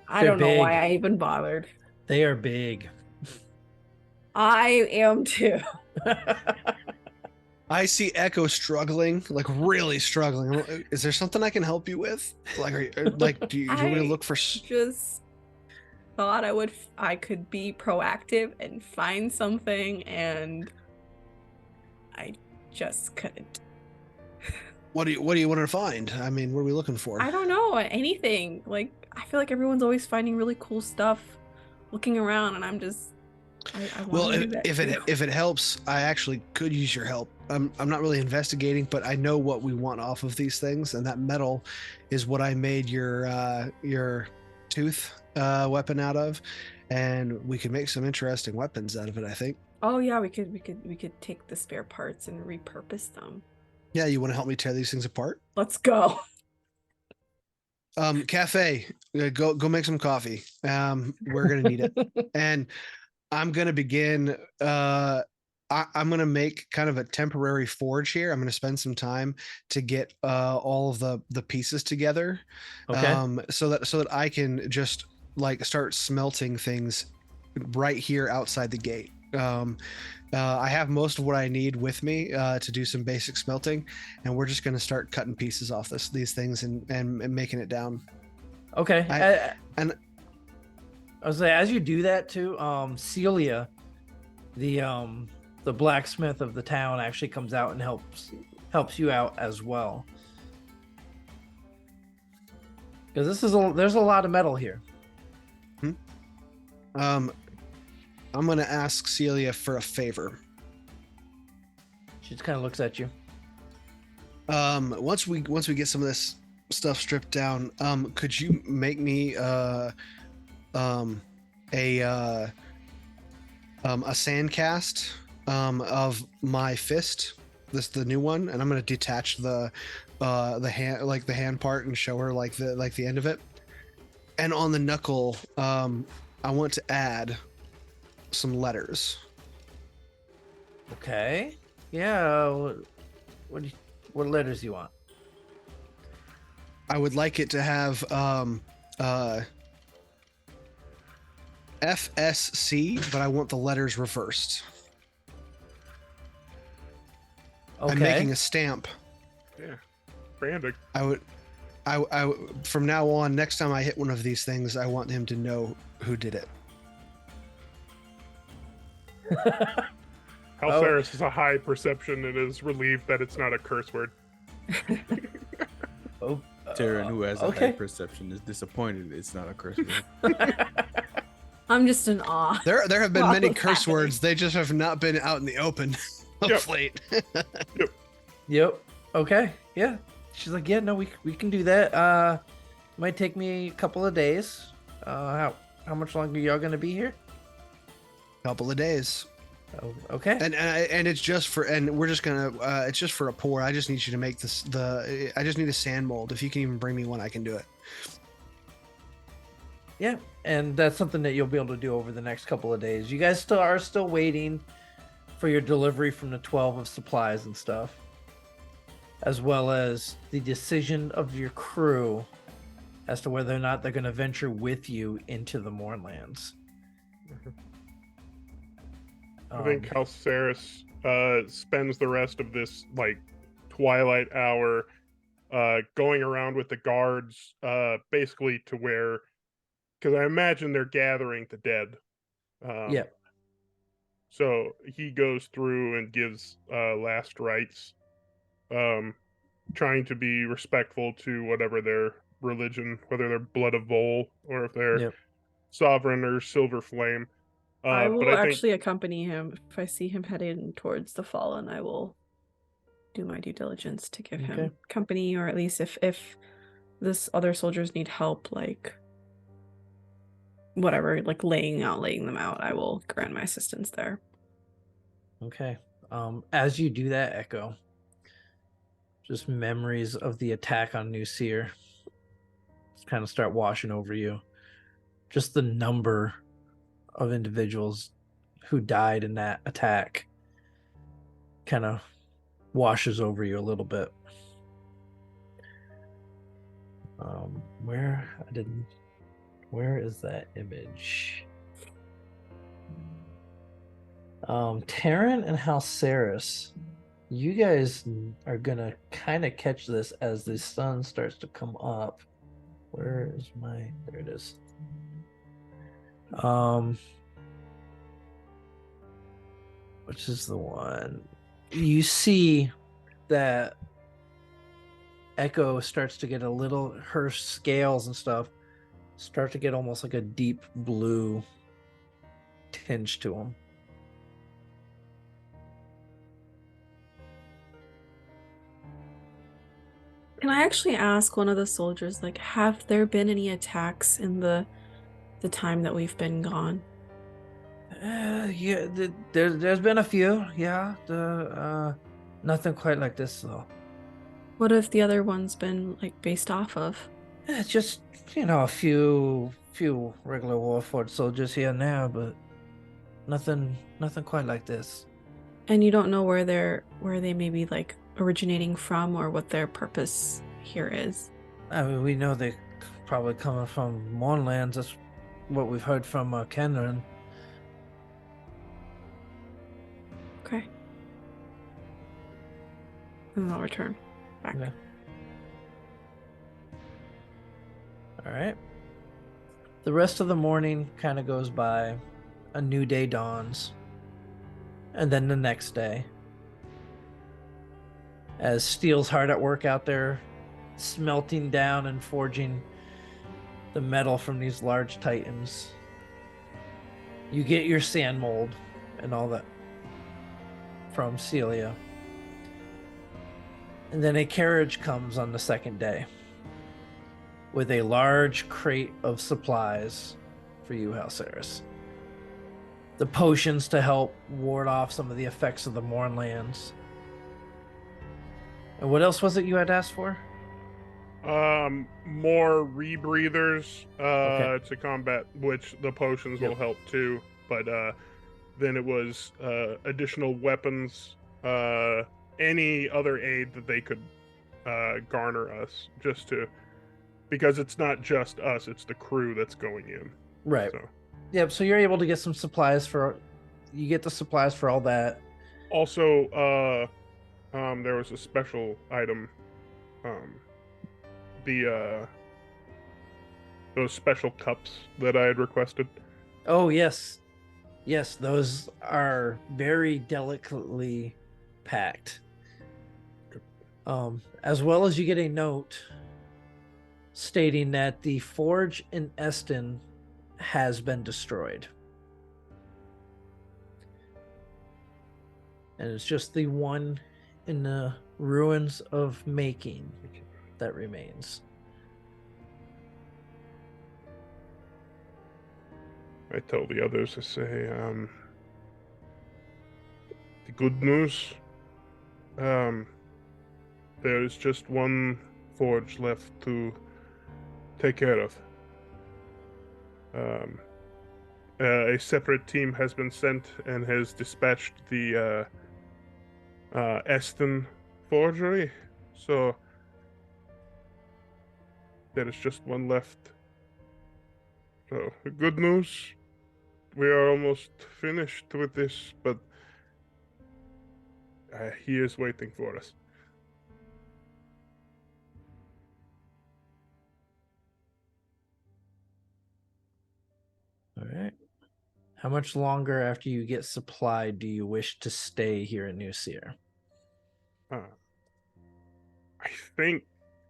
I
They're
don't know why
big.
I even bothered.
They are big.
I am too.
I see Echo struggling, like really struggling. Is there something I can help you with? Like, do you want me to look for?
Just thought I could be proactive and find something, and I just couldn't.
What do you want to find? I mean, what are we looking for?
I don't know, anything. Like I feel like everyone's always finding really cool stuff, looking around, and I'm just. I
Well,
wanna do that
if
too.
it helps, I actually could use your help. I'm not really investigating, but I know what we want off of these things, and that metal is what I made your tooth weapon out of, and we could make some interesting weapons out of it, I think.
Oh yeah, we could take the spare parts and repurpose them.
Yeah, you want to help me tear these things apart?
Let's go.
Cafe, go make some coffee. We're gonna need it, and I'm gonna begin. I'm gonna make kind of a temporary forge here. I'm gonna spend some time to get all of the pieces together,
Okay.
so that I can just like start smelting things right here outside the gate. I have most of what I need with me to do some basic smelting, and we're just gonna start cutting pieces off these things and making it down.
Okay.
And
I was like, as you do that too, Celia, the blacksmith of the town, actually comes out and helps you out as well. Because there's a lot of metal here.
I'm gonna ask Celia for a favor.
She just kind of looks at you.
Once we get some of this stuff stripped down, could you make me a sand cast of my fist, the new one, and I'm gonna detach the hand part and show her like the end of it, and on the knuckle I want to add some letters.
Okay. Yeah. What letters do you want?
I would like it to have FSC, but I want the letters reversed.
Okay.
I'm making a stamp.
Yeah, branding.
I I from now on, next time I hit one of these things, I want him to know who did it.
Halceris has a high perception and is relieved that it's not a curse word.
Oh,
Taryn, who has a
okay.
high perception, is disappointed it's not a curse word.
I'm just in awe.
There have been
Wow,
many
what's
curse
happening?
words. They just have not been out in the open of
Yep.
late.
Yep. Okay. Yeah. She's like, yeah, no, we can do that. Might take me a couple of days. How much longer y'all gonna be here?
Couple of days.
Oh, okay.
And it's just for, and we're just gonna it's just for a pour. I just need you to make this I just need a sand mold. If you can even bring me one, I can do it.
Yeah, and that's something that you'll be able to do over the next couple of days. You guys are still waiting for your delivery from the 12 of supplies and stuff, as well as the decision of your crew as to whether or not they're going to venture with you into the Mournlands.
I think Halceris spends the rest of this like twilight hour going around with the guards, basically to where, because I imagine they're gathering the dead.
Yeah.
So he goes through and gives last rites, trying to be respectful to whatever their religion, whether they're Blood of Vol or if they're
Yep.
Sovereign or Silver Flame.
I will
but I think
actually accompany him. If I see him heading towards the Fallen, I will do my due diligence to give
Okay.
him company, or at least if this other soldiers need help, like whatever, like laying them out, I will grant my assistance there.
Okay. As you do that, Echo, just memories of the attack on New Seer just kind of start washing over you. Just the number of individuals who died in that attack kind of washes over you a little bit. Where is that image? Taryn and Halceris, you guys are gonna kind of catch this as the sun starts to come up. Where is my, there it is. Which is the one you see that Echo starts to get a little, her scales and stuff start to get almost like a deep blue tinge to them.
Can I actually ask one of the soldiers, like, have there been any attacks in the time that we've been gone?
Yeah, there's been a few. Yeah, nothing quite like this though.
What have the other ones been like based off of?
It's just, a few regular Warforged soldiers here and there, but nothing quite like this.
And you don't know where they may be like originating from, or what their purpose here is?
I mean, we know they're probably coming from Mournlands. That's what we've heard from Kenran.
Okay. And I'll return back.
Okay. All right. The rest of the morning kind of goes by. A new day dawns. And then the next day. As Steel's hard at work out there, smelting down and forging the metal from these large titans. You get your sand mold and all that from Celia. And then a carriage comes on the second day with a large crate of supplies for you, Halceris. The potions to help ward off some of the effects of the Mournlands. And what else was it you had asked for?
More rebreathers
Okay.
to combat, which the potions will help too. But then it was additional weapons, any other aid that they could garner us, just to, because it's not just us, it's the crew that's going in.
Right.
So.
Yep, so you're able to get some supplies you get the supplies for all that.
Also, there was a special item the those special cups that I had requested?
Oh yes, yes, those are very delicately packed. As well as you get a note stating that the forge in Eston has been destroyed. And it's just the one in the ruins of making that remains.
I tell the others, I say, the good news, there is just one forge left to take care of. A separate team has been sent and has dispatched the Eston forgery, so there is just one left. So, the good news, we are almost finished with this, but he is waiting for us.
All right. How much longer after you get supplied do you wish to stay here in New Seer?
I think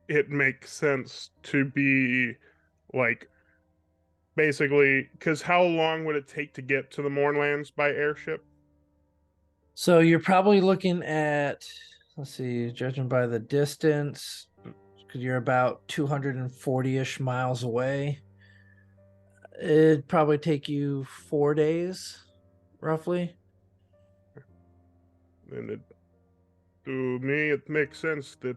it makes sense to be like basically because how long would it take to get to the Mournlands by airship?
So you're probably looking at, let's see, judging by the distance, because you're about 240-ish miles away. It'd probably take you 4 days, roughly.
And to me, it makes sense that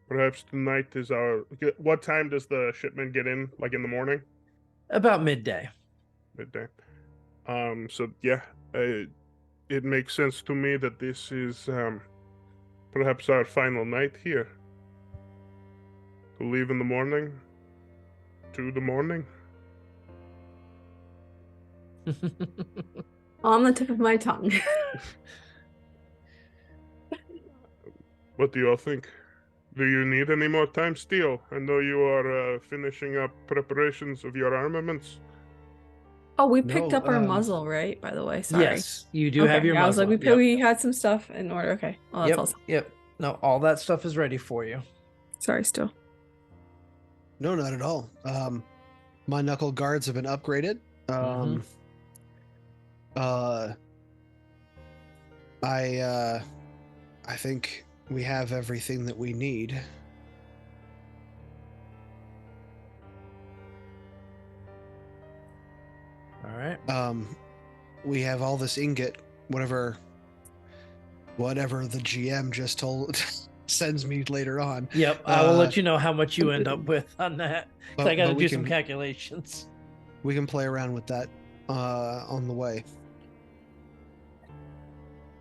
perhaps tonight is our. What time does the shipment get in? Like in the morning,
About midday.
midday. So yeah, it makes sense to me that this is perhaps our final night here. To leave in the morning. To the morning.
On the tip of my tongue.
What do you all think? Do you need any more time, Steel? I know you are finishing up preparations of your armaments.
Oh, we picked
No,
up our muzzle, right? By the way, sorry.
Yes, you do have
Okay,
your
I was
muzzle.
like,
Yep.
we had some stuff in order. Okay. Oh, that's
Yep,
awesome.
yep. No, all that stuff is ready for you.
Sorry, still.
No, not at all. My knuckle guards have been upgraded.
Mhm.
I think we have everything that we need.
All right.
We have all this ingot, whatever the GM just told sends me later on.
Yep, I will let you know how much you end up with on that. 'Cause I got to
but we
do some
can-
calculations.
We can play around with that on the way.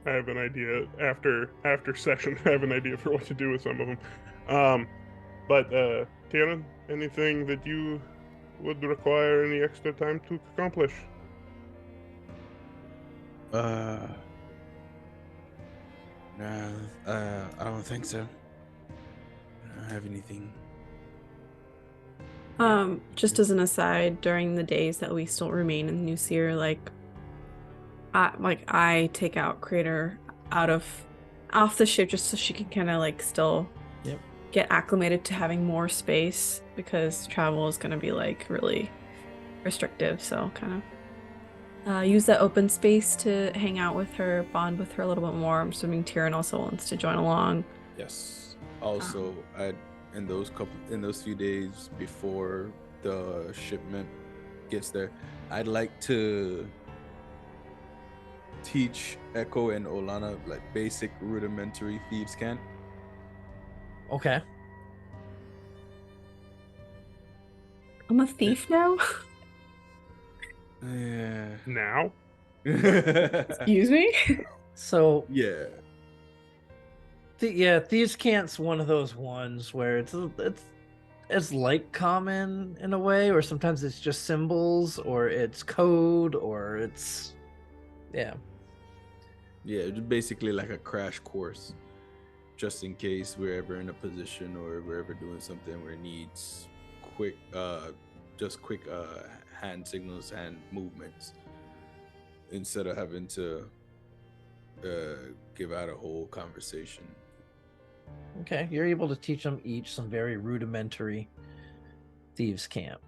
I have an idea after session. I have an idea for what to do with some of them. But Tieran, anything that you would require any extra time to accomplish?
Nah, I don't think so. I don't have anything.
Just as an aside, during the days that we still remain in New Seer, I take out Crater off the ship just so she can kind of still
Yep.
get acclimated to having more space, because travel is going to be really restrictive. So kind of use that open space to hang out with her, bond with her a little bit more. I'm assuming Tyrion also wants to join along.
Yes. Also, in those few days before the shipment gets there, I'd like to teach Echo and Olana basic rudimentary thieves' cant.
Okay.
I'm a thief now?
Yeah.
Now?
Excuse me?
So
Yeah.
Thieves' Cant's one of those ones where it's like common in a way, or sometimes it's just symbols, or it's code, or it's
Yeah, just basically like a crash course. just in case we're ever in a position or we're ever doing something where it needs quick hand signals, hand movements, instead of having to give out a whole conversation.
Okay, you're able to teach them each some very rudimentary thieves' camp.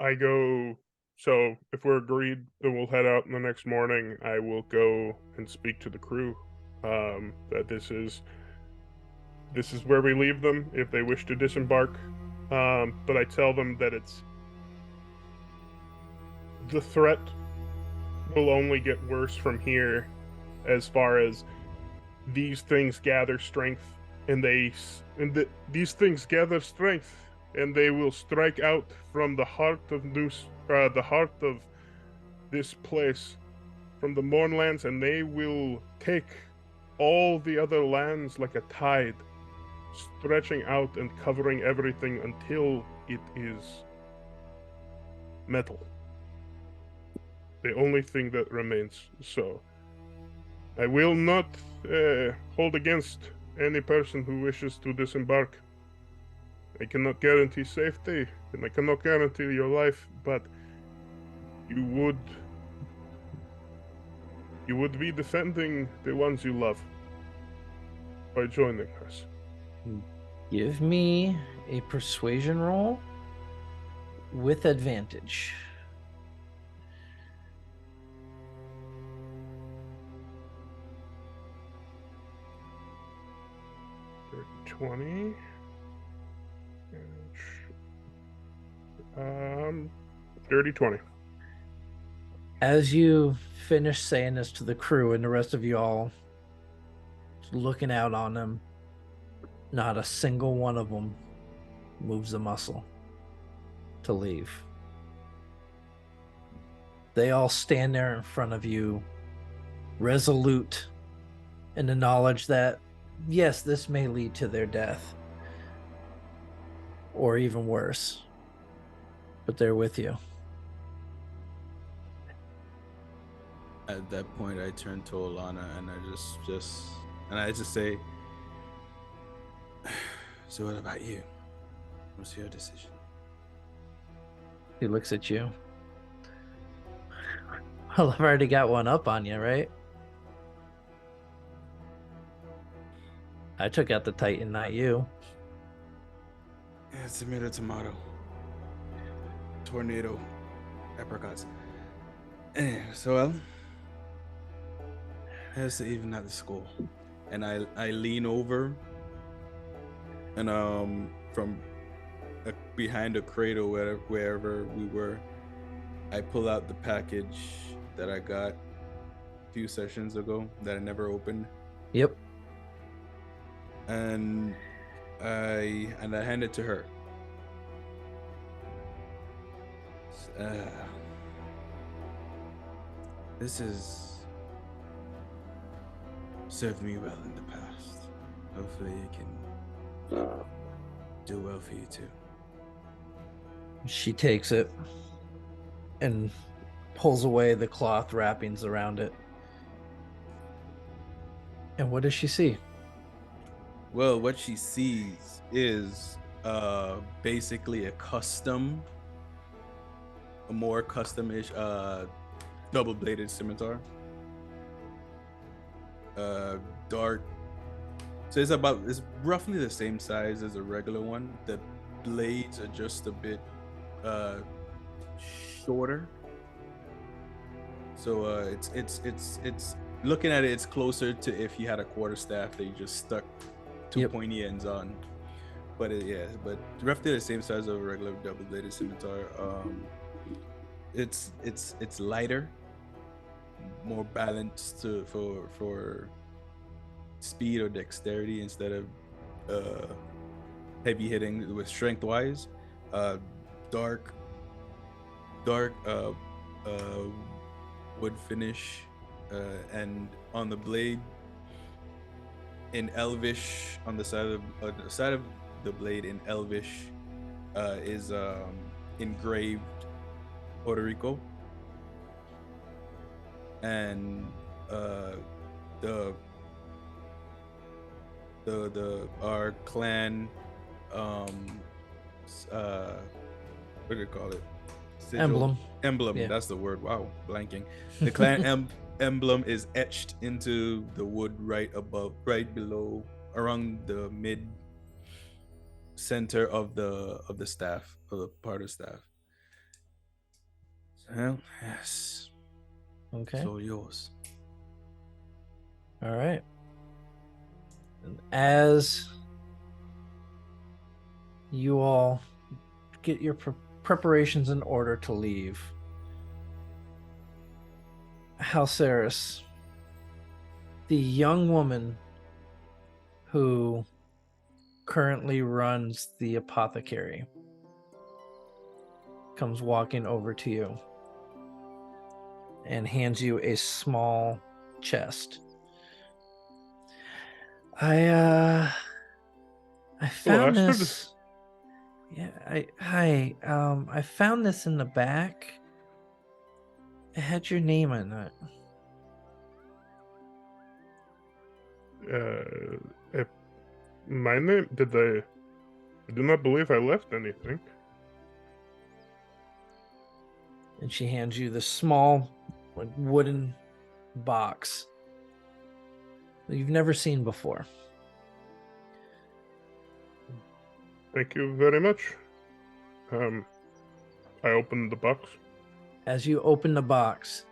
I go. So if we're agreed, then we'll head out in the next morning. I will go and speak to the crew. That this is where we leave them if they wish to disembark. But I tell them that the threat will only get worse from here, as far as these things gather strength, and these things gather strength, and they will strike out from the heart of this place, from the Mournlands, and they will take all the other lands like a tide, stretching out and covering everything until it is metal. The only thing that remains. So I will not hold against any person who wishes to disembark. I cannot guarantee safety, and I cannot guarantee your life, but you would be defending the ones you love by joining us.
Give me a persuasion roll with advantage.
For 20. 30-20.
As you finish saying this to the crew and the rest of you all looking out on them, not a single one of them moves a muscle to leave. They all stand there in front of you, resolute in the knowledge that, yes, this may lead to their death, or even worse, but they're with you.
At that point, I turn to Olana and I just say, so what about you? What's your decision?
He looks at you. Well, I've already got one up on you, right? I took out the Titan, not you.
Yeah, tomato, tomato. Tornado. Apricots. So, that's to even at the school. And I lean over and from behind a cradle wherever we were, I pull out the package that I got a few sessions ago that I never opened.
Yep.
And I hand it to her. This has served me well in the past. Hopefully it can do well for you too.
She takes it and pulls away the cloth wrappings around it. And what does she see?
Well, what she sees is basically a more custom-ish double-bladed scimitar. Dark. So it's roughly the same size as a regular one. The blades are just a bit shorter. So it's looking at it, it's closer to if you had a quarterstaff that you just stuck two pointy ends on. But but roughly the same size of a regular double-bladed scimitar. It's lighter, more balanced for speed or dexterity instead of heavy hitting with strength wise. Dark wood finish, and on the blade in Elvish, on the side of the blade in Elvish is engraved Puerto Rico, and the our clan what do you call it? Sigil? Emblem.
Yeah.
That's the word. Wow, blanking. The clan emblem is etched into the wood right below, around the mid center of the staff, of the part of staff. Well, yes.
Okay.
It's all yours.
All right. And as you all get your preparations in order to leave, Halceris, the young woman who currently runs the apothecary, comes walking over to you and hands you a small chest. I found
Astrid.
this. Yeah, I found this in the back. It had your name on it.
My name? I do not believe I left anything.
And she hands you this small, like, wooden box that you've never seen before.
Thank you very much. I opened the box.
As you open the box,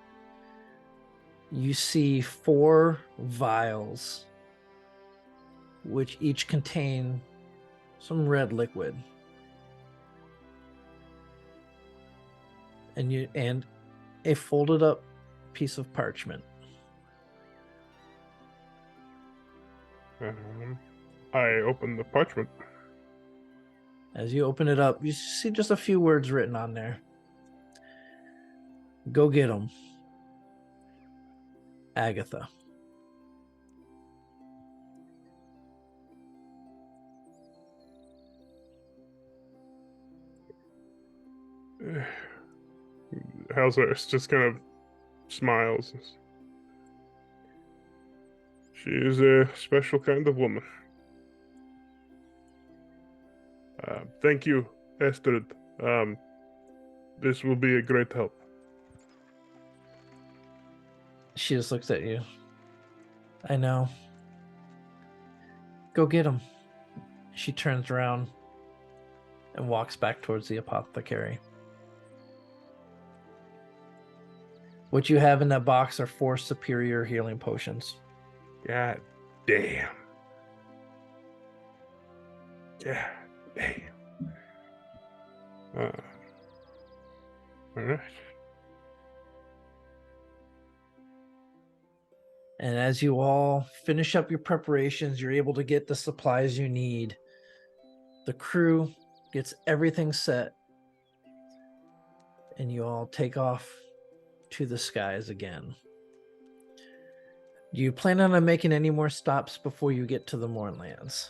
you see 4 vials, which each contain some red liquid. And a folded up piece of parchment.
I opened the parchment.
As you open it up, you see just a few words written on there. Go get them. Agatha.
Halceris just kind of smiles. She is a special kind of woman. Thank you, Astrid. This will be a great help.
She just looks at you. I know. Go get him. She turns around and walks back towards the apothecary. What you have in that box are 4 superior healing potions.
God damn. God damn. All right.
And as you all finish up your preparations, you're able to get the supplies you need. The crew gets everything set. And you all take off to the skies again. Do you plan on making any more stops before you get to the Mournlands?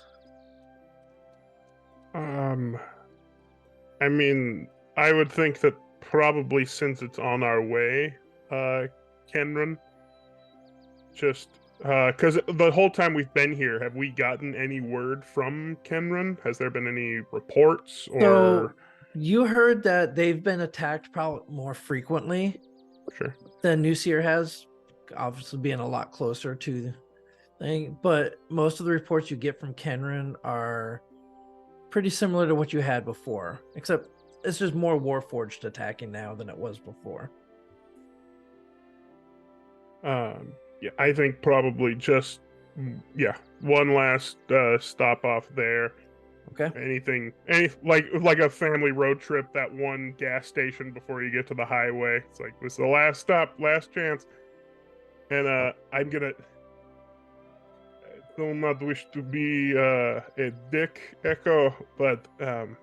I mean, I would think that probably since it's on our way, Kenran, just because the whole time we've been here, have we gotten any word from Kenran? Has there been any reports or?
So you heard that they've been attacked probably more frequently
Sure.
than Nusier has, obviously being a lot closer to the thing. But most of the reports you get from Kenran are pretty similar to what you had before, except it's just more Warforged attacking now than it was before.
Yeah, I think probably just one last stop off there.
Okay.
Any like a family road trip, that one gas station before you get to the highway. It's like, this is the last stop, last chance. And I'm gonna, I do not wish to be a dick, Echo, but are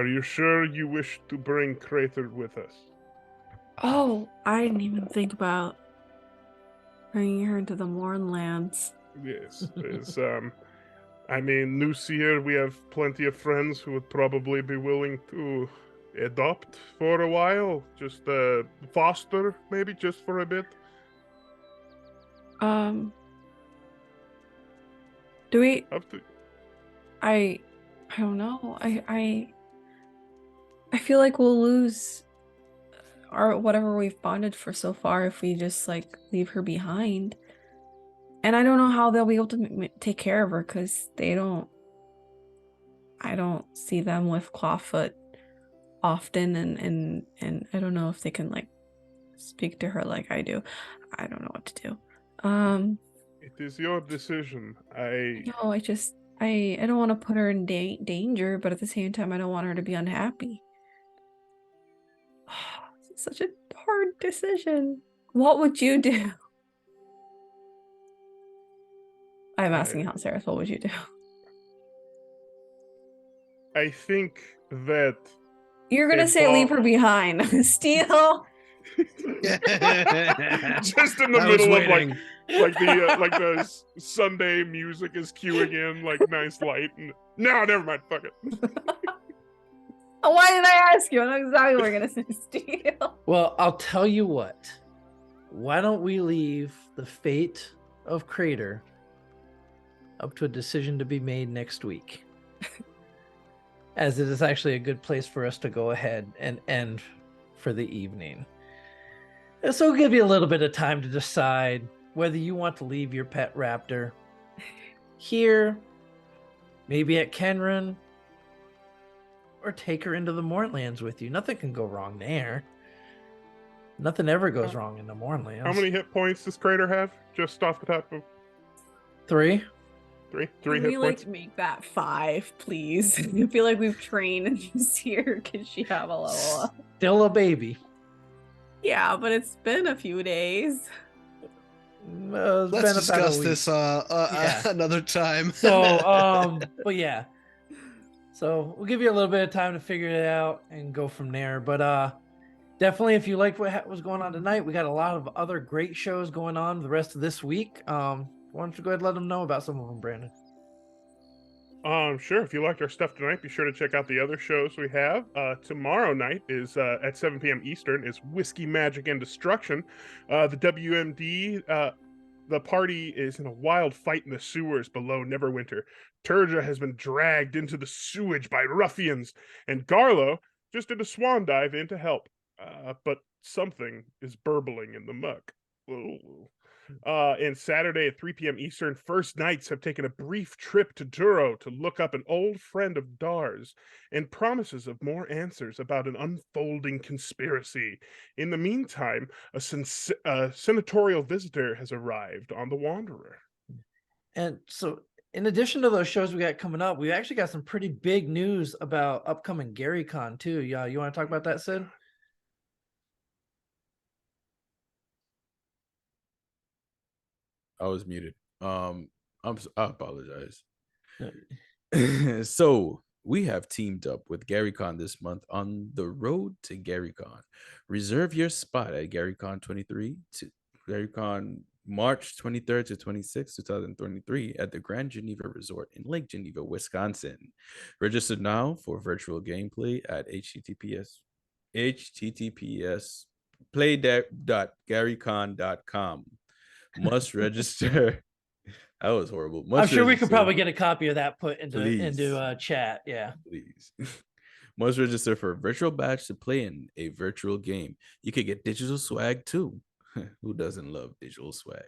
you sure you wish to bring Crater with us?
Oh, I didn't even think about bringing her into the Mournlands.
Yes, I mean, Nusier, we have plenty of friends who would probably be willing to adopt for a while, just foster maybe just for a bit.
Do we?
Up to
I don't know. I feel like we'll lose our whatever we've bonded for so far if we just like leave her behind. And I don't know how they'll be able to take care of her because I don't see them with Clawfoot often, and I don't know if they can like speak to her like I do. I don't know what to do.
it is your decision.
No, I don't want to put her in danger, but at the same time, I don't want her to be unhappy. It's such a hard decision. What would you do? I'm asking how, Sarah. What would you do?
I think that
You're gonna say leave her behind. Steal.
just in the
I was
middle of
waiting.
like the Sunday music is cueing in, like nice light, and no, never mind, fuck it.
Why did I ask you? I know exactly what you're gonna say. Steal.
Well, I'll tell you what. Why don't we leave the fate of Crater up to a decision to be made next week? As it is actually a good place for us to go ahead and end for the evening. And so we'll give you a little bit of time to decide whether you want to leave your pet raptor here, maybe at Kenran, or take her into the Mournlands with you. Nothing can go wrong there. Nothing ever goes wrong in the Mournlands.
How many hit points does Crater have? Just off the top of
3.
three
Can
hit
we
points.
like make that 5, please? I feel like we've trained and she's here because she have a level up.
Still a baby.
Yeah, but it's been a few days.
It's
Let's
been about a
discuss
week.
this
Yeah.
another time.
So, but yeah. So we'll give you a little bit of time to figure it out and go from there. But definitely, if you liked what was going on tonight, we got a lot of other great shows going on the rest of this week. Why don't you go ahead and let them know about some of them, Brandon?
Sure. If you liked our stuff tonight, be sure to check out the other shows we have. Tomorrow night is at 7 p.m. Eastern is Whiskey, Magic, and Destruction. The WMD, the party is in a wild fight in the sewers below Neverwinter. Turja has been dragged into the sewage by ruffians, and Garlo just did a swan dive in to help. But something is burbling in the muck. Ooh. And Saturday at 3 p.m. Eastern, First Knights have taken a brief trip to Duro to look up an old friend of Dar's and promises of more answers about an unfolding conspiracy. In the meantime, a senatorial visitor has arrived on the Wanderer.
And so, in addition to those shows we got coming up, we actually got some pretty big news about upcoming GaryCon too. Yeah, you want to talk about that, Sid?
I was muted. I apologize. So we have teamed up with GaryCon this month on the road to GaryCon. Reserve your spot at GaryCon 23 to GaryCon March 23rd to 26th, 2023 at the Grand Geneva Resort in Lake Geneva, Wisconsin. Register now for virtual gameplay at https play.garycon.com. Must register. That was horrible.
I'm sure we could probably get a copy of that put into chat. Yeah,
please. Must register for a virtual badge to play in a virtual game. You could get digital swag too. Who doesn't love digital swag?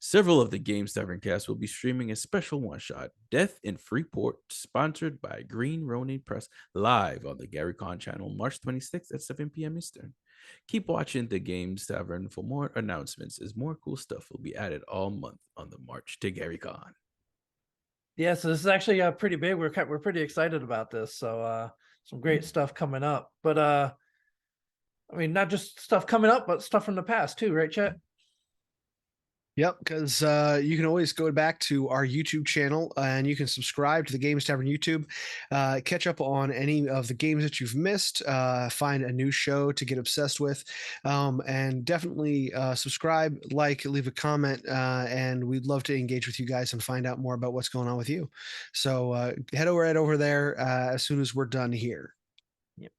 Several of the Games Tavern cast will be streaming a special one-shot, Death in Freeport, sponsored by Green Ronin Press, live on the GaryCon channel March 26th at 7 p.m. Eastern. Keep watching the Games Tavern for more announcements, as more cool stuff will be added all month on the March to GaryCon.
Yeah, so this is actually pretty big. We're pretty excited about this. So some great stuff coming up. But I mean, not just stuff coming up, but stuff from the past too, right, Chet?
Yep, because you can always go back to our YouTube channel and you can subscribe to the Games Tavern YouTube, catch up on any of the games that you've missed, find a new show to get obsessed with, and definitely subscribe, leave a comment, and we'd love to engage with you guys and find out more about what's going on with you. So head over there as soon as we're done here.
Yep.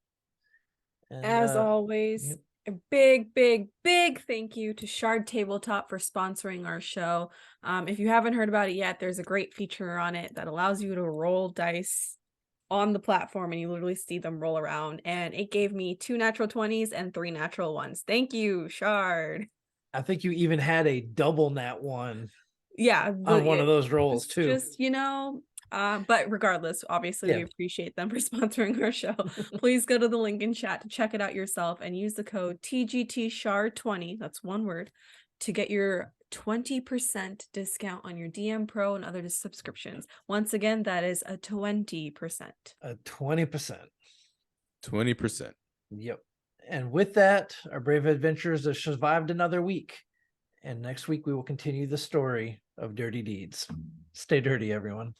And,
as always,
yep.
a big, big, big thank you to Shard Tabletop for sponsoring our show. If you haven't heard about it yet, there's a great feature on it that allows you to roll dice on the platform and you literally see them roll around. And it gave me 2 natural 20s and 3 natural ones. Thank you, Shard.
I think you even had a double nat one
Yeah,
on one of those rolls too.
just but regardless, obviously we
Yeah.
appreciate them for sponsoring our show. Please go to the link in chat to check it out yourself and use the code TGTSHAR20, that's one word, to get your 20% discount on your DM Pro and other subscriptions. Once again, that is a 20%.
A 20%.
20%.
Yep. And with that, our brave adventurers have survived another week. And next week we will continue the story of Dirty Deeds. Stay dirty, everyone.